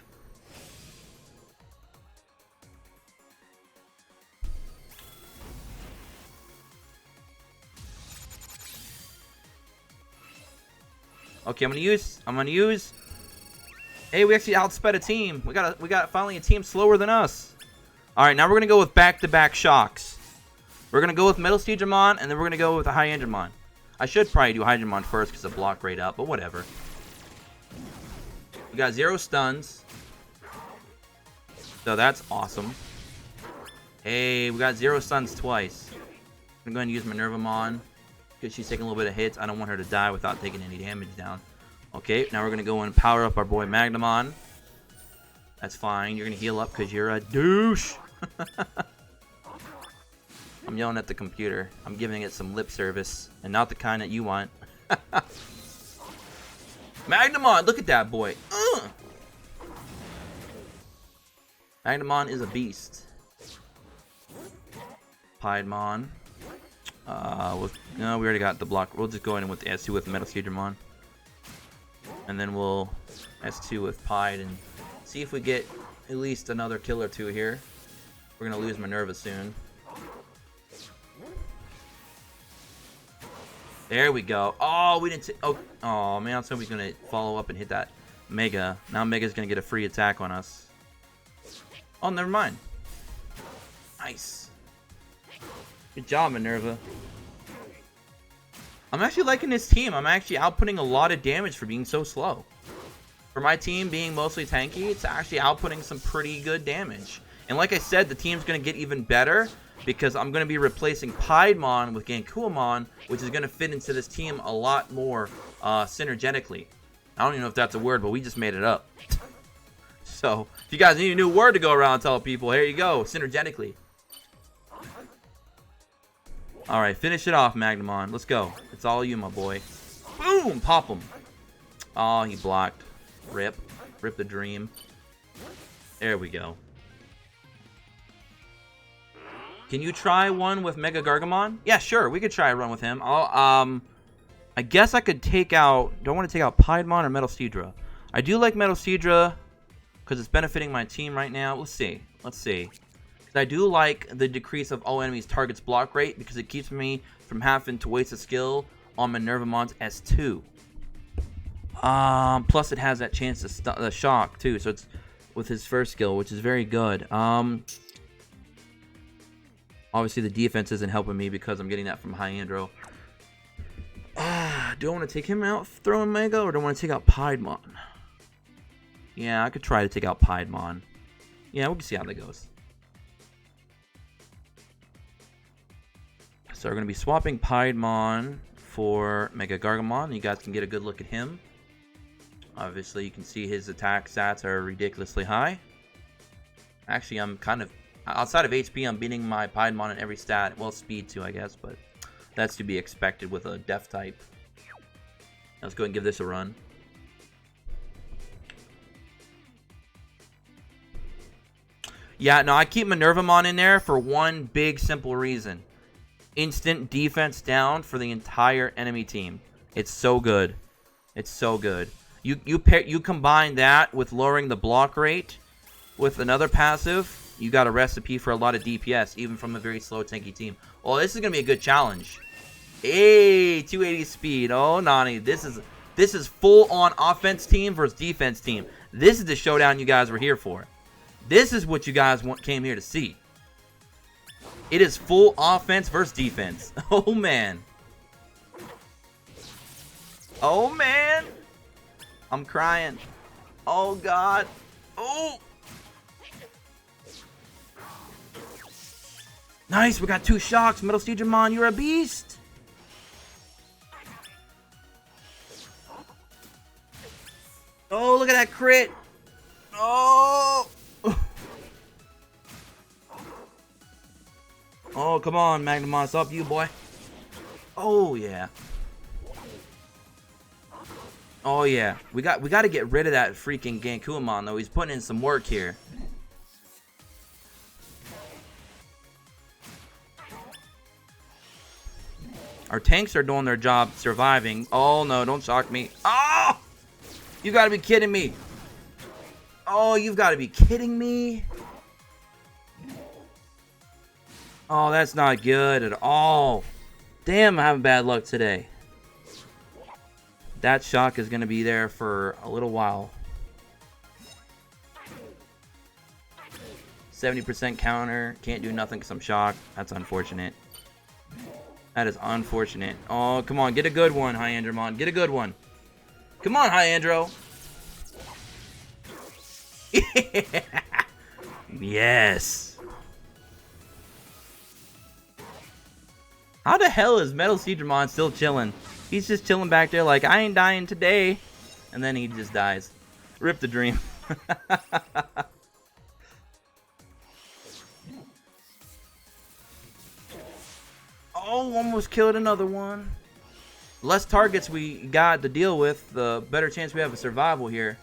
Okay, I'm gonna use. Hey, we actually outsped a team. We got finally a team slower than us. All right, now we're gonna go with back-to-back shocks. We're gonna go with Metal Seedramon, and then we're gonna go with a Hyandramon. I should probably do Hyandramon first because of block rate up, but whatever. We got 0 stuns, so that's awesome. Hey, we got 0 stuns twice. I'm going to use Minervamon because she's taking a little bit of hits. I don't want her to die without taking any damage down. Okay, now we're going to go and power up our boy Magnamon. That's fine. You're going to heal up because you're a douche. I'm yelling at the computer. I'm giving it some lip service, and not the kind that you want. Magnamon, look at that boy. Magnamon is a beast. Piedmon. No, we already got the block. We'll just go in with the S2 with Metal Seedramon. And then we'll S2 with Pied and see if we get at least another kill or 2 here. We're going to lose Minerva soon. There we go. Oh, we didn't. Oh man, I thought we was gonna follow up and hit that Mega. Now Mega's gonna get a free attack on us. Oh, never mind. Nice. Good job, Minerva. I'm actually liking this team. I'm actually outputting a lot of damage for being so slow. For my team being mostly tanky, it's actually outputting some pretty good damage. And like I said, the team's gonna get even better because I'm going to be replacing Piedmon with Gankuamon, which is going to fit into this team a lot more synergetically. I don't even know if that's a word, but we just made it up. So, if you guys need a new word to go around and tell people, here you go, synergetically. Alright, finish it off, Magnamon. Let's go. It's all you, my boy. Boom! Pop him. Oh, he blocked. Rip. Rip the dream. There we go. Can you try one with Mega Gargamon? Yeah, sure. We could try a run with him. I guess I could take out... Do I want to take out Piedmon or Metal Seadra? I do like Metal Seadra because it's benefiting my team right now. Let's see. Let's see. Because I do like the decrease of all enemies' targets block rate because it keeps me from having to waste a skill on Minervamon's S2. Plus it has that chance to shock too, so it's with his first skill, which is very good. Obviously the defense isn't helping me because I'm getting that from Hyandro. Do I want to take him out throwing Mega, or do I want to take out Piedmon? Yeah, I could try to take out Piedmon. Yeah, we can see how that goes. So we're going to be swapping Piedmon for Mega Gargamon. You guys can get a good look at him. Obviously, you can see his attack stats are ridiculously high. Actually, I'm kind of... Outside of HP, I'm beating my Piedmon in every stat. Well, speed too, I guess, but that's to be expected with a Def type. Let's go ahead and give this a run. Yeah, no, I keep Minervamon in there for one big, simple reason. Instant defense down for the entire enemy team. It's so good. It's so good. You combine that with lowering the block rate with another passive, you got a recipe for a lot of DPS, even from a very slow tanky team. Oh, this is gonna be a good challenge. Hey, 280 speed. Oh, Nani, this is full on offense team versus defense team. This is the showdown you guys were here for. This is what you guys came here to see. It is full offense versus defense. Oh man. Oh man. I'm crying. Oh god. Oh. Nice, we got 2 shocks. Metal Digimon, you're a beast. Oh, look at that crit. Oh. Oh, come on, Magnamon. It's up to you, boy. Oh, yeah. Oh, yeah. We got to get rid of that freaking Gankuamon, though. He's putting in some work here. Our tanks are doing their job surviving. Oh, no. Don't shock me. Oh! You got to be kidding me. Oh, you've got to be kidding me. Oh, that's not good at all. Damn, I'm having bad luck today. That shock is going to be there for a little while. 70% counter. Can't do nothing because I'm shocked. That's unfortunate. That is unfortunate. Oh, come on. Get a good one, Hyandramon. Get a good one. Come on, Hyandro. Yes. How the hell is Metal Seadramon still chilling? He's just chilling back there like, I ain't dying today. And then he just dies. Rip the dream. Oh, almost killed another one. Less targets we got to deal with, the better chance we have of survival here.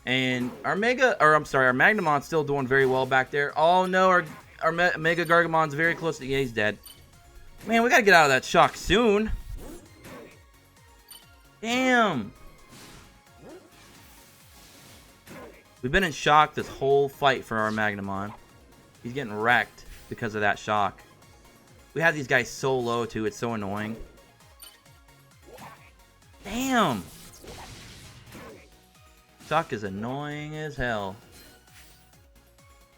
And our Magnamon's still doing very well back there. Oh no, our Mega Gargamon's very close to... Yeah, he's dead. Man, we gotta get out of that shock soon. Damn. We've been in shock this whole fight for our Magnamon. He's getting wrecked because of that shock. We have these guys so low too, it's so annoying. Damn. Shock is annoying as hell.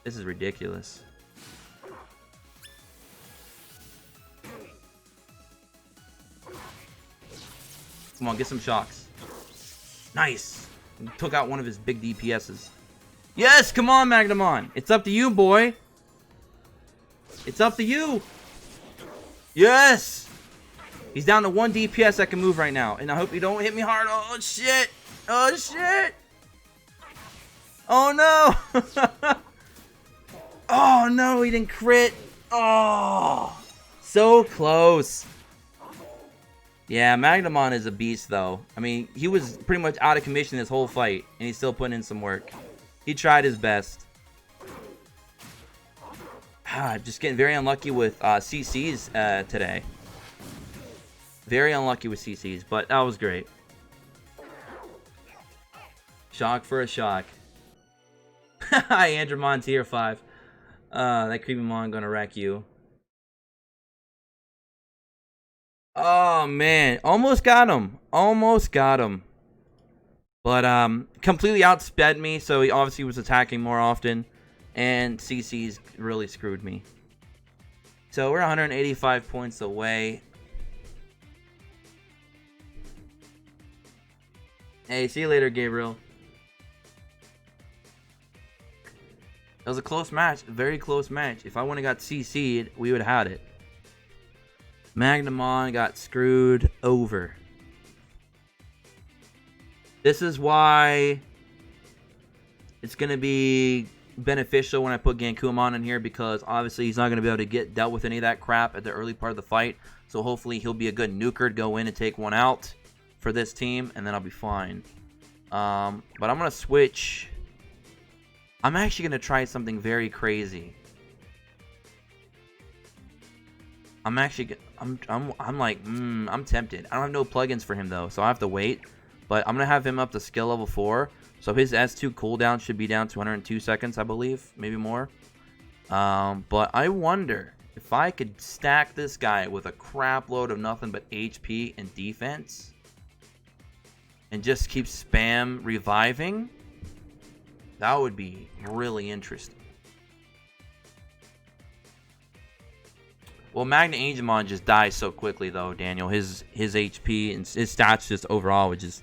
This is ridiculous. Come on, get some shocks. Nice. We took out one of his big DPSs. Yes, come on, Magnamon. It's up to you, boy. It's up to you. Yes. He's down to 1 DPS that can move right now. And I hope you don't hit me hard. Oh, shit. Oh, shit. Oh, no. Oh, no. He didn't crit. Oh. So close. Yeah, Magnamon is a beast, though. I mean, he was pretty much out of commission this whole fight, and he's still putting in some work. He tried his best. Just getting very unlucky with CCs today. Very unlucky with CCs, but that was great. Shock for a shock. Hi, Andromon tier 5. That creepy mon gonna wreck you. Oh, man. Almost got him. Almost got him. But, completely outsped me, so he obviously was attacking more often. And CC's really screwed me. So, we're 185 points away. Hey, see you later, Gabriel. It was a close match. A very close match. If I wouldn't have got CC'd, we would have had it. Magnamon got screwed over. This is why it's going to be beneficial when I put Gankumon in here, because obviously he's not going to be able to get dealt with any of that crap at the early part of the fight. So hopefully he'll be a good nuker to go in and take one out for this team, and then I'll be fine. But I'm going to switch. I'm actually going to try something very crazy. I'm tempted. I don't have no plugins for him though, so I have to wait. But I'm gonna have him up to skill level 4, so his S2 cooldown should be down to 102 seconds, I believe, maybe more. But I wonder if I could stack this guy with a crap load of nothing but HP and defense, and just keep spam reviving. That would be really interesting. Well, Magnamon just dies so quickly, though, Daniel. His HP and his stats just overall would just...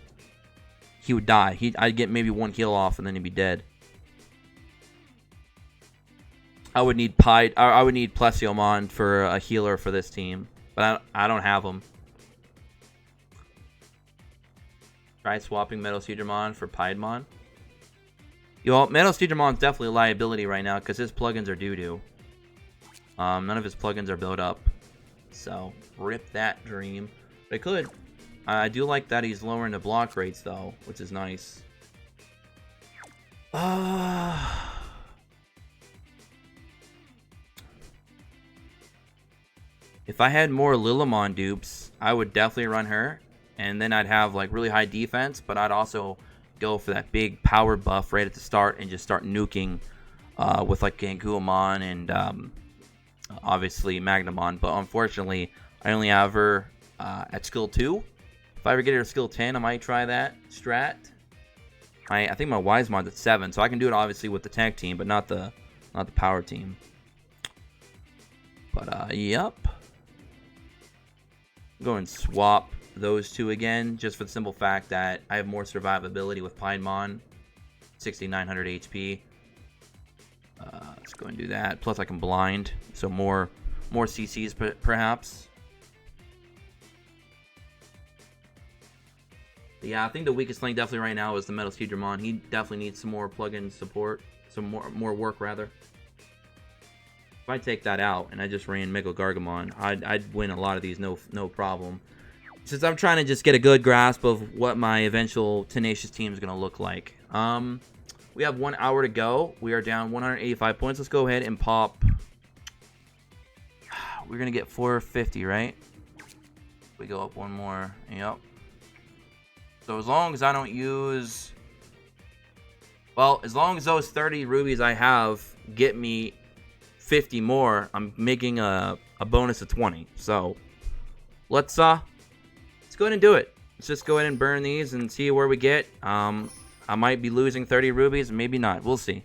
He would die. I'd get maybe one heal off, and then he'd be dead. I would need Plesiomon for a healer for this team, but I don't have him. Try swapping Metalseedramon for Piedmon. Yo, Metalseedramon's definitely a liability right now, because his plugins are doo-doo. None of his plugins are built up. So, rip that dream. But I could. I do like that he's lowering the block rates, though, which is nice. If I had more Lilimon dupes, I would definitely run her. And then I'd have, like, really high defense, but I'd also go for that big power buff right at the start and just start nuking with, like, Gankumon and... obviously Magnamon, but unfortunately I only have her at skill 2. If I ever get her to skill 10, I might try that strat. I think my Wisemod's at 7, so I can do it obviously with the tank team, but not the power team. But yep. Go and swap those two again, just for the simple fact that I have more survivability with Piedmon, 6900 HP. Let's go and do that. Plus I can blind, so more CCs perhaps. But yeah, I think the weakest link definitely right now is the Metalseedramon. He definitely needs some more plugin support, some more work rather. If I take that out and I just ran Mega Gargamon, I'd win a lot of these no problem. Since I'm trying to just get a good grasp of what my eventual Tenacious team is going to look like. We have 1 hour to go. We are down 185 points. Let's go ahead and pop. We're going to get 450, right? We go up one more. Yep. So as long as I don't use... Well, as long as those 30 rubies I have get me 50 more, I'm making a bonus of 20. So let's go ahead and do it. Let's just go ahead and burn these and see where we get. I might be losing 30 rubies, maybe not. We'll see.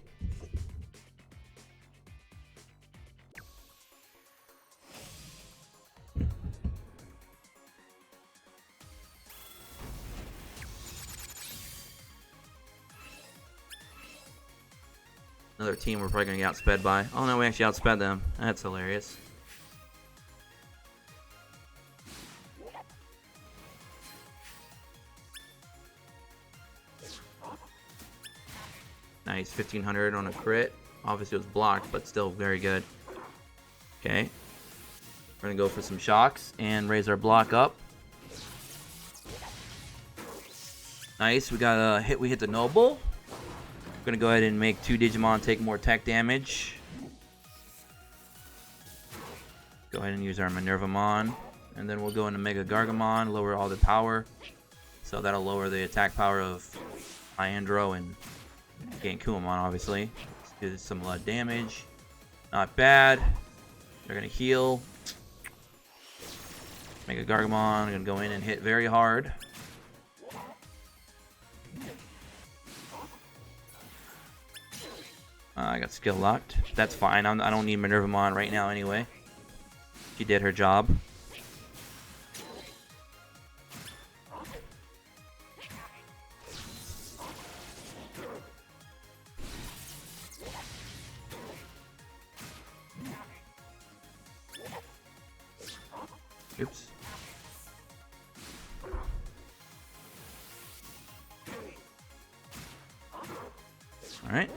Another team we're probably going to get outsped by. Oh no, we actually outsped them. That's hilarious. Nice, 1500 on a crit. Obviously it was blocked, but still very good. Okay. We're going to go for some shocks and raise our block up. Nice, we got a hit. We hit the Noble. We're going to go ahead and make 2 Digimon take more tech damage. Go ahead and use our Magnamon. And then we'll go into Mega Gargamon, lower all the power. So that'll lower the attack power of Hyandro and Gankumamon, obviously. Let's do some damage. Not bad. They're going to heal. Mega Gargamon going to go in and hit very hard. I got skill locked. That's fine. I don't need Magnamon right now anyway. She did her job. Oops. All right.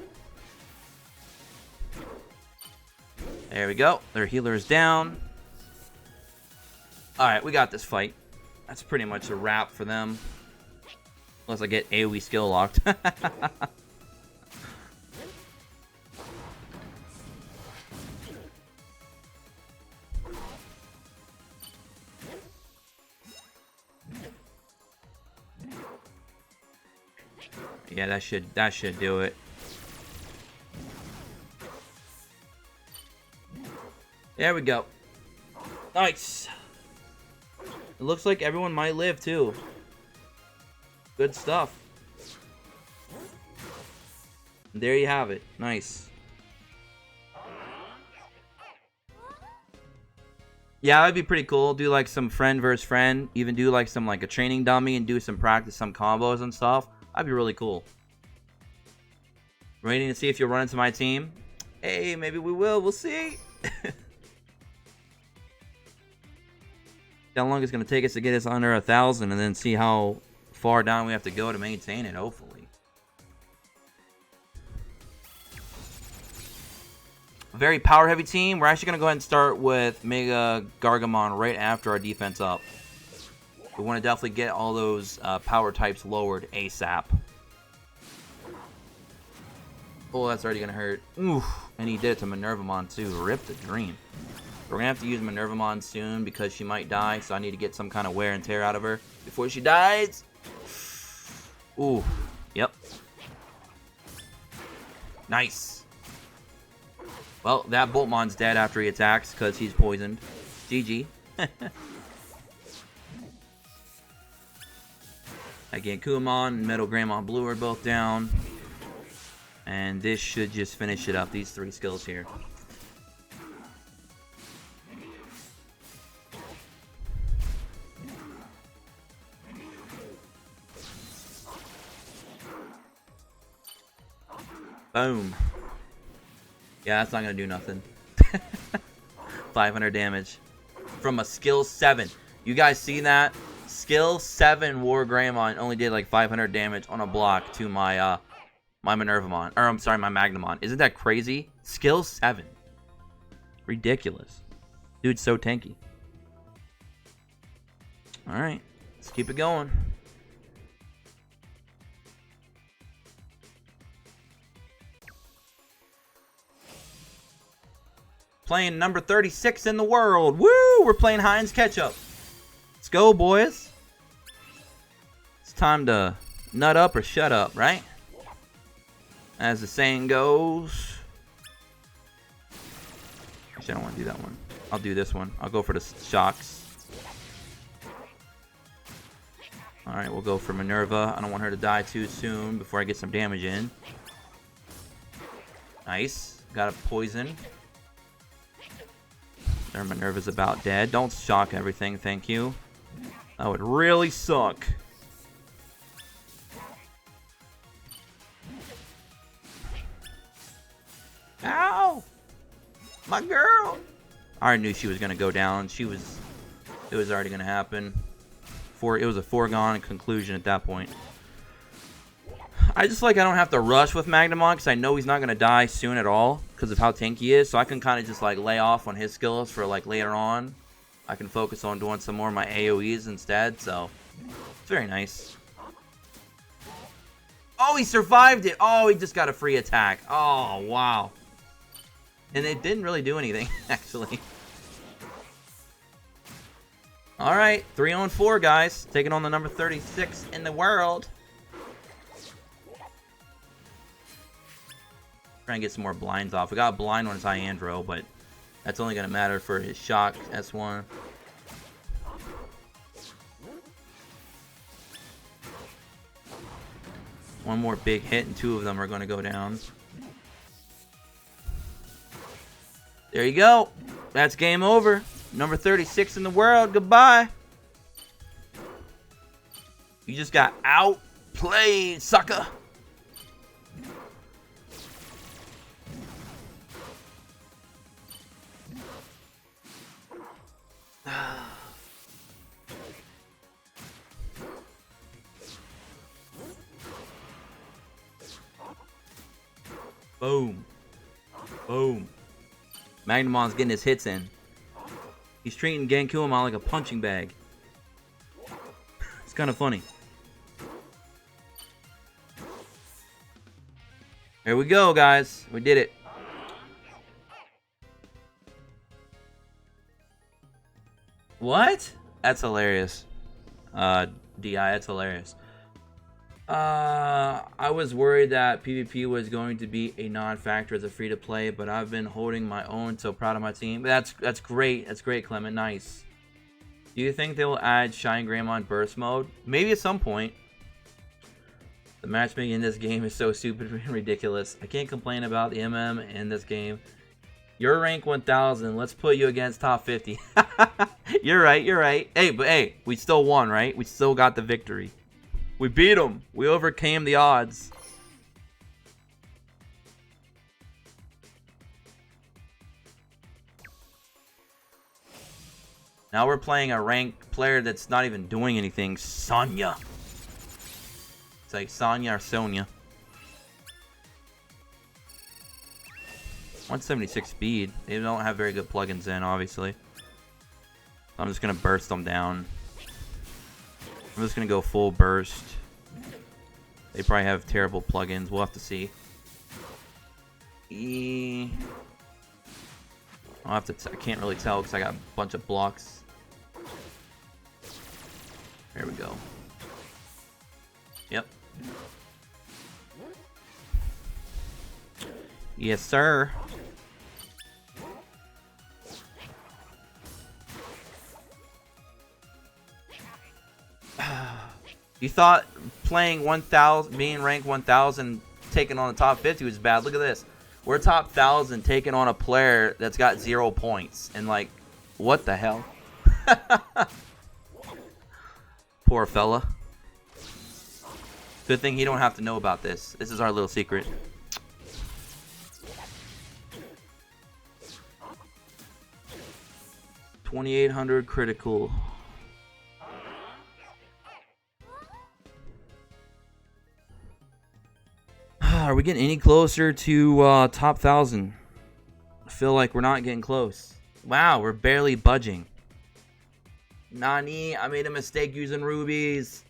There we go. Their healer is down. All right, we got this fight. That's pretty much a wrap for them. Unless I get AoE skill locked. Yeah, that should do it. There we go. Nice. It looks like everyone might live too. Good stuff. And there you have it. Nice. Yeah, that'd be pretty cool. Do like some friend versus friend. Even do like some like a training dummy and do some practice, some combos and stuff. That'd be really cool. Waiting to see if you'll run into my team. Hey, maybe we will. We'll see. How long it's going to take us to get us under 1,000 and then see how far down we have to go to maintain it, hopefully. A very power heavy team. We're actually going to go ahead and start with Mega Gargamon right after our defense up. We want to definitely get all those power types lowered ASAP. Oh, that's already going to hurt. Oof. And he did it to Magnamon too. Rip the dream. We're going to have to use Magnamon soon because she might die. So I need to get some kind of wear and tear out of her before she dies. Ooh. Yep. Nice. Well, that Boltmon's dead after he attacks because he's poisoned. GG. Again, Kuamon and Metal Greymon Blue are both down. And this should just finish it up, these three skills here. Boom. Yeah, that's not going to do nothing. 500 damage. From a skill 7. You guys see that? Skill 7 War Greymon only did like 500 damage on a block to my my Magnamon. Or I'm sorry, my Magnamon. Isn't that crazy? Skill 7. Ridiculous. Dude's so tanky. Alright. Let's keep it going. Playing number 36 in the world. Woo! We're playing Heinz Ketchup. Let's go, boys. It's time to nut up or shut up, right? As the saying goes. Actually, I don't want to do that one. I'll do this one. I'll go for the shocks. Alright, we'll go for Minerva. I don't want her to die too soon before I get some damage in. Nice. Got a poison. There, Minerva's about dead. Don't shock everything, thank you. That would really suck. Ow! My girl! I already knew she was going to go down. It was already going to happen. It was a foregone conclusion at that point. I just I don't have to rush with Magnamon because I know he's not going to die soon at all because of how tanky he is. So I can kind of just lay off on his skills for later on. I can focus on doing some more of my AoEs instead. So it's very nice. Oh, he survived it. Oh, he just got a free attack. Oh, wow. And it didn't really do anything, actually. All right, 3-on-4, guys. Taking on the number 36 in the world. Trying to get some more blinds off. We got a blind on his Hyandro, but that's only going to matter for his shock S1. One more big hit and 2 of them are going to go down. There you go. That's game over. Number 36 in the world. Goodbye. You just got outplayed, sucker. Boom. Boom. Magnamon's getting his hits in. He's treating Gankumon like a punching bag. It's kind of funny. Here we go, guys. We did it. What? That's hilarious. DI, that's hilarious. I was worried that PvP was going to be a non-factor as a free-to-play, but I've been holding my own, so proud of my team. That's great. That's great, Clement. Nice. Do you think they will add Shine Greymon Burst Mode? Maybe at some point. The matchmaking in this game is so stupid and ridiculous. I can't complain about the MM in this game. You're rank 1000. Let's put you against top 50. You're right. You're right. Hey, but hey, we still won, right? We still got the victory. We beat them. We overcame the odds. Now we're playing a ranked player that's not even doing anything. Sonya. It's like Sonya or Sonya. 176 speed. They don't have very good plugins in, obviously. I'm just going to burst them down. I'm just going to go full burst. They probably have terrible plugins. We'll have to see. I'll have to I can't really tell because I got a bunch of blocks. There we go. Yep. Yes, sir. You thought playing 1000, being ranked 1000, taking on the top 50 was bad. Look at this. We're top 1000 taking on a player that's got 0 points. And like, what the hell? Poor fella. Good thing he don't have to know about this. This is our little secret. $2,800 critical. Are we getting any closer to top 1000? I feel like we're not getting close. Wow, we're barely budging. Nani, I made a mistake using rubies.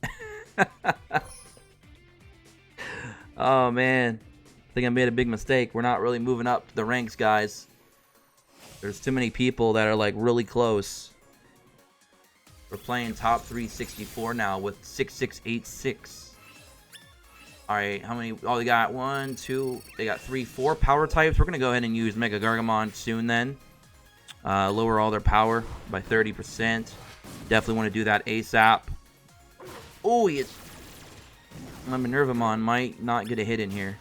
Oh man, I think I made a big mistake. We're not really moving up the ranks, guys. There's too many people that are like really close. We're playing top 364 now with 6686. Alright, how many? Oh, they got 1, 2, they got 3, 4 power types. We're going to go ahead and use Mega Gargamon soon then. Lower all their power by 30%. Definitely want to do that ASAP. Oh, my Minervamon might not get a hit in here.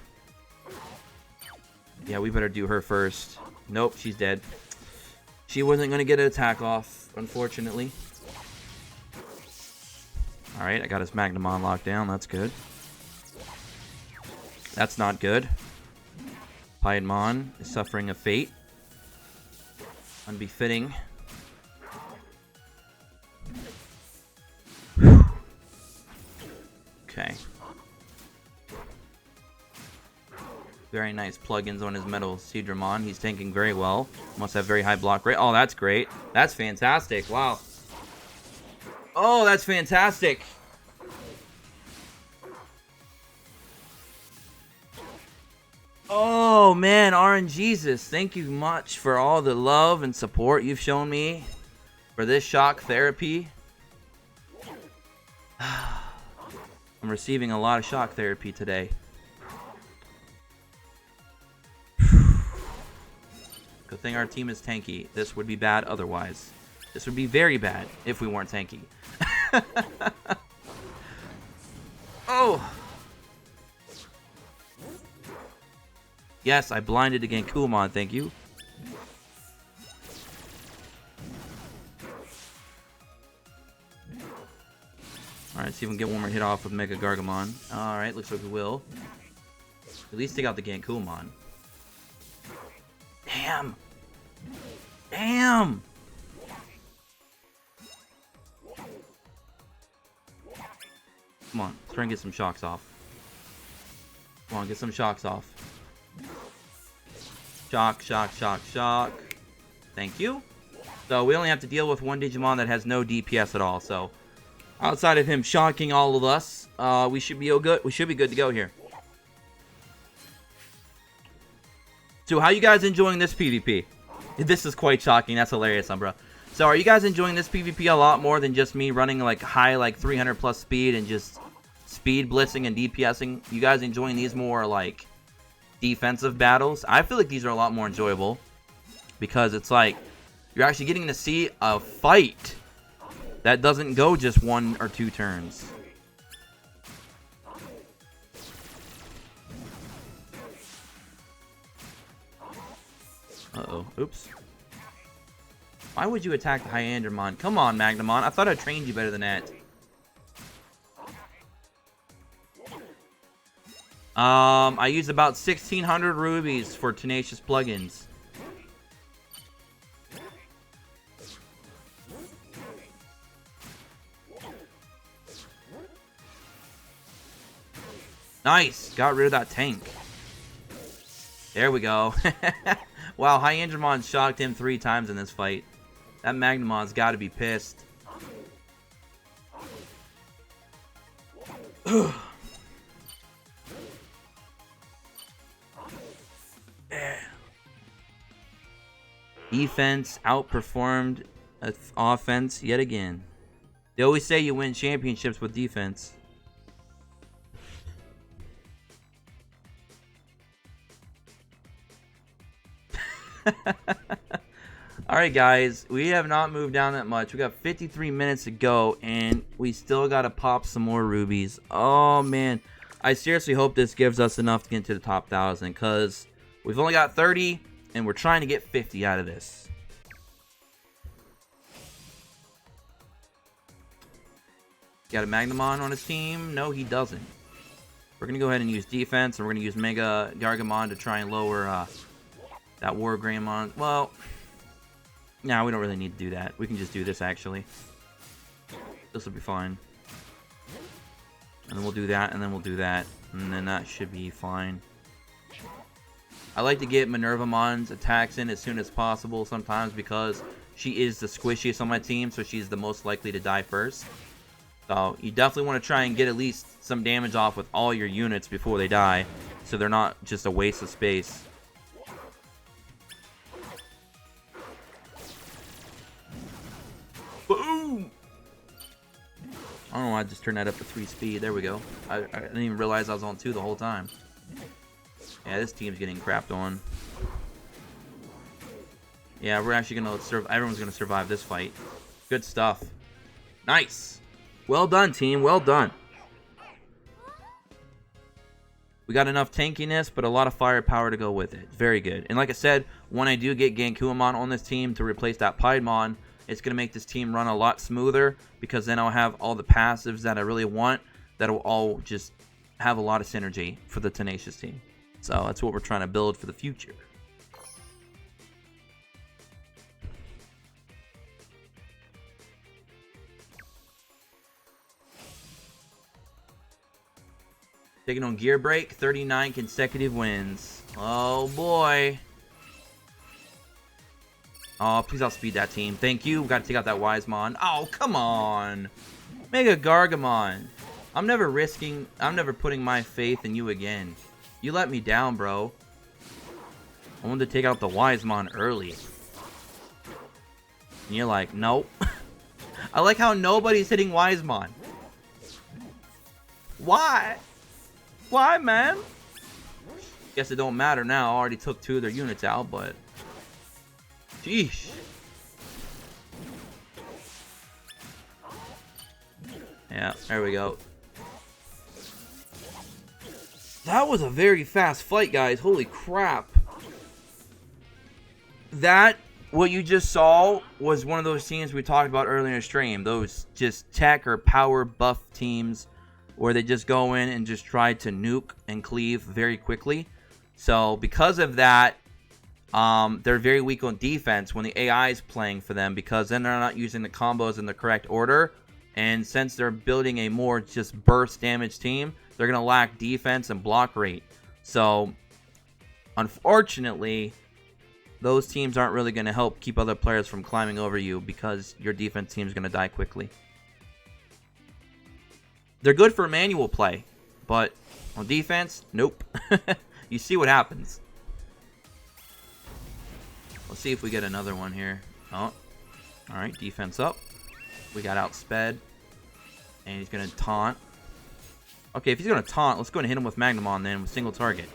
Yeah, we better do her first. Nope, she's dead. She wasn't going to get an attack off, unfortunately. Alright, I got his Magnamon locked down. That's good. That's not good. Piedmon is suffering a fate. Unbefitting. Okay. Very nice plugins on his Metal Seedramon. He's tanking very well. Must have very high block rate. Oh, that's great. That's fantastic. Wow. Oh, that's fantastic. Oh man, RNGesus, thank you much for all the love and support you've shown me for this shock therapy. I'm receiving a lot of shock therapy today. Good thing our team is tanky. This would be bad otherwise. This would be very bad if we weren't tanky. Oh! Yes, I blinded again. Kumon, thank you. Alright, see if we can get one more hit off with Mega Gargamon. Alright, looks like we will. At least take out the Gankumon. Damn! Damn! Come on, let's try and get some shocks off. Come on, get some shocks off. Shock, shock, shock, shock. Thank you. So we only have to deal with one Digimon that has no DPS at all, so... outside of him shocking all of us, we should be good. We should be good to go here. So, how you guys enjoying this PvP? This is quite shocking. That's hilarious, Umbra. So, are you guys enjoying this PvP a lot more than just me running like high, like 300 plus speed and just speed blitzing and DPSing? You guys enjoying these more like defensive battles? I feel like these are a lot more enjoyable because it's like you're actually getting to see a fight that doesn't go just 1 or 2 turns. Uh-oh. Oops. Why would you attack the Hyandramon? Come on, Magnamon. I thought I trained you better than that. I used about 1,600 rubies for Tenacious plugins. Nice! Got rid of that tank. There we go. Wow, Hyandramon shocked him 3 times in this fight. That Magnamon's got to be pissed. Defense outperformed offense yet again. They always say you win championships with defense. Alright guys, we have not moved down that much. We got 53 minutes to go and we still got to pop some more rubies. Oh man, I seriously hope this gives us enough to get into the top 1,000 because we've only got 30 and we're trying to get 50 out of this. Got a Magnamon on his team? No, he doesn't. We're going to go ahead and use defense and we're going to use Mega Gargamon to try and lower that War Greymon. Well, no, we don't really need to do that. We can just do this, actually. This will be fine. And then we'll do that, and then we'll do that. And then that should be fine. I like to get Minervamon's attacks in as soon as possible sometimes because she is the squishiest on my team, so she's the most likely to die first. So you definitely want to try and get at least some damage off with all your units before they die, so they're not just a waste of space. Boom! I don't know why I just turned that up to 3 speed. There we go. I didn't even realize I was on 2 the whole time. Yeah, this team's getting crapped on. Yeah, we're actually gonna everyone's gonna survive this fight. Good stuff. Nice. Well done, team. Well done. We got enough tankiness, but a lot of firepower to go with it. Very good. And like I said, when I do get Gankumon on this team to replace that Piedmon, it's going to make this team run a lot smoother because then I'll have all the passives that I really want that will all just have a lot of synergy for the Tenacious team. So that's what we're trying to build for the future. Taking on Gear Break, 39 consecutive wins. Oh boy. Oh, please outspeed that team. Thank you. We got to take out that Wisemon. Oh, come on. Mega Gargamon. I'm never putting my faith in you again. You let me down, bro. I wanted to take out the Wisemon early. And you're like, nope. I like how nobody's hitting Wisemon. Why? Why, man? Guess it don't matter now. I already took 2 of their units out, but... Sheesh. Yeah, there we go. That was a very fast fight, guys. Holy crap. That, what you just saw, was one of those teams we talked about earlier in the stream. Those just tech or power buff teams where they just go in and just try to nuke and cleave very quickly. So because of that, they're very weak on defense when the AI is playing for them, because then they're not using the combos in the correct order. And since they're building a more just burst damage team, they're going to lack defense and block rate. So, unfortunately, those teams aren't really going to help keep other players from climbing over you, because your defense team is going to die quickly. They're good for manual play, but on defense, nope. You see what happens. Let's see if we get another one here. Oh, alright, defense up. We got outsped. And he's going to taunt. Okay, if he's going to taunt, let's go and hit him with Magnamon then, with single target.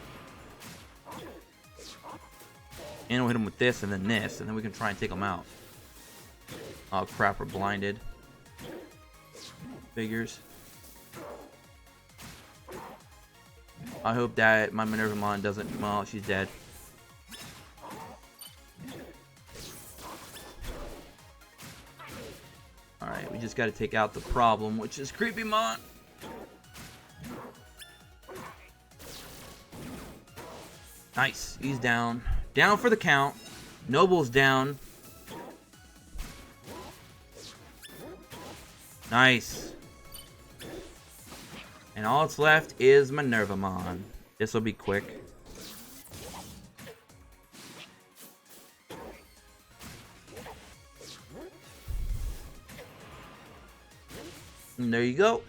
And we'll hit him with this and then we can try and take him out. Oh crap, we're blinded. Figures. I hope that my Magnamon doesn't... Well, she's dead. Alright, we just got to take out the problem, which is Creepymon. Nice. He's down. Down for the count. Noble's down. Nice. And all that's left is Magnamon. This will be quick. And there you go.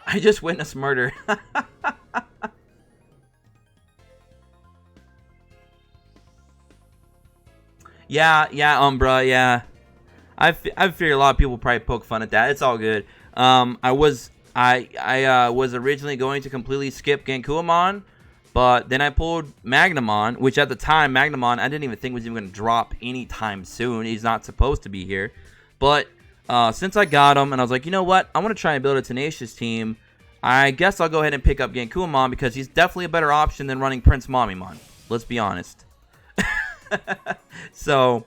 I just witnessed murder. Yeah, Umbra, yeah. I figure a lot of people probably poke fun at that. It's all good. I was originally going to completely skip Genkuamon, but then I pulled Magnamon, which at the time, Magnamon, I didn't even think was even going to drop anytime soon. He's not supposed to be here. But since I got him, and I was like, you know what? I want to try and build a Tenacious team. I guess I'll go ahead and pick up Genkuamon, because he's definitely a better option than running Prince Mamimon. Let's be honest. So,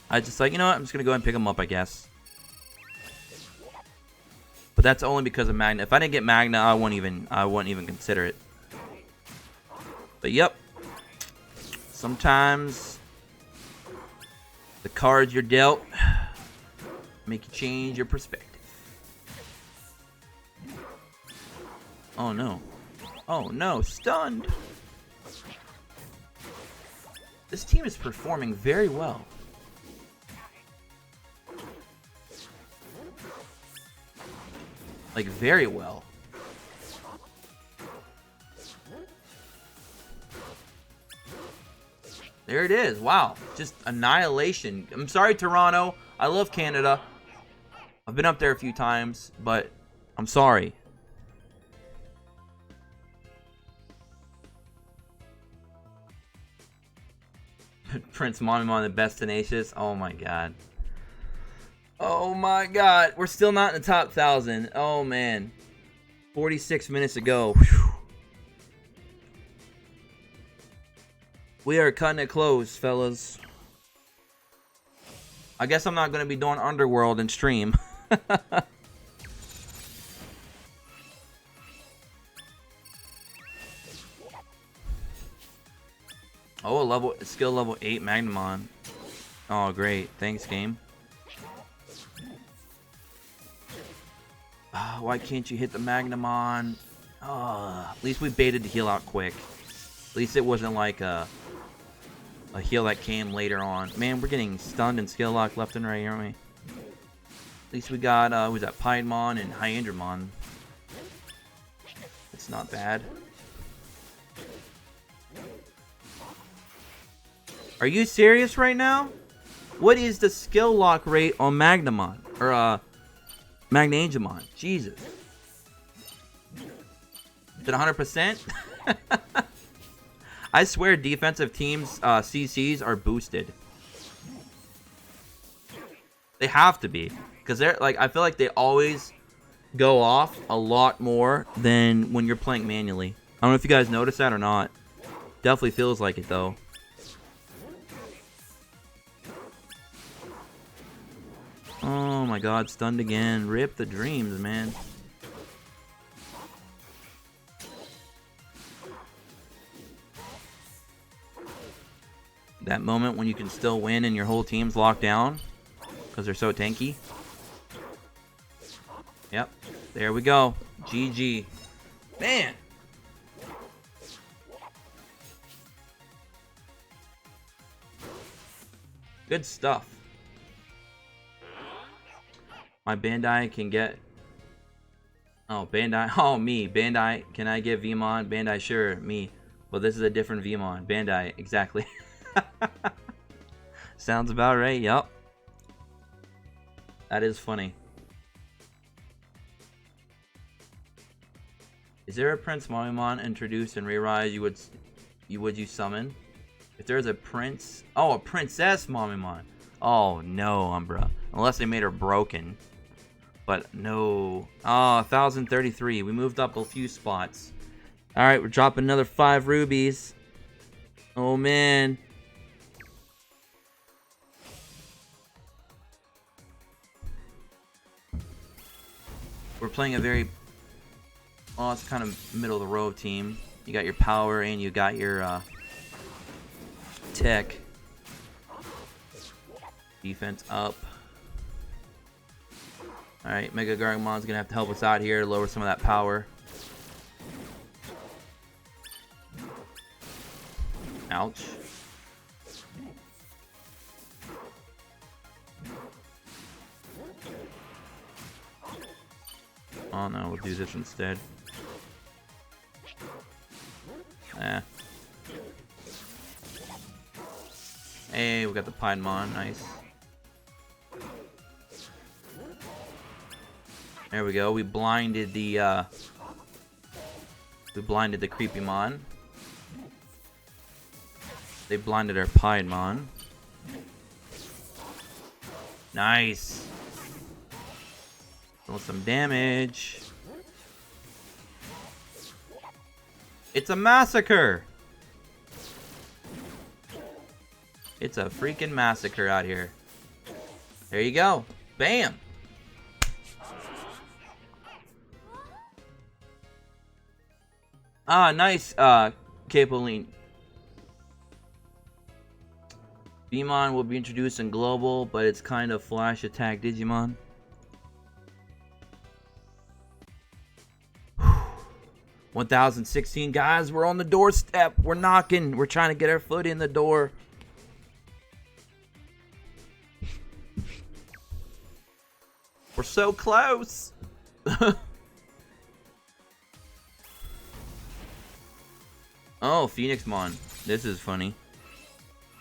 I just like, you know what? I'm just going to go ahead and pick him up, I guess. But that's only because of Magna. If I didn't get Magna, I wouldn't even consider it. But yep. Sometimes the cards you're dealt make you change your perspective. Oh no. Oh no, stunned. This team is performing very well. Like, very well. There it is. Wow. Just annihilation. I'm sorry, Toronto. I love Canada. I've been up there a few times, but I'm sorry. Prince Magnamon, the best Tenacious. Oh my god. Oh my god. We're still not in the top 1,000. Oh man. 46 minutes ago. Whew. We are cutting it close, fellas. I guess I'm not going to be doing Underworld in stream. Oh, skill level 8 Magnamon. Oh, great. Thanks, game. Why can't you hit the Magnamon? At least we baited the heal out quick. At least it wasn't like a heal that came later on. Man, we're getting stunned and skill locked left and right, aren't we? At least we got, who's that? Piedmon and Hyandramon. It's not bad. Are you serious right now? What is the skill lock rate on Magnamon? Or, Magnamon. Jesus. Is it 100%? I swear defensive teams' CCs are boosted. They have to be. Because they're like, I feel like they always go off a lot more than when you're playing manually. I don't know if you guys notice that or not. Definitely feels like it though. Oh my god, stunned again. Rip the dreams, man. That moment when you can still win and your whole team's locked down because they're so tanky. Yep, there we go. GG. Man. Good stuff. My Bandai can get... Oh, Bandai. Oh, me. Bandai. Can I get Vmon? Bandai, sure. Me. Well, this is a different Vmon. Bandai. Exactly. Sounds about right. Yup. That is funny. Is there a Prince Magnamon introduced in ReArise you summon? If there's a prince... Oh, a Princess Magnamon. Oh, no, Umbra. Unless they made her broken. But no. Oh, 1,033. We moved up a few spots. Alright, we're dropping another 5 rubies. Oh, man. We're playing a very... Oh, it's kind of middle of the road team. You got your power and you got your tech. Defense up. Alright, Mega Gardemont's gonna have to help us out here, lower some of that power. Ouch. Oh no, we'll do this instead. Hey, we got the Piedmon, nice. There we go. We blinded the Creepymon. They blinded our Piedmon. Nice. Doing some damage. It's a massacre. It's a freaking massacre out here. There you go. Bam. Ah, nice, Capoline. Digimon will be introduced in Global, but it's kind of Flash Attack Digimon. 1016, guys, we're on the doorstep. We're knocking. We're trying to get our foot in the door. We're so close. Oh, Phoenixmon. This is funny.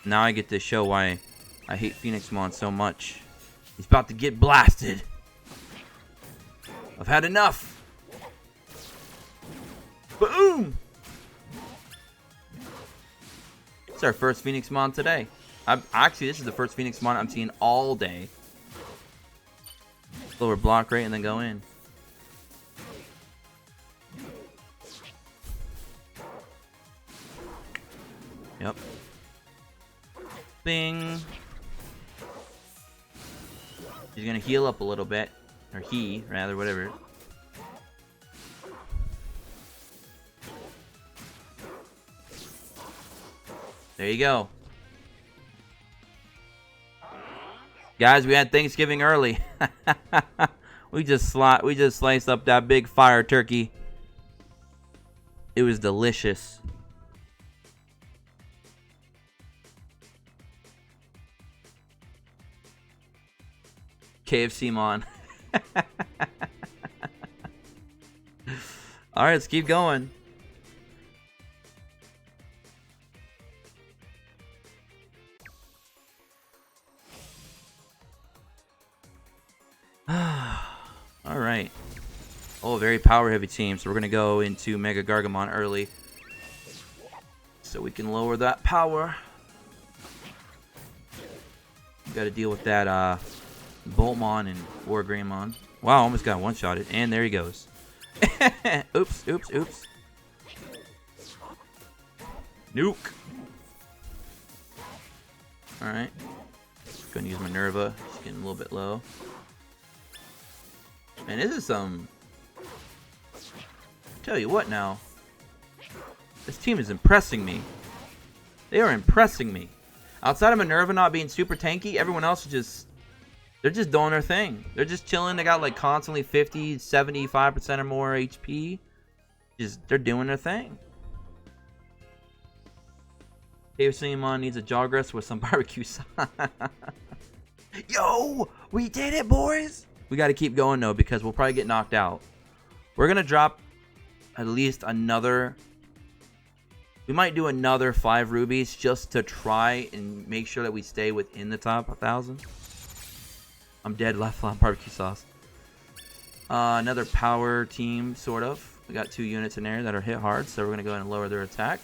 Now I get to show why I hate Phoenixmon so much. He's about to get blasted. I've had enough. Boom! It's our first Phoenixmon today. Actually, this is the first Phoenixmon I'm seeing all day. Lower block rate and then go in. Yep. Bing. He's gonna heal up a little bit. Or he, rather, whatever. There you go. Guys, we had Thanksgiving early. we just sliced up that big fire turkey. It was delicious. KFC Mon. Alright, let's keep going. right. Oh, very power-heavy team. So we're going to go into Mega Gargamon early. So we can lower that power. Got to deal with that Boltmon and Wargreymon. Wow, almost got one-shotted. And there he goes. Oops, oops, oops. Nuke. Alright. Gonna use Minerva. She's getting a little bit low. And this is some... Tell you what now. This team is impressing me. They are impressing me. Outside of Minerva not being super tanky, everyone else is just... They're just doing their thing. They're just chilling. They got like constantly 50, 75% or more HP. They're doing their thing. Cave Simon needs a Jawgrass with some barbecue sauce. Yo! We did it, boys! We got to keep going, though, because we'll probably get knocked out. We're going to drop at least another... We might do another 5 rubies just to try and make sure that we stay within the top 1,000. I'm dead left on barbecue sauce. Another power team, sort of. We got 2 units in there that are hit hard, so we're going to go ahead and lower their attack.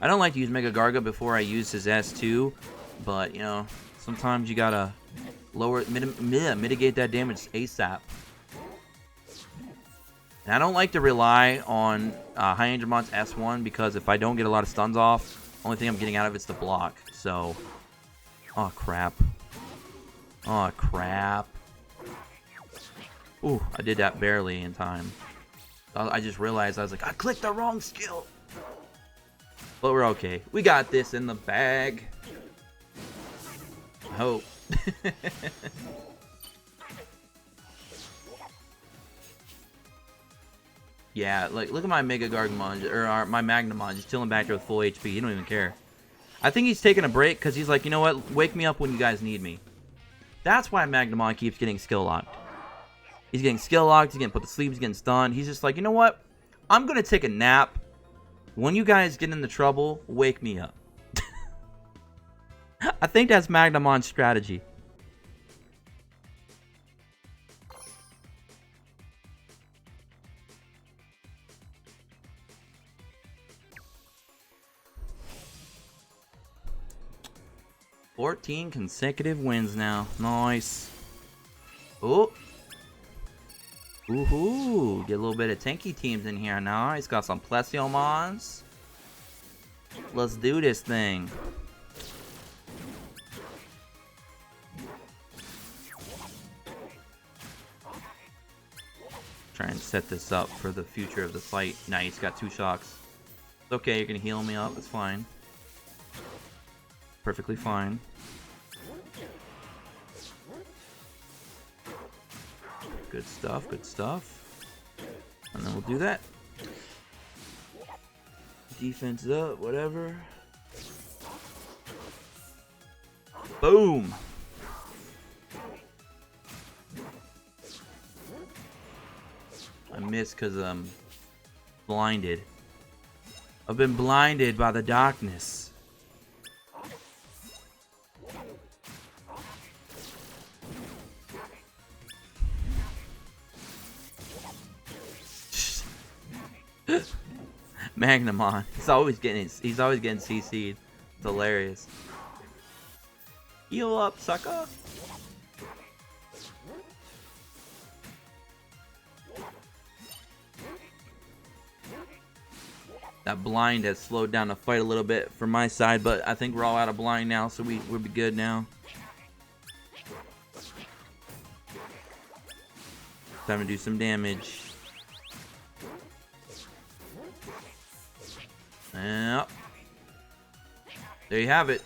I don't like to use Mega Garga before I use his S2, but, you know, sometimes you got to lower, mitigate that damage ASAP. And I don't like to rely on Hyendramon's S1 because if I don't get a lot of stuns off, only thing I'm getting out of it's the block. So, oh crap. Oh crap. Ooh, I did that barely in time. I just realized I was like, I clicked the wrong skill. But we're okay. We got this in the bag. I hope. Yeah, like look at my Mega Gargamon or my Magnamon just chilling back there with full HP. He don't even care. I think he's taking a break because he's like, you know what? Wake me up when you guys need me. That's why Magnamon keeps getting skill locked. He's getting skill locked. He's getting put to sleep. He's getting stunned. He's just like, you know what? I'm gonna take a nap. When you guys get into trouble, wake me up. I think that's Magnamon's strategy. $14 consecutive wins now. Nice. Oh. Woohoo. Get a little bit of tanky teams in here now. He's got some Plesiomons. Let's do this thing. Try and set this up for the future of the fight. Nice, got 2 shocks. It's okay, you're gonna heal me up. It's fine. Perfectly fine. Good stuff, good stuff. And then we'll do that. Defense up, whatever. Boom! I missed because I'm blinded. I've been blinded by the darkness. Magnamon. He's always getting CC'd. It's hilarious. Heal up, sucker. That blind has slowed down the fight a little bit from my side, but I think we're all out of blind now, so we'll be good now. Time to do some damage. Yep. There you have it.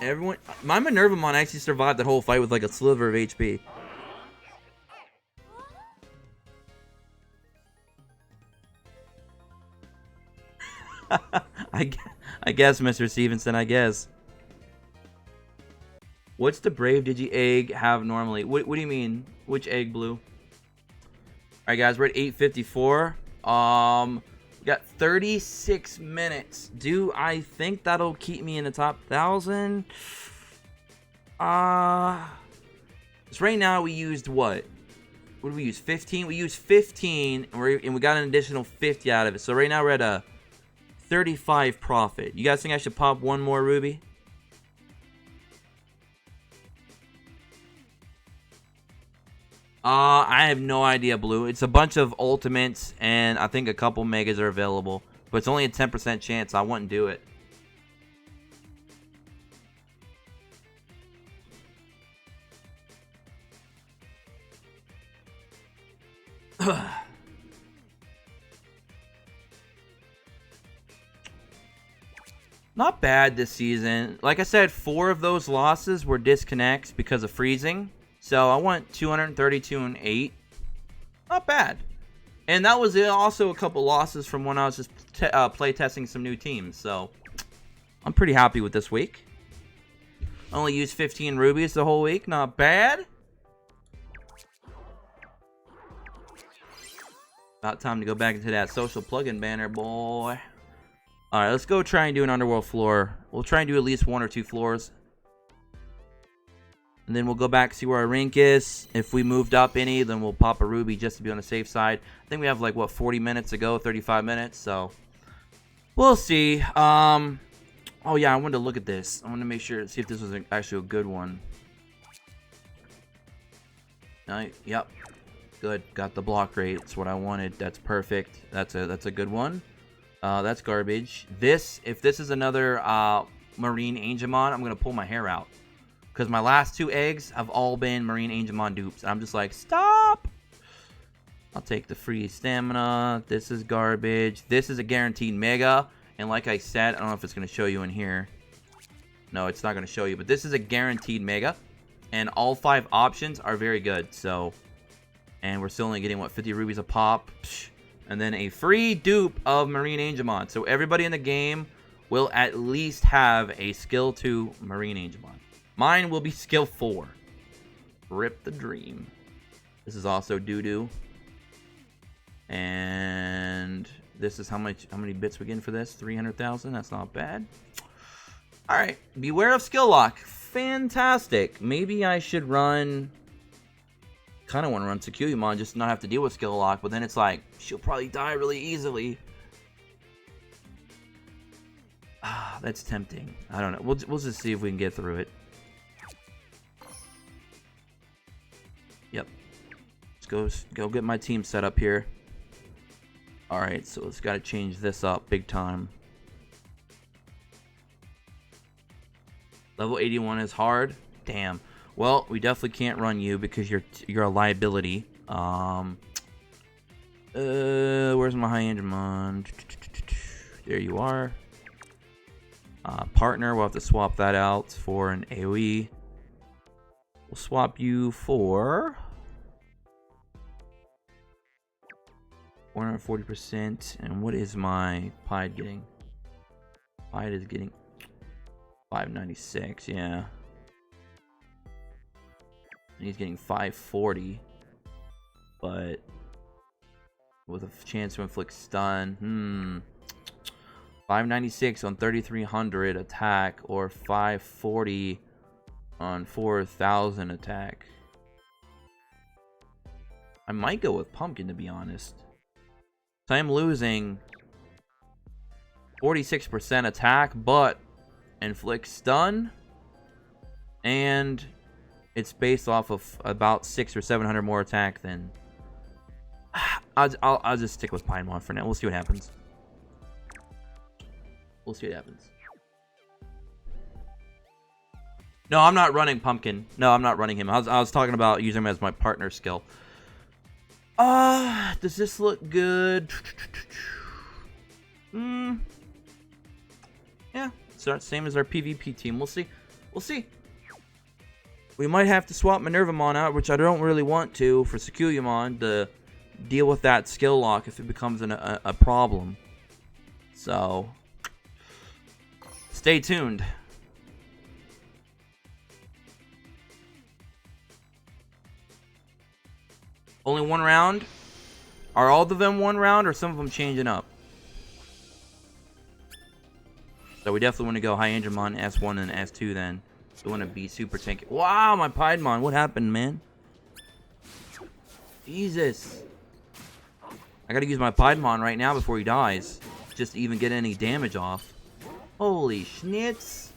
Everyone, my Minervamon actually survived that whole fight with like a sliver of HP. I guess, Mr. Stevenson, I guess. What's the Brave Digi egg have normally? What do you mean? Which egg, Blue? Alright, guys, we're at 8:54. We got 36 minutes. Do I think that'll keep me in the top 1,000? So right now we used what? What did we use? 15? We used 15, and we got an additional 50 out of it. So right now we're at a 35 profit. You guys think I should pop one more ruby? I have no idea, Blue. It's a bunch of ultimates, and I think a couple megas are available. But it's only a 10% chance. I wouldn't do it. Not bad this season. Like I said, 4 of those losses were disconnects because of freezing. So I went 232 and 8. Not bad. And that was also a couple losses from when I was just play testing some new teams. So I'm pretty happy with this week. Only used 15 rubies the whole week. Not bad. About time to go back into that social plugin banner, boy. Alright, let's go try and do an underworld floor. We'll try and do at least 1 or 2 floors. And then we'll go back, see where our rank is. If we moved up any, then we'll pop a ruby just to be on the safe side. I think we have like, what, 40 minutes to go, 35 minutes, so we'll see. Oh yeah, I wanted to look at this. I wanted to make sure, see if this was actually a good one. Yep. Good. Got the block rate. That's what I wanted. That's perfect. That's a good one. That's garbage. If this is another Marine Angemon, I'm gonna pull my hair out. Because my last 2 eggs have all been Marine Angemon dupes. And I'm just like, stop! I'll take the free stamina. This is garbage. This is a guaranteed mega. And like I said, I don't know if it's going to show you in here. No, it's not going to show you. But this is a guaranteed mega. And all 5 options are very good. So, and we're still only getting, what, 50 rubies a pop. Psh. And then a free dupe of Marine Angemon. So everybody in the game will at least have a skill 2 Marine Angemon. Mine will be skill 4. Rip the dream. This is also doo-doo. And this is how many bits we getting for this? 300,000. That's not bad. Alright. Beware of skill lock. Fantastic. Maybe I should run... kind of want to run Tsukuyamon, just not have to deal with skill lock. But then it's like, she'll probably die really easily. That's tempting. I don't know. We'll just see if we can get through it. Yep. Let's go get my team set up here. Alright, so let's gotta change this up big time. Level 81 is hard. Damn. Well, we definitely can't run you because you're a liability. Where's my high Angemon? There you are. Partner, we'll have to swap that out for an AoE. We'll swap you for 140%. And what is my Pied getting? Pied is getting 596, yeah. And he's getting 540. But with a chance to inflict stun. 596 on 3300 attack or 540 on 4000 attack. I might go with Pumpkin, to be honest. So I'm losing 46% attack, but inflict stun, and it's based off of about 600 or 700 more attack. Then I'll just stick with Pinemon for now. We'll see what happens. We'll see what happens. No, I'm not running Pumpkin. No, I'm not running him. I was talking about using him as my partner skill. Does this look good? Yeah, so same as our PvP team. We'll see. We'll see. We might have to swap Minervamon out, which I don't really want to, for Tsukuyamon to deal with that skill lock if it becomes a problem. So, stay tuned. Only one round? Are all of them one round, or some of them changing up? So we definitely want to go High Angemon S1 and S2 then. Don't want to be super tanky. Wow, my Piedmon. What happened, man? Jesus. I gotta use my Piedmon right now before he dies. Just to even get any damage off. Holy schnitz.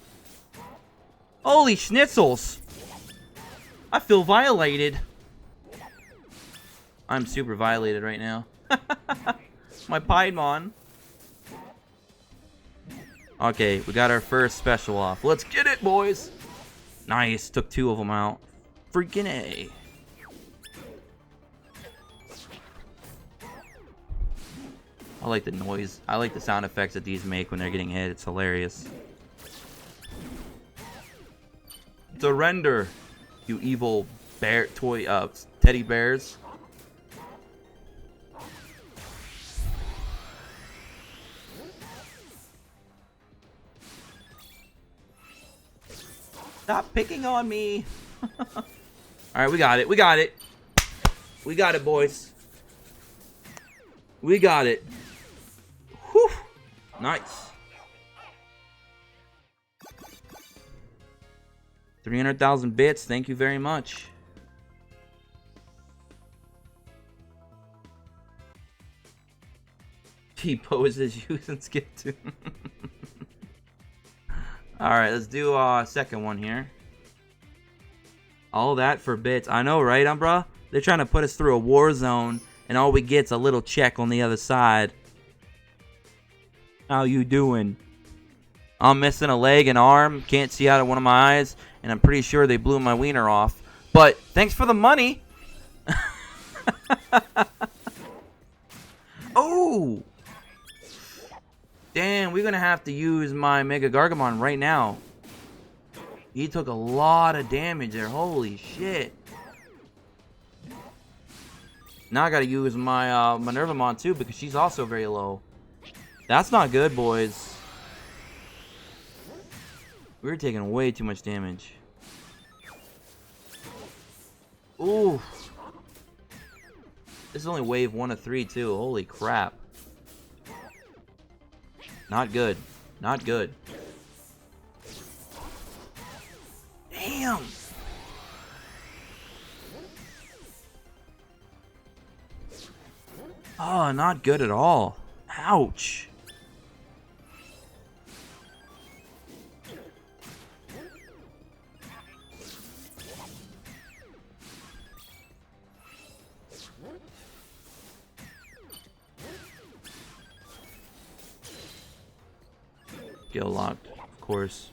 Holy schnitzels. I feel violated. I'm super violated right now. My Piedmon. Okay, we got our first special off. Let's get it, boys. Nice. Took 2 of them out. Freaking A. I like the noise. I like the sound effects that these make when they're getting hit. It's hilarious. Surrender, you evil bear toy teddy bears. Stop picking on me. Alright, we got it. We got it. We got it, boys. We got it. Whew. Nice. 300,000 bits. Thank you very much. T-poses using skip too. Alright, let's do a second one here. All that for bits. I know, right, Umbra? They're trying to put us through a war zone, and all we get's a little check on the other side. How you doing? I'm missing a leg and arm. Can't see out of one of my eyes, and I'm pretty sure they blew my wiener off. But thanks for the money. Oh! Damn, we're going to have to use my Mega Gargamon right now. He took a lot of damage there. Holy shit. Now I got to use my Minervamon too because she's also very low. That's not good, boys. We're taking way too much damage. Ooh. This is only wave 1 of 3 too. Holy crap. Not good. Not good. Damn. Oh, not good at all. Ouch. Skill locked, of course.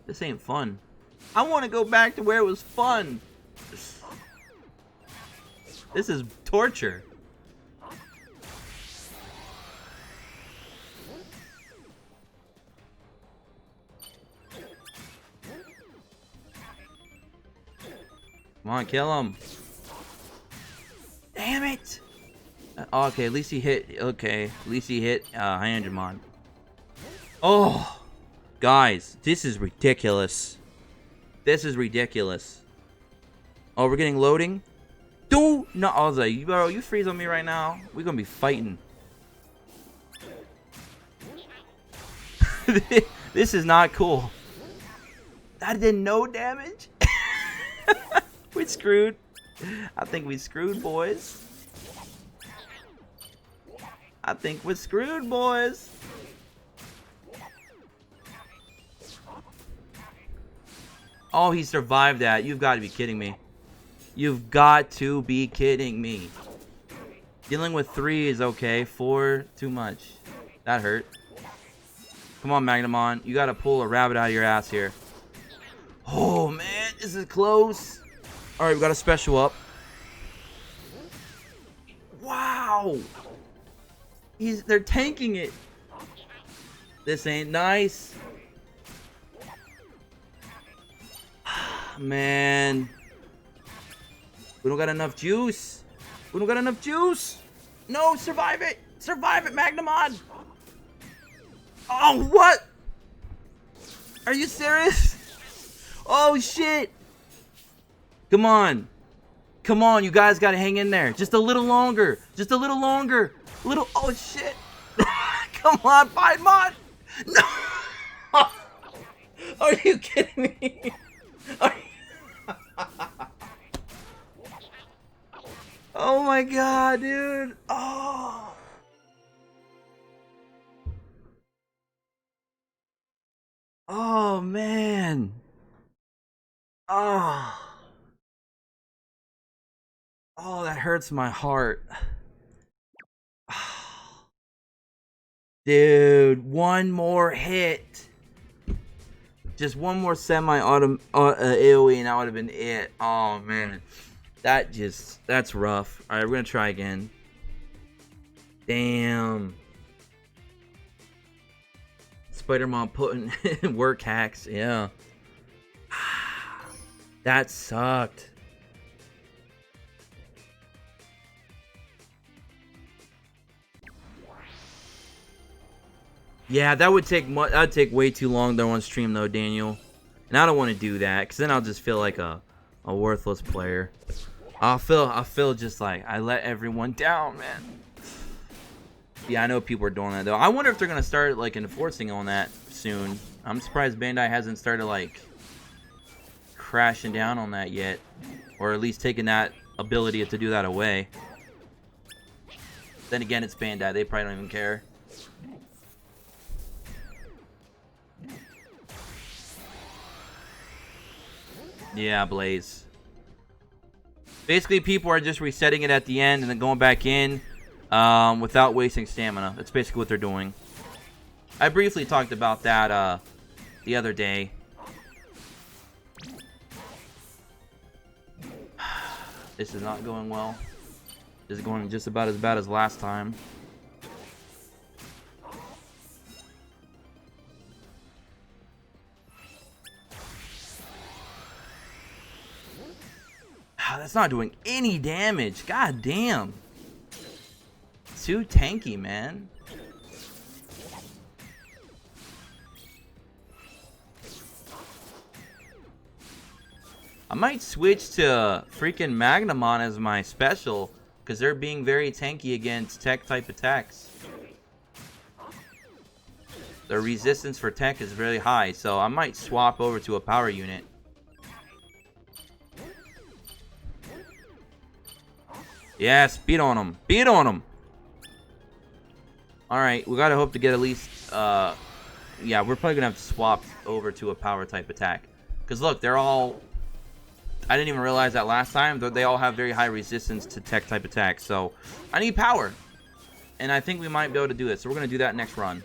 This ain't fun. I want to go back to where it was fun. This is torture. Come on, kill him. Damn it. Okay, at least he hit. Okay, at least he hit Hyandramon. Oh, guys, this is ridiculous. This is ridiculous. Oh, we're getting loading. No, I was like, bro, you freeze on me right now. We're gonna be fighting. This is not cool. That did no damage. We screwed. I think we screwed, boys. I think we're screwed, boys. Oh, he survived that. You've got to be kidding me. You've got to be kidding me. Dealing with 3 is okay. 4, too much. That hurt. Come on, Magnamon. You got to pull a rabbit out of your ass here. Oh, man. This is close. All right, we got a special up. Wow. They're tanking it. This ain't nice. Man, we don't got enough juice. We don't got enough juice. No, survive it. Survive it, Magnamon. Oh, what? Are you serious? Oh, shit. Come on. Come on, you guys got to hang in there. Just a little longer. Just a little longer. Oh, shit. Come on, Piedmon. No. Are you kidding me? Are you... Oh my god, dude. Oh. Oh man. Oh. Oh, that hurts my heart. Dude, one more hit. Just one more semi-auto AoE and that would have been it. Oh man. That's rough. Alright, we're gonna try again. Damn. Spider-Man putting work hacks, yeah. That sucked. Yeah, that'd take way too long though on stream though, Daniel. And I don't want to do that, because then I'll just feel like a worthless player. I'll feel just like I let everyone down, man. Yeah, I know people are doing that though. I wonder if they're gonna start like enforcing on that soon. I'm surprised Bandai hasn't started like crashing down on that yet, or at least taking that ability to do that away. Then again, it's Bandai; they probably don't even care. Yeah, Blaze. Basically, people are just resetting it at the end and then going back in without wasting stamina. That's basically what they're doing. I briefly talked about that the other day. This is not going well. This is going just about as bad as last time. That's not doing any damage. God damn. Too tanky, man. I might switch to freaking Magnamon as my special, because they're being very tanky against tech type attacks. Their resistance for tech is really high, so I might swap over to a power unit. Yes, beat on him. Beat on him. Alright, we gotta hope to get at least, yeah, we're probably gonna have to swap over to a power type attack. Because look, they're all, I didn't even realize that last time, they all have very high resistance to tech type attacks. So, I need power. And I think we might be able to do this. So we're gonna do that next run.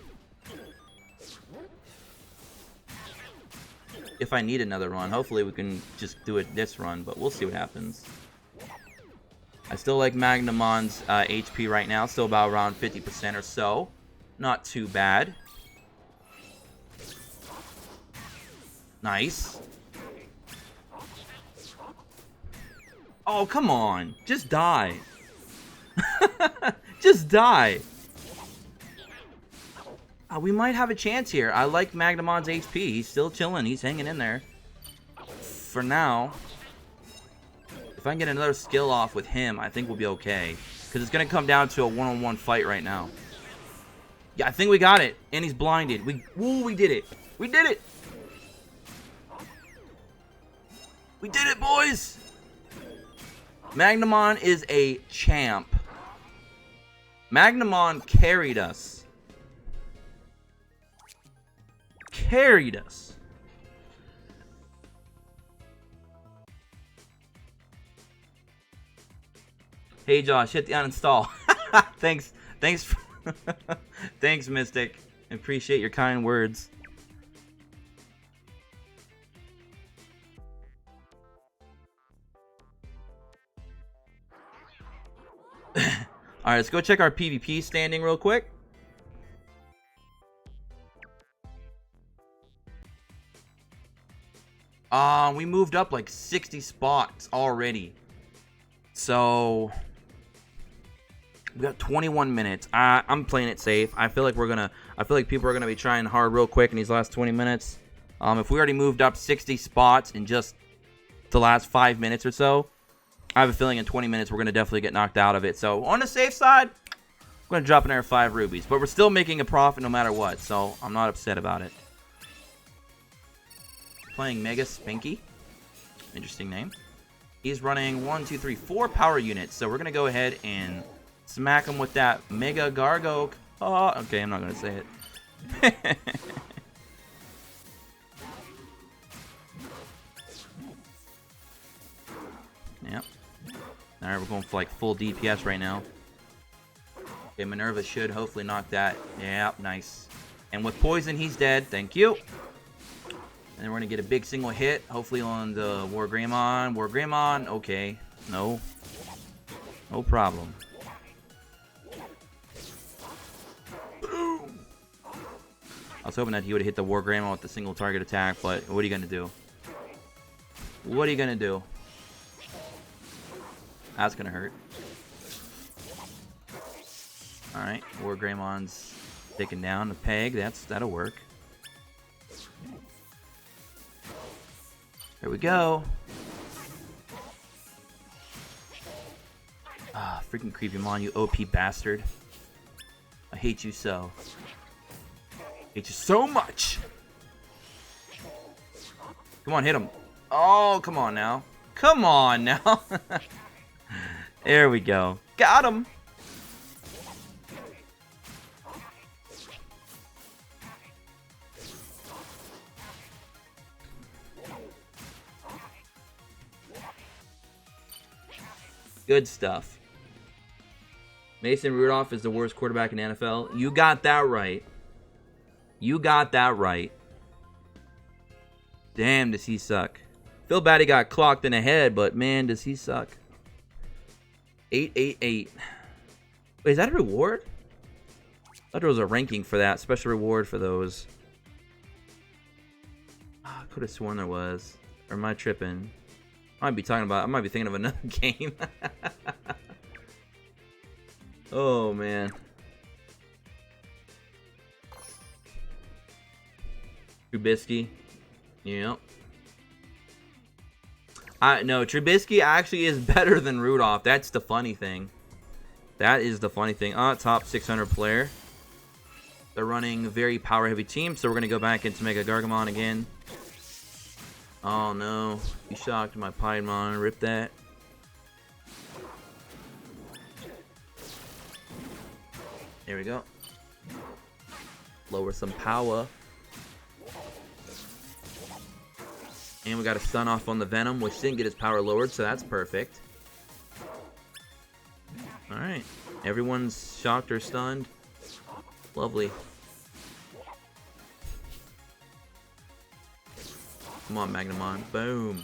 If I need another run. Hopefully we can just do it this run, but we'll see what happens. I still like Magnamon's HP right now. Still about around 50% or so. Not too bad. Nice. Oh, come on. Just die. Just die. We might have a chance here. I like Magnamon's HP. He's still chilling. He's hanging in there. For now. If I can get another skill off with him, I think we'll be okay. Because it's going to come down to a one-on-one fight right now. Yeah, I think we got it. And he's blinded. We did it. We did it. We did it, boys. Magnamon is a champ. Magnamon carried us. Carried us. Hey Josh, hit the uninstall. Thanks, thanks, Mystic. Appreciate your kind words. All right, let's go check our PvP standing real quick. We moved up like 60 spots already. So we got 21 minutes. I'm playing it safe. I feel like people are gonna be trying hard real quick in these last 20 minutes. If we already moved up 60 spots in just the last 5 minutes or so, I have a feeling in 20 minutes we're gonna definitely get knocked out of it. So on the safe side, I'm gonna drop another 5 rubies, but we're still making a profit no matter what. So I'm not upset about it. playing Mega Spinky. Interesting name. He's running 1, 2, 3, 4 power units. So we're going to go ahead and smack him with that Mega Gargo. Oh, okay, I'm not going to say it. Yep. Alright, we're going for like full DPS right now. Okay, Minerva should hopefully knock that. Yep, nice. And with poison, he's dead. Thank you. And then we're going to get a big single hit. Hopefully on the Wargreymon. Wargreymon. Okay. No. No problem. Boom. I was hoping that he would have hit the Wargreymon with the single target attack, but what are you going to do? What are you going to do? That's going to hurt. Alright. Wargreymon's taking down the peg. That'll work. There we go. Ah, freaking Creepymon, you OP bastard. I hate you so. Hate you so much. Come on, hit him. Oh, come on now. Come on now. There we go. Got him. Good stuff. Mason Rudolph is the worst quarterback in the NFL. You got that right. You got that right. Damn, does he suck. Feel bad he got clocked in the head, but man, does he suck. 888. Wait, is that a reward? I thought there was a ranking for that. Special reward for those. Oh, I could have sworn there was. Or am I tripping? I might be thinking of another game. Oh man. Trubisky. Yep. No, Trubisky actually is better than Rudolph. That's the funny thing. That is the funny thing. Top 600 player. They're running a very power heavy team, so we're gonna go back into Mega Gargamon again. Oh no, you shocked my Piedmon. Rip that. There we go. Lower some power. And we got a stun off on the Venom, which didn't get his power lowered, so that's perfect. Alright. Everyone's shocked or stunned. Lovely. Come on, Magnamon. Boom.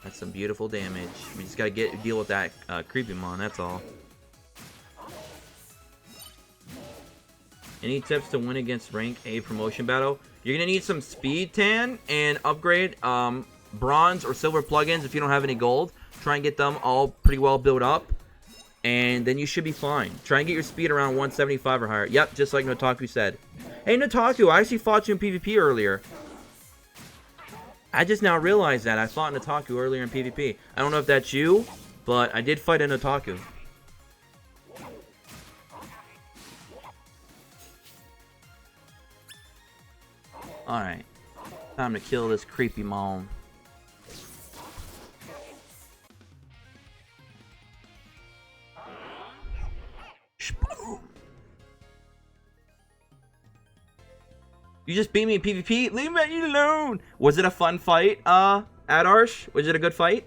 That's some beautiful damage. We just gotta deal with that Creepymon, that's all. Any tips to win against rank A promotion battle? You're gonna need some speed tan and upgrade bronze or silver plugins if you don't have any gold. Try and get them all pretty well built up, and then you should be fine. Try and get your speed around 175 or higher. Yep, just like Notaku said. Hey Notaku, I actually fought you in PvP earlier. I just now realized that I fought Notaku earlier in PvP. I don't know if that's you, but I did fight a Notaku. Alright. Time to kill this Creepymon. You just beat me in PvP? Leave me alone! Was it a fun fight, Adarsh? Was it a good fight?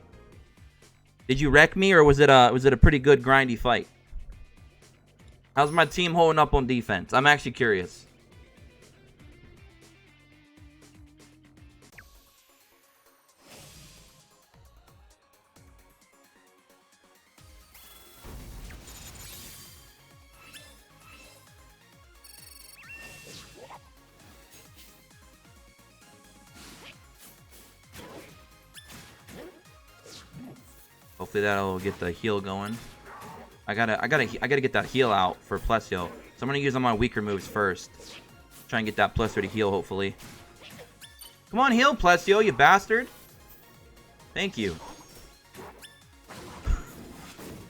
Did you wreck me, or was it a pretty good grindy fight? How's my team holding up on defense? I'm actually curious. Hopefully that'll get the heal going. I gotta get that heal out for Plesio. So I'm gonna use on my weaker moves first. Try and get that Plesio to heal, hopefully. Come on, heal, Plesio, you bastard. Thank you.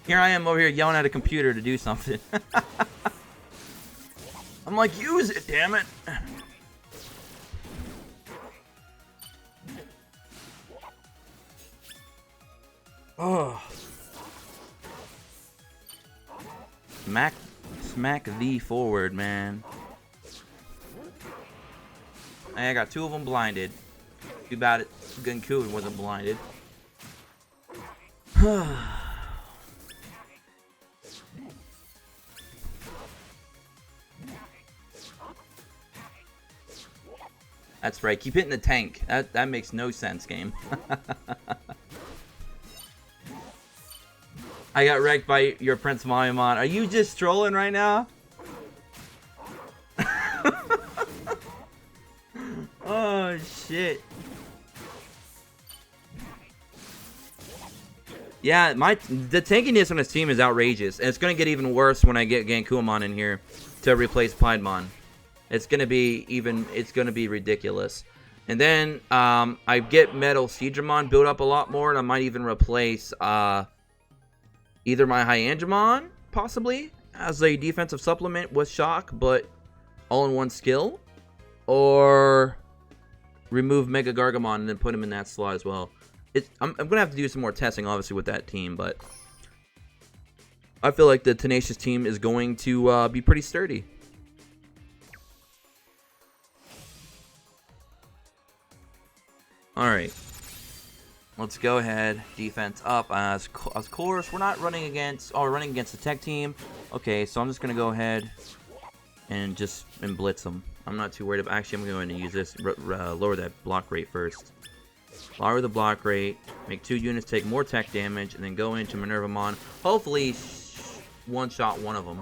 Here I am over here yelling at a computer to do something. I'm like, use it, damn it. Oh. Smack thee forward, man. Hey, I got 2 of them blinded. Too bad Genku wasn't blinded. That's right. Keep hitting the tank. That makes no sense, game. I got wrecked by your Prince Magnamon. Are you just trolling right now? Oh, shit. Yeah, the tankiness on his team is outrageous. And it's going to get even worse when I get Genkuamon in here to replace Piedmon. It's going to be ridiculous. And then I get Metal Seadramon built up a lot more, and I might even replace either my Hyandramon, possibly, as a defensive supplement with Shock, but all-in-one skill, or remove Mega Gargamon and then put him in that slot as well. I'm going to have to do some more testing, obviously, with that team, but I feel like the Tenacious team is going to be pretty sturdy. Alright. Let's go ahead. Defense up. Of course, we're not running against... Oh, we're running against the tech team. Okay, so I'm just going to go ahead and blitz them. I'm not too worried about... Actually, I'm going to use this. Lower that block rate first. Lower the block rate. Make 2 units take more tech damage. And then go into Minervamon. Hopefully, one-shot one of them.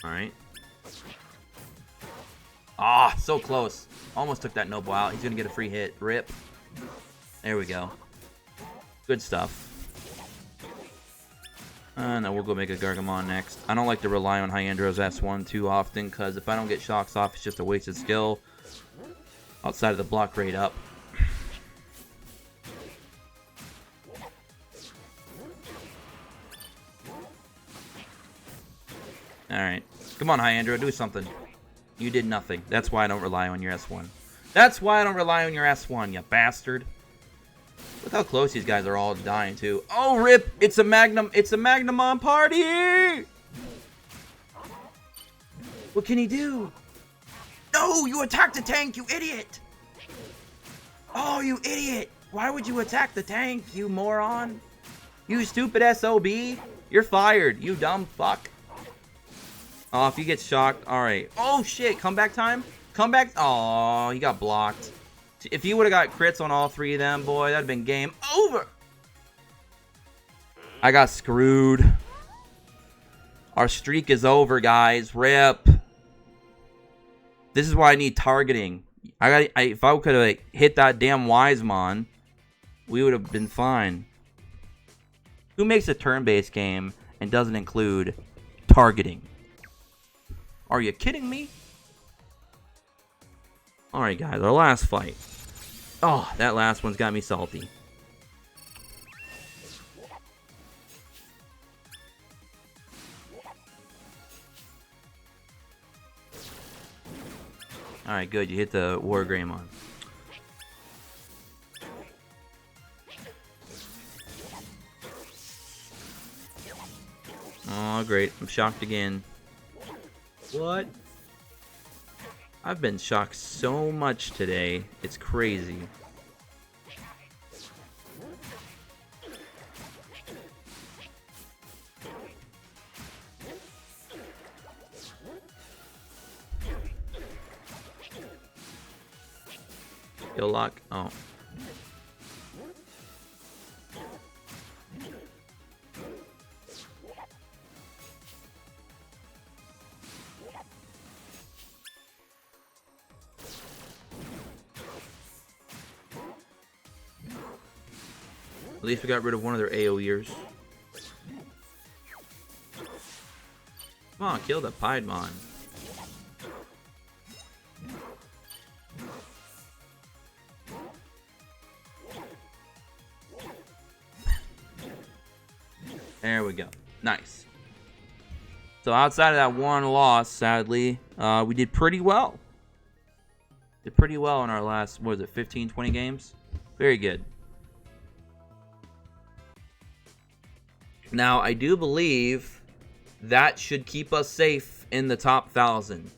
Alright. Ah, so close. Almost took that Noble out. He's going to get a free hit. Rip. There we go. Good stuff. No, we'll go make a Gargamon next. I don't like to rely on Hyandro's S1 too often, because if I don't get shocks off, it's just a wasted skill. Outside of the block rate up. Alright. Come on, Hyandro. Do something. You did nothing. That's why I don't rely on your S1. That's why I don't rely on your S1, you bastard. Look how close these guys are all dying, too. Oh, rip! It's a Magnamon party! What can he do? No! You attacked the tank, you idiot! Oh, you idiot! Why would you attack the tank, you moron? You stupid SOB! You're fired, you dumb fuck. Oh, if he gets shocked, alright. Oh, shit, comeback time? Comeback? Oh, he got blocked. If he would have got crits on all 3 of them, boy, that'd have been game over. I got screwed. Our streak is over, guys. Rip. This is why I need targeting. If I could have hit that damn Wisemon, we would have been fine. Who makes a turn-based game and doesn't include targeting? Are you kidding me? Alright, guys, our last fight. Oh, that last one's got me salty. Alright, good. You hit the War Greymon. Oh, great. I'm shocked again. What? I've been shocked so much today. It's crazy. Kill lock. Oh. At least we got rid of one of their AoEers. Come on, kill the Piedmon. There we go. Nice. So outside of that one loss, sadly, we did pretty well. Did pretty well in our last, what was it, 15, 20 games? Very good. Now, I do believe that should keep us safe in the top 1,000.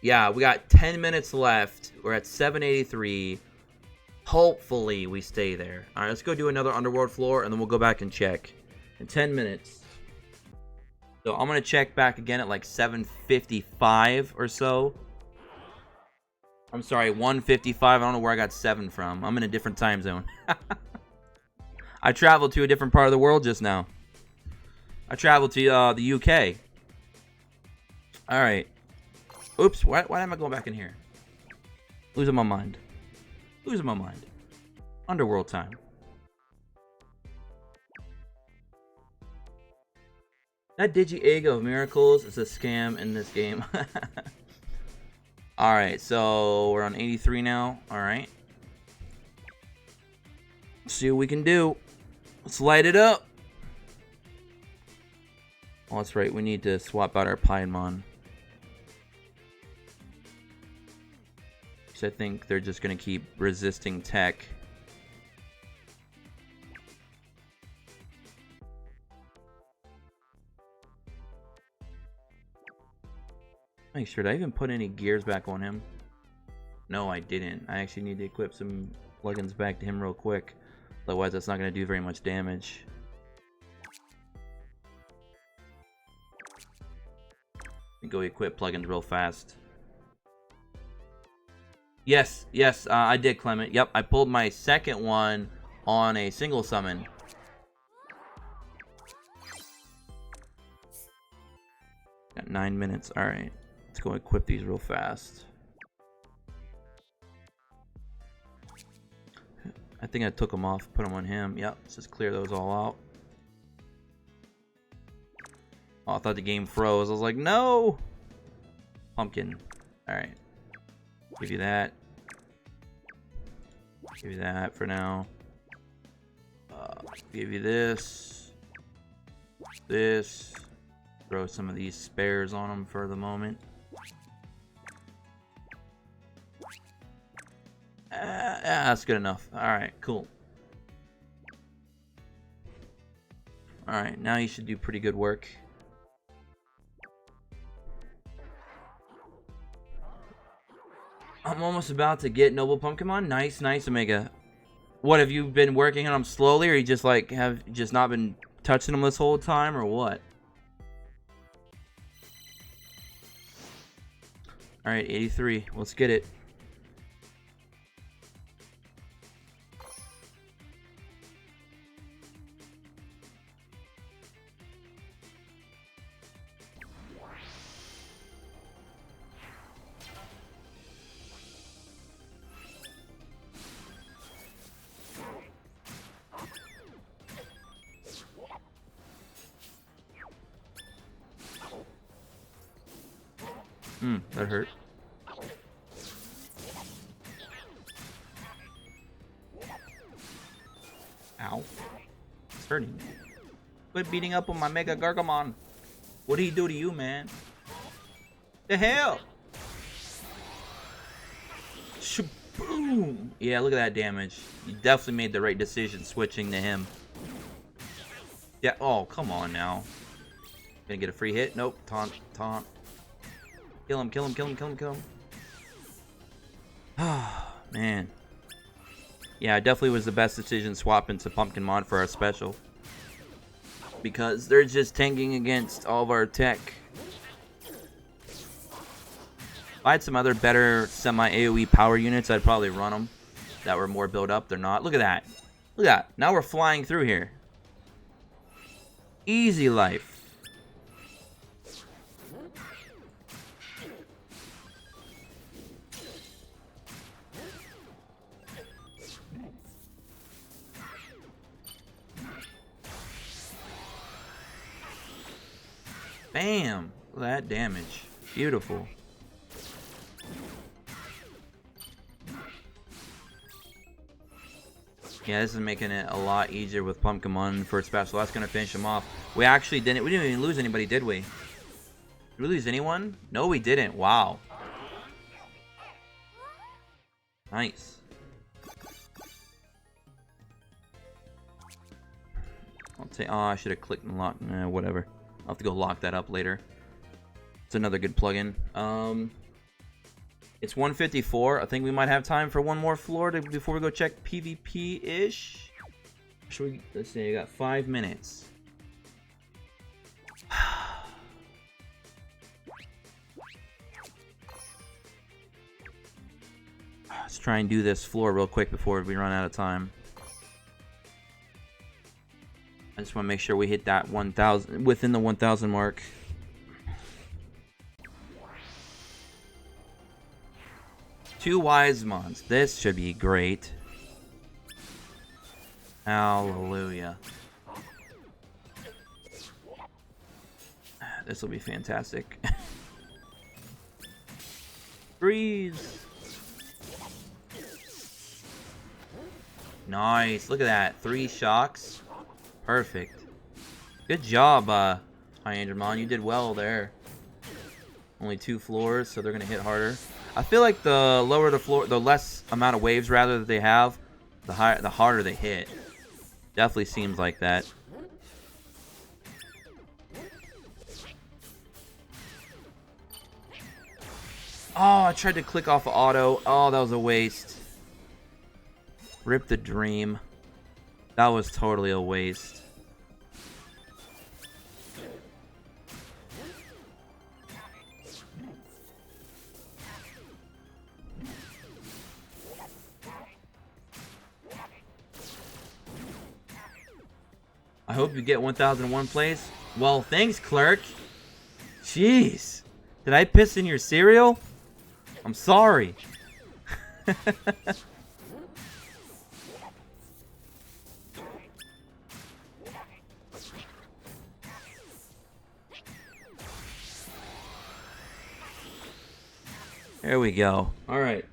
Yeah, we got 10 minutes left. We're at 783. Hopefully, we stay there. All right, let's go do another underworld floor, and then we'll go back and check in 10 minutes. So I'm going to check back again at like 7:55 or so. I'm sorry, 1:55. I don't know where I got 7 from. I'm in a different time zone. I traveled to a different part of the world just now. I traveled to the UK. All right. Oops, why am I going back in here? Losing my mind. Losing my mind. Underworld time. That Digi-Egg of Miracles is a scam in this game. Alright, so we're on 83 now. Alright. Let's see what we can do. Let's light it up. Oh, that's right. We need to swap out our Piedmon. Because I think they're just going to keep resisting tech. Make sure, did I even put any gears back on him? No, I didn't. I actually need to equip some plugins back to him real quick. Otherwise, that's not going to do very much damage. Let me go equip plugins real fast. Yes, I did, Clement. Yep, I pulled my second one on a single summon. Got 9 minutes. Alright. Let's go equip these real fast. I think I took them off, put them on him. Yep, let's just clear those all out. Oh, I thought the game froze. I was like, no! Pumpkin. Alright. Give you that. Give you that for now. Give you this. This. Throw some of these spares on them for the moment. That's good enough. Alright, cool. Alright, now you should do pretty good work. I'm almost about to get Noble Pumpkinmon. Nice, nice, Omega. What, have you been working on them slowly, or you just like have just not been touching them this whole time, or what? Alright, 83. Let's get it. That hurt. Ow. It's hurting. Quit beating up on my Mega Gargamon. What did he do to you, man? The hell? Shaboom! Yeah, look at that damage. You definitely made the right decision switching to him. Yeah, oh, come on now. Gonna get a free hit? Nope. Taunt, taunt. Kill him, kill him, kill him, kill him, kill him. Ah, man. Yeah, it definitely was the best decision swapping to Pumpkinmon for our special. Because they're just tanking against all of our tech. If I had some other better semi-AoE power units, I'd probably run them. That were more built up. They're not. Look at that. Look at that. Now we're flying through here. Easy life. Bam! Look at that damage. Beautiful. Yeah, this is making it a lot easier with Pumpkinmon for special. That's gonna finish him off. We actually didn't. We didn't even lose anybody, did we? Did we lose anyone? No, we didn't. Wow. Nice. I'll take. Oh, I should have clicked and locked. Nah, whatever. I'll have to go lock that up later. It's another good plugin. It's 1:54. I think we might have time for one more floor before we go check PvP-ish. Should we? Let's see. I got 5 minutes. Let's try and do this floor real quick before we run out of time. I just want to make sure we hit that 1,000 within the 1,000 mark. Two Wisemons. This should be great. Hallelujah. This will be fantastic. Freeze. Nice. Look at that. 3 shocks. Perfect. Good job, Hyandramon. You did well there. Only 2 floors, so they're going to hit harder. I feel like the lower the floor, the less amount of waves rather that they have, the harder they hit. Definitely seems like that. Oh, I tried to click off of auto. Oh, that was a waste. Rip the dream. That was totally a waste. I hope you get 1001 plays. Well, thanks, clerk. Jeez. Did I piss in your cereal? I'm sorry. There we go. Alright.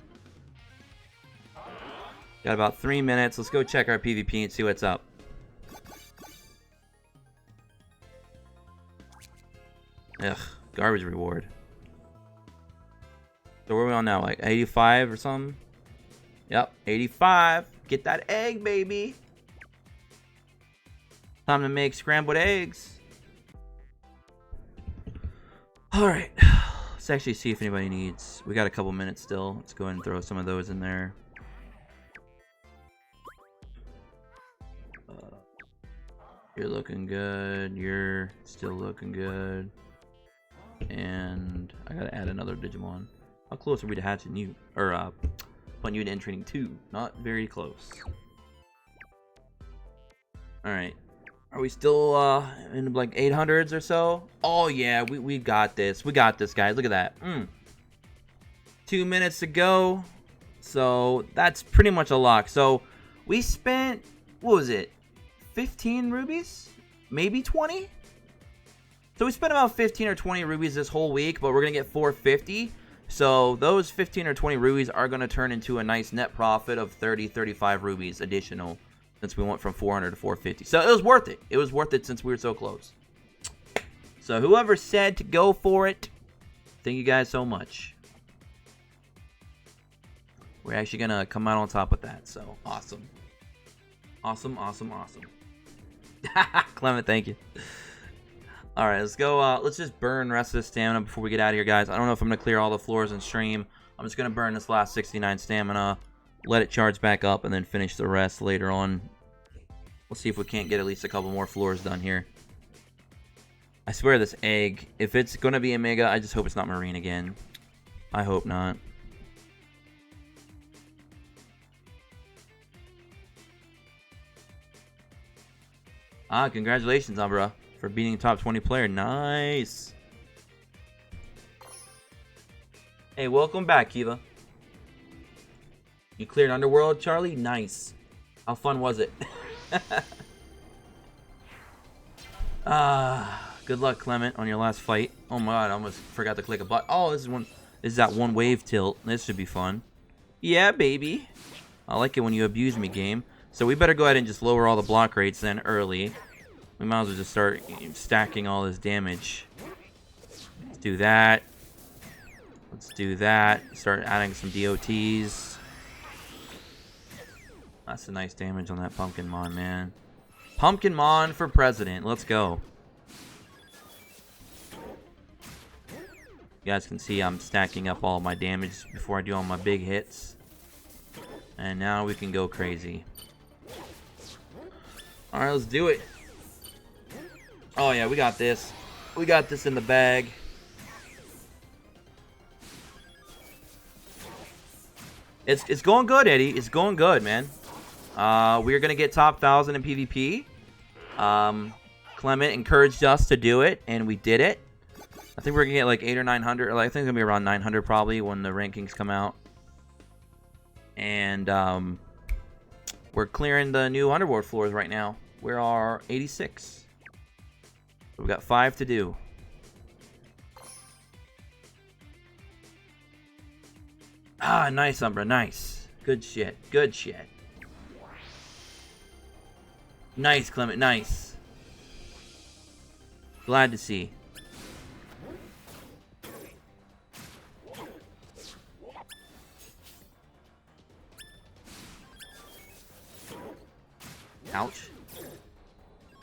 Got about 3 minutes. Let's go check our PvP and see what's up. Ugh, garbage reward. So where are we on now? Like 85 or something? Yep, 85. Get that egg, baby. Time to make scrambled eggs. Alright. Let's actually see if anybody needs. We got a couple minutes still. Let's go ahead and throw some of those in there. You're looking good. You're still looking good. And I gotta add another Digimon. How close are we to hatching you? Or putting you in training 2? Not very close. Alright. Are we still in like 800s or so? Oh yeah, we got this. We got this, guys. Look at that. 2 minutes to go. So that's pretty much a lock. So we spent, what was it? 15 rubies? Maybe 20? So we spent about 15 or 20 rubies this whole week, but we're going to get 450. So those 15 or 20 rubies are going to turn into a nice net profit of 30, 35 rubies additional, since we went from 400 to 450. So it was worth it. It was worth it since we were so close. So whoever said to go for it, thank you guys so much. We're actually going to come out on top with that. So awesome. Awesome, awesome, awesome. Clement, thank you. Alright, let's go. Let's just burn the rest of the stamina before we get out of here, guys. I don't know if I'm going to clear all the floors in stream. I'm just going to burn this last 69 stamina, let it charge back up, and then finish the rest later on. We'll see if we can't get at least a couple more floors done here. I swear this egg, if it's going to be a Mega, I just hope it's not Marine again. I hope not. Ah, congratulations, Umbra, for beating top 20 player. Nice. Hey, welcome back, Kiva. You cleared Underworld, Charlie? Nice. How fun was it? Good luck, Clement, on your last fight. Oh my god, I almost forgot to click a button. Oh, this is that one wave tilt. This should be fun. Yeah, baby. I like it when you abuse me, game. So we better go ahead and just lower all the block rates then early. We might as well just start stacking all this damage. Let's do that. Let's do that. Start adding some DOTs. That's a nice damage on that Pumpkinmon, man. Pumpkinmon for president. Let's go. You guys can see I'm stacking up all my damage before I do all my big hits. And now we can go crazy. Alright, let's do it. Oh yeah, we got this. We got this in the bag. It's going good, Eddie. It's going good, man. We're going to get top 1,000 in PvP. Clement encouraged us to do it, and we did it. I think we're going to get like 800 or 900. I think it's going to be around 900 probably when the rankings come out. And we're clearing the new underworld floors right now. We are 86. We've got 5 to do. Ah, nice, Umbra. Nice. Good shit. Good shit. Nice, Clement. Nice. Glad to see. Ouch.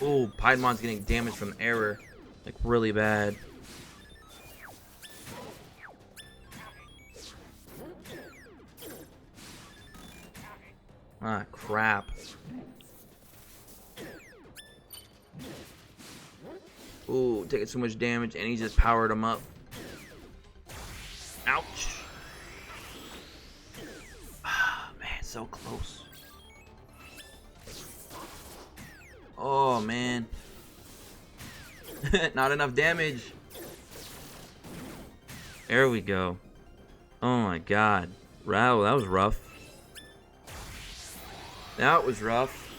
Ooh, Piedmon's getting damaged from error. Like, really bad. Ah, crap. Ooh, taking so much damage, and he just powered him up. Ouch. Ah, man, so close. Oh, man. Not enough damage. There we go. Oh, my God. Wow, that was rough. That was rough.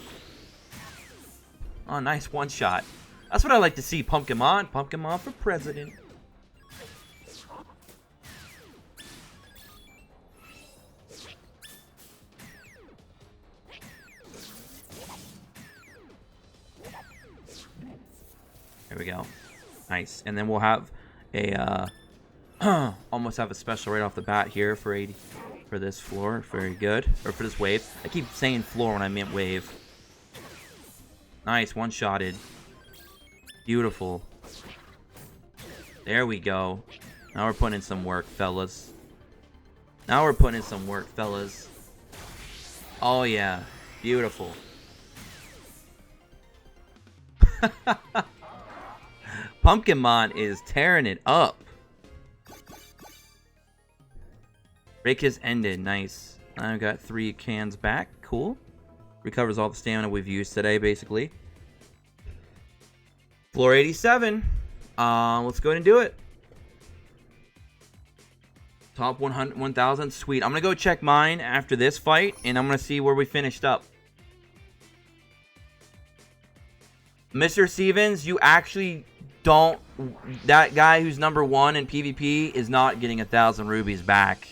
Oh, nice one shot. That's what I like to see. Pumpkinmon. Pumpkinmon for president. There we go. Nice. And then we'll have a almost have a special right off the bat here for 80 for this floor. Very good. Or for this wave. I keep saying floor when I meant wave. Nice. One-shotted. Beautiful. There we go. Now we're putting in some work, fellas. Now we're putting in some work, fellas. Oh, yeah. Beautiful. Pumpkinmon is tearing it up. Break has ended. Nice. I've got 3 cans back. Cool. Recovers all the stamina we've used today, basically. Floor 87. Let's go ahead and do it. Top 100, 1,000. Sweet. I'm going to go check mine after this fight, and I'm going to see where we finished up. Mr. Stevens, you actually don't... That guy who's number 1 in PvP is not getting 1,000 rubies back.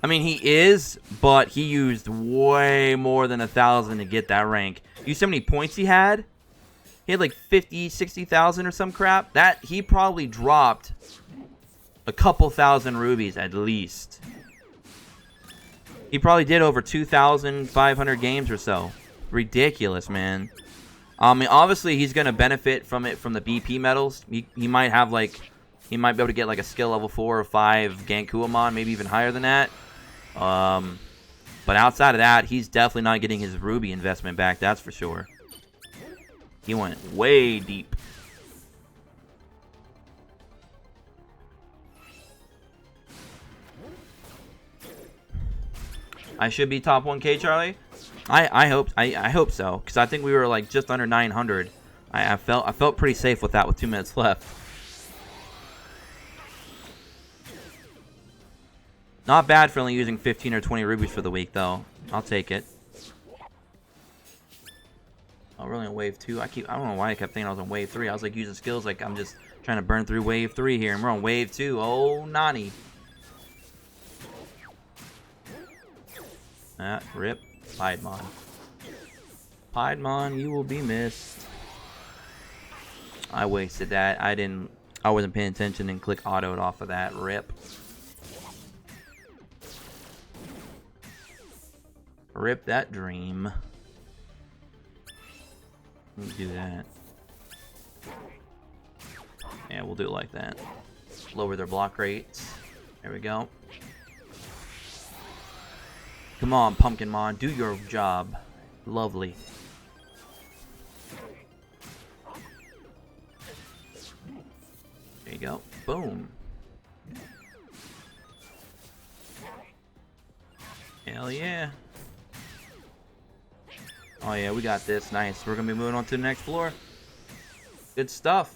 I mean, he is, but he used way more than 1,000 to get that rank. You see how many points he had? He had like 50, 60,000 or some crap. That he probably dropped a couple thousand rubies at least. He probably did over 2,500 games or so. Ridiculous, man. I mean, obviously he's gonna benefit from it from the BP medals. He might have like, he might be able to get like a skill level 4 or 5 Gankuamon, maybe even higher than that. But outside of that, he's definitely not getting his ruby investment back. That's for sure. He went way deep. I should be top 1K, Charlie. I hope so, because I think we were like just under 900. I felt pretty safe with that with 2 minutes left. Not bad for only using 15 or 20 rubies for the week, though. I'll take it. Oh, we're only on wave 2. I don't know why I kept thinking I was on wave 3. I was like using skills like I'm just trying to burn through wave 3 here, and we're on wave 2. Oh, Nani. Rip. Piedmon. Piedmon, you will be missed. I wasted that. I wasn't paying attention and click autoed off of that. Rip. Rip that dream. Let me do that. Yeah, we'll do it like that. Lower their block rates. There we go. Come on, Pumpkinmon, do your job. Lovely. There you go. Boom. Hell yeah. Oh yeah, we got this. Nice. We're gonna be moving on to the next floor. Good stuff.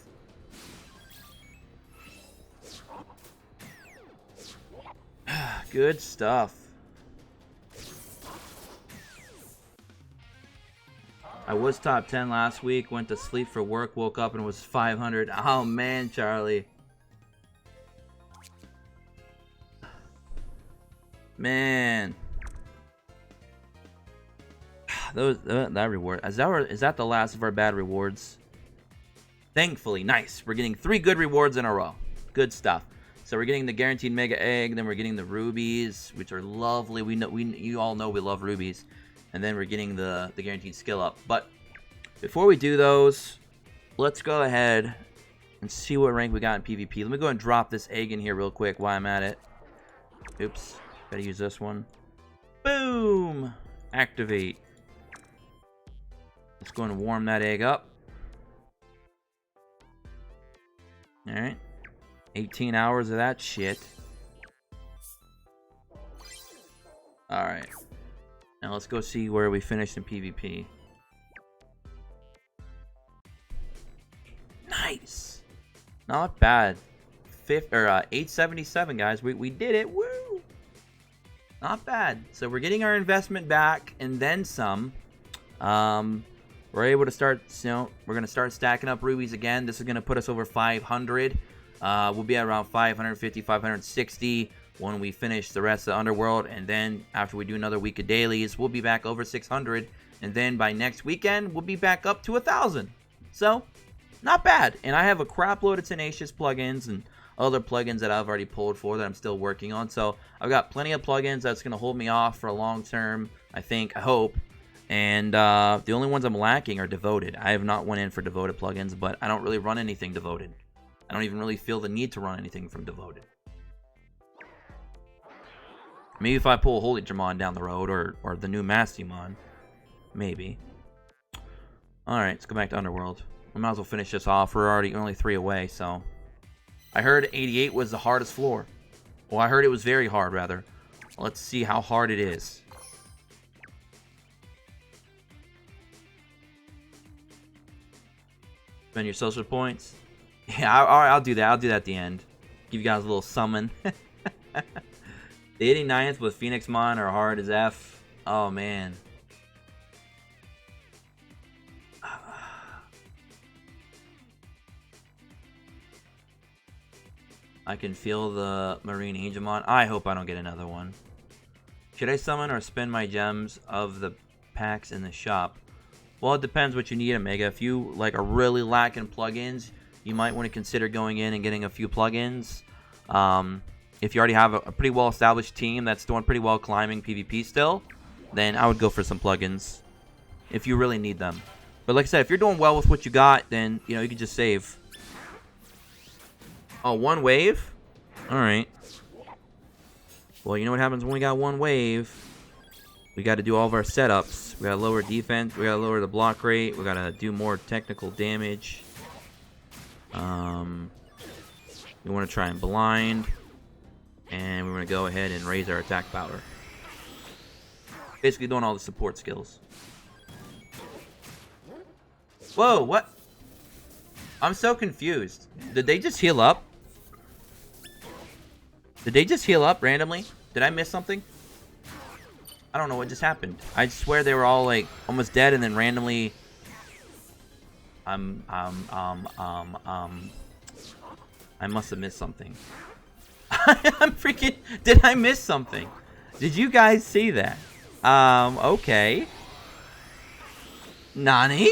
Good stuff. I was top 10 last week, went to sleep for work, woke up and was 500. Oh man, Charlie. Man. That reward. Is that the last of our bad rewards? Thankfully, nice. We're getting 3 good rewards in a row. Good stuff. So we're getting the guaranteed mega egg, then we're getting the rubies, which are lovely. You all know we love rubies. And then we're getting the guaranteed skill up. But before we do those, let's go ahead and see what rank we got in PvP. Let me go and drop this egg in here real quick while I'm at it. Oops. Gotta use this one. Boom! Activate. Let's go and warm that egg up. Alright. 18 hours of that shit. Alright. Now let's go see where we finished in PvP. Nice! Not bad. 877, guys. We did it. Woo! Not bad. So we're getting our investment back and then some. We're able to start, we're going to start stacking up rubies again. This is going to put us over 500. We'll be at around 550, 560 when we finish the rest of the Underworld. And then after we do another week of dailies, we'll be back over 600. And then by next weekend, we'll be back up to 1,000. So, not bad. And I have a crap load of Tenacious plugins and other plugins that I've already pulled for that I'm still working on. So, I've got plenty of plugins that's going to hold me off for a long term, I hope. And the only ones I'm lacking are Devoted. I have not went in for Devoted plugins, but I don't really run anything Devoted. I don't even really feel the need to run anything from Devoted. Maybe if I pull Holy Digimon down the road, or the new Magnamon. Maybe. Alright, let's go back to Underworld. We might as well finish this off. We're already only 3 away, so. I heard 88 was the hardest floor. Well, I heard it was very hard, rather. Let's see how hard it is. Spend your social points. Yeah, I'll do that. I'll do that at the end. Give you guys a little summon. The 89th with Phoenixmon are hard as F. Oh, man. I can feel the Marine Angemon. I hope I don't get another one. Should I summon or spend my gems of the packs in the shop? Well, it depends what you need, Omega. If you are really lacking plugins, you might want to consider going in and getting a few plugins. If you already have a pretty well-established team that's doing pretty well climbing PvP still, then I would go for some plugins if you really need them. But like I said, if you're doing well with what you got, then you can just save. Oh, 1 wave? Alright. Well, you know what happens when we got 1 wave? We got to do all of our setups. We got to lower defense. We got to lower the block rate. We got to do more technical damage. We want to try and blind. And we're going to go ahead and raise our attack power. Basically doing all the support skills. Whoa, what? I'm so confused. Did they just heal up? Did they just heal up randomly? Did I miss something? I don't know what just happened. I swear they were all almost dead and then randomly I must have missed something. I'm freaking... Did I miss something? Did you guys see that? Okay. Nani?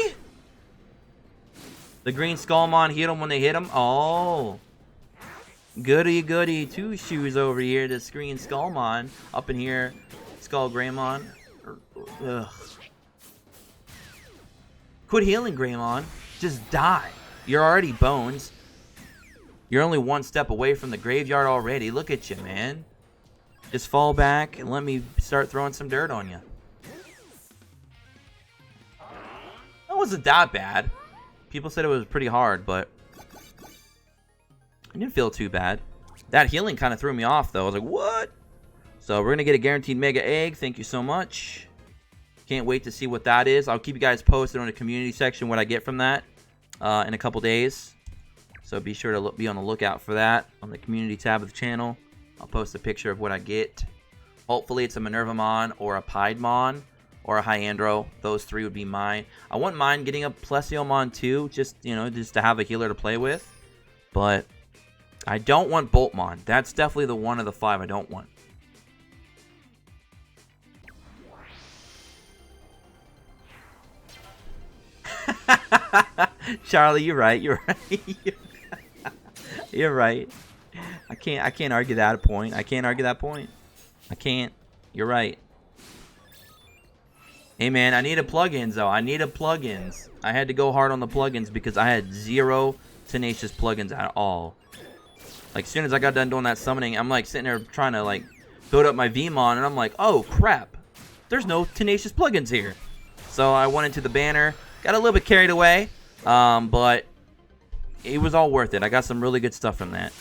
The green Skullmon hit them when they hit him? Oh. Goody goody two shoes over here. This green Skullmon up in here. Skull Greymon. Ugh. Quit healing, Greymon. Just die. You're already bones. You're only one step away from the graveyard already. Look at you, man. Just fall back and let me start throwing some dirt on you. That wasn't that bad. People said it was pretty hard, but I didn't feel too bad. That healing kind of threw me off, though. I was like, what? So we're going to get a guaranteed mega egg. Thank you so much. Can't wait to see what that is. I'll keep you guys posted on the community section what I get from that in a couple days. So be sure to be on the lookout for that on the community tab of the channel. I'll post a picture of what I get. Hopefully it's a Minervamon or a Piedmon or a Hyandro. Those three would be mine. I wouldn't mind getting a Plesiomon too, just, you know, just to have a healer to play with. But I don't want Boltmon. That's definitely the one of the 5 I don't want. Charlie, you're right. You're right. You're right. I can't argue that point. I can't argue that point. I can't. You're right. Hey man, I needed plugins though. I needed plugins. I had to go hard on the plugins because I had 0 Tenacious plugins at all. Like as soon as I got done doing that summoning, I'm like sitting there trying to like build up my Vmon, and I'm like, oh crap, there's no Tenacious plugins here. So I went into the banner, got a little bit carried away, but it was all worth it. I got some really good stuff from that.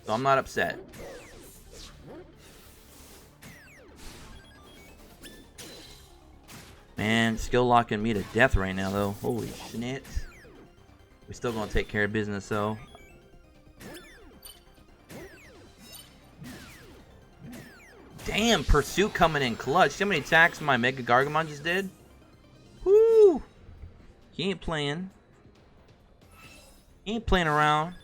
So I'm not upset. Man, skill locking me to death right now, though. Holy shit. We're still going to take care of business, though. Damn, Pursuit coming in clutch. See how many attacks my Mega Gargamon just did? Woo! He ain't playing. He ain't playing around.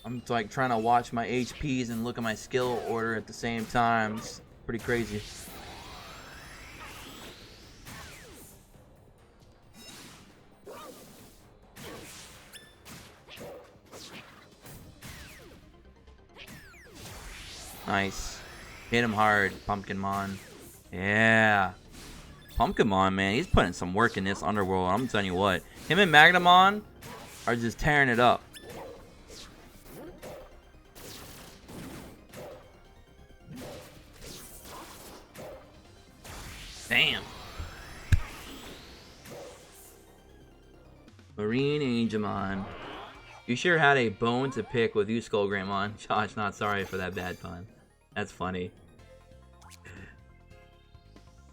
I'm like trying to watch my HPs and look at my skill order at the same time. It's pretty crazy. Nice. Hit him hard, Pumpkinmon. Yeah. Pumpkinmon, man, he's putting some work in this underworld. I'm telling you what. Him and Magnamon are just tearing it up. Damn. Marine Angemon. You sure had a bone to pick with you, Skull Greymon. Josh, not sorry for that bad pun. That's funny.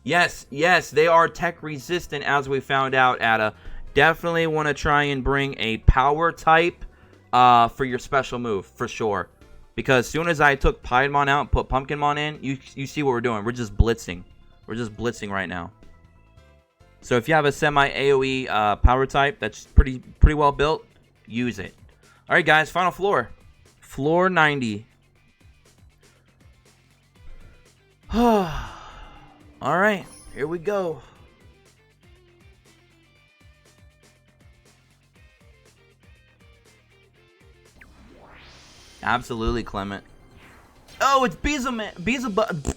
Yes, yes, they are tech resistant, as we found out, Ada. Definitely want to try and bring a power type for your special move, for sure. Because as soon as I took Piedmon out and put Pumpkinmon in, you see what we're doing. We're just blitzing. We're just blitzing right now. So if you have a semi-AoE power type that's pretty well built, use it. All right, guys, final floor. Floor 90. All right, here we go. Absolutely, Clement. Oh, it's Beelzebub.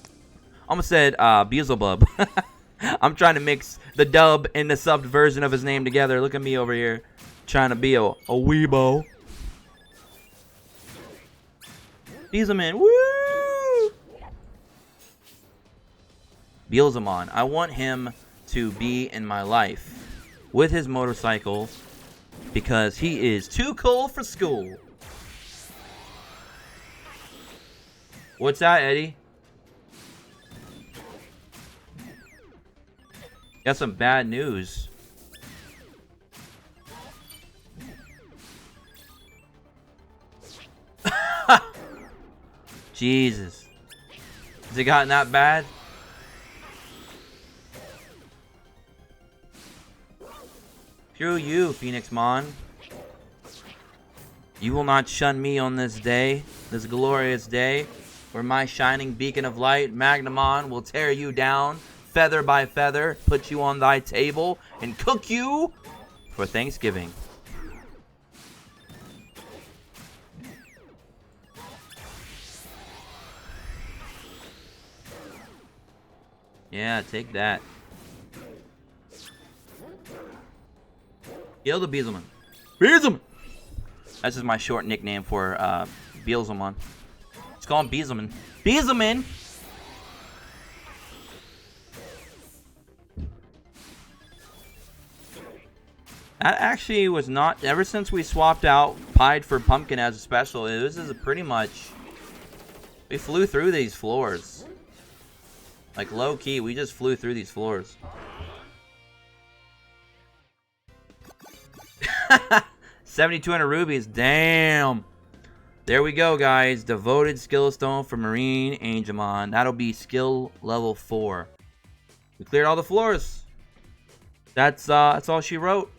Almost said Beelzebub. I'm trying to mix the dub and the subbed version of his name together. Look at me over here, trying to be a weebo. Beelzemon, woo! Beelzemon, I want him to be in my life with his motorcycle because he is too cool for school. What's that, Eddie? Got some bad news. Jesus. Has it gotten that bad? Screw you, Phoenixmon. You will not shun me on this day, this glorious day, where my shining beacon of light, Magnamon, will tear you down, feather by feather, put you on thy table, and cook you for Thanksgiving. Yeah, take that. Kill the Beelzemon. Beelzemon! That's just my short nickname for Beelzemon. Let's call him Beelzemon. Beelzemon! That actually was not... Ever since we swapped out Pied for Pumpkin as a special, this is pretty much... We flew through these floors. Like, low-key, we just flew through these floors. 7,200 rubies. Damn. There we go, guys. Devoted skill stone for Marine Angemon. That'll be skill level 4. We cleared all the floors. That's all she wrote.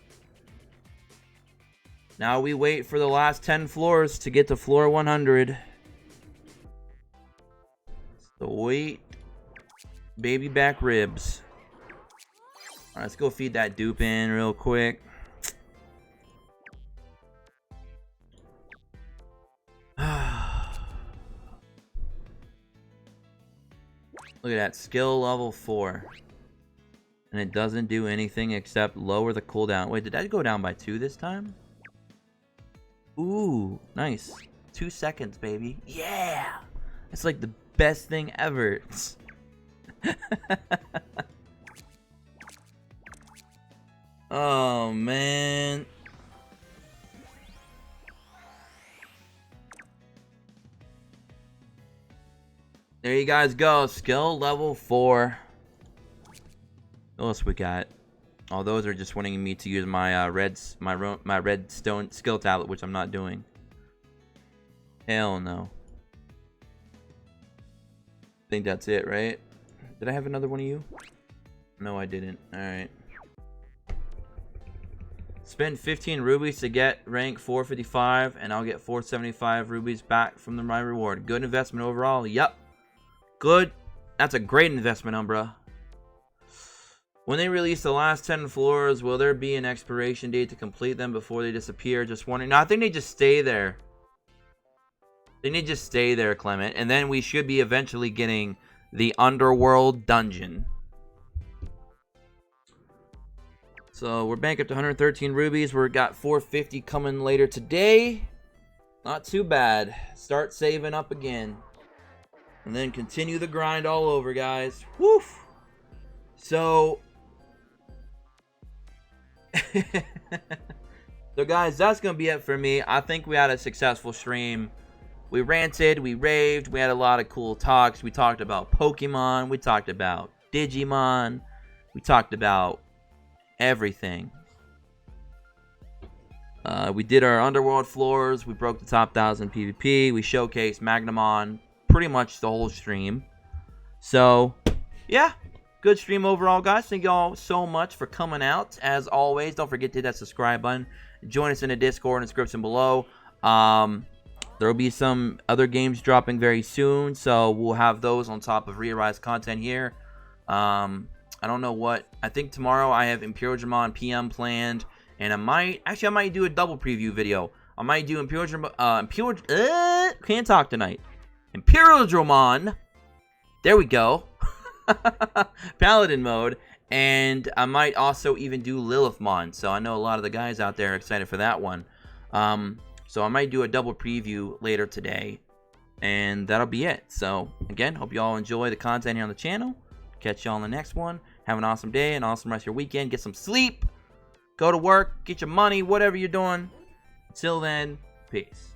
Now we wait for the last 10 floors to get to floor 100. Sweet baby back ribs. Alright, let's go feed that dupe in real quick. Look at that, skill level 4. And it doesn't do anything except lower the cooldown. Wait, did that go down by 2 this time? Ooh, nice. 2 seconds, baby. Yeah! It's like the best thing ever. Oh, man. There you guys go. Skill level 4. What else we got? All those are just wanting me to use my my redstone skill tablet, which I'm not doing. Hell no. I think that's it, right? Did I have another one of you? No, I didn't. Alright. Spend 15 rubies to get rank 455, and I'll get 475 rubies back from my reward. Good investment overall. Yup. Good. That's a great investment, Umbra. When they release the last 10 floors, will there be an expiration date to complete them before they disappear? Just wondering. No, I think they just stay there. They need to just stay there, Clement. And then we should be eventually getting the Underworld Dungeon. So we're back up to 113 rubies. We've got 450 coming later today. Not too bad. Start saving up again. And then continue the grind all over, guys. Woof. So... So guys, that's gonna be it for me. I think we had a successful stream. We ranted, we raved, we had a lot of cool talks. We talked about Pokemon, we talked about Digimon, we talked about everything. We did our underworld floors, we broke the top 1000 PvP, we showcased Magnamon pretty much the whole stream. So yeah, good stream overall, guys. Thank y'all so much for coming out. As always, don't forget to hit that subscribe button. Join us in the Discord in the description below. There will be some other games dropping very soon, so we'll have those on top of ReArise content here. I don't know what. I think tomorrow I have Imperial Dramon PM planned, and I might do a double preview video. I might do can't talk tonight. Imperial Dramon. There we go. Paladin mode, and I might also even do Lilithmon, so I know a lot of the guys out there are excited for that one. So I might do a double preview later today, and that'll be it. So again, hope you all enjoy the content here on the channel. Catch y'all on the next one. Have an awesome day, an awesome rest of your weekend. Get some sleep, go to work, get your money, whatever you're doing. Until then, peace.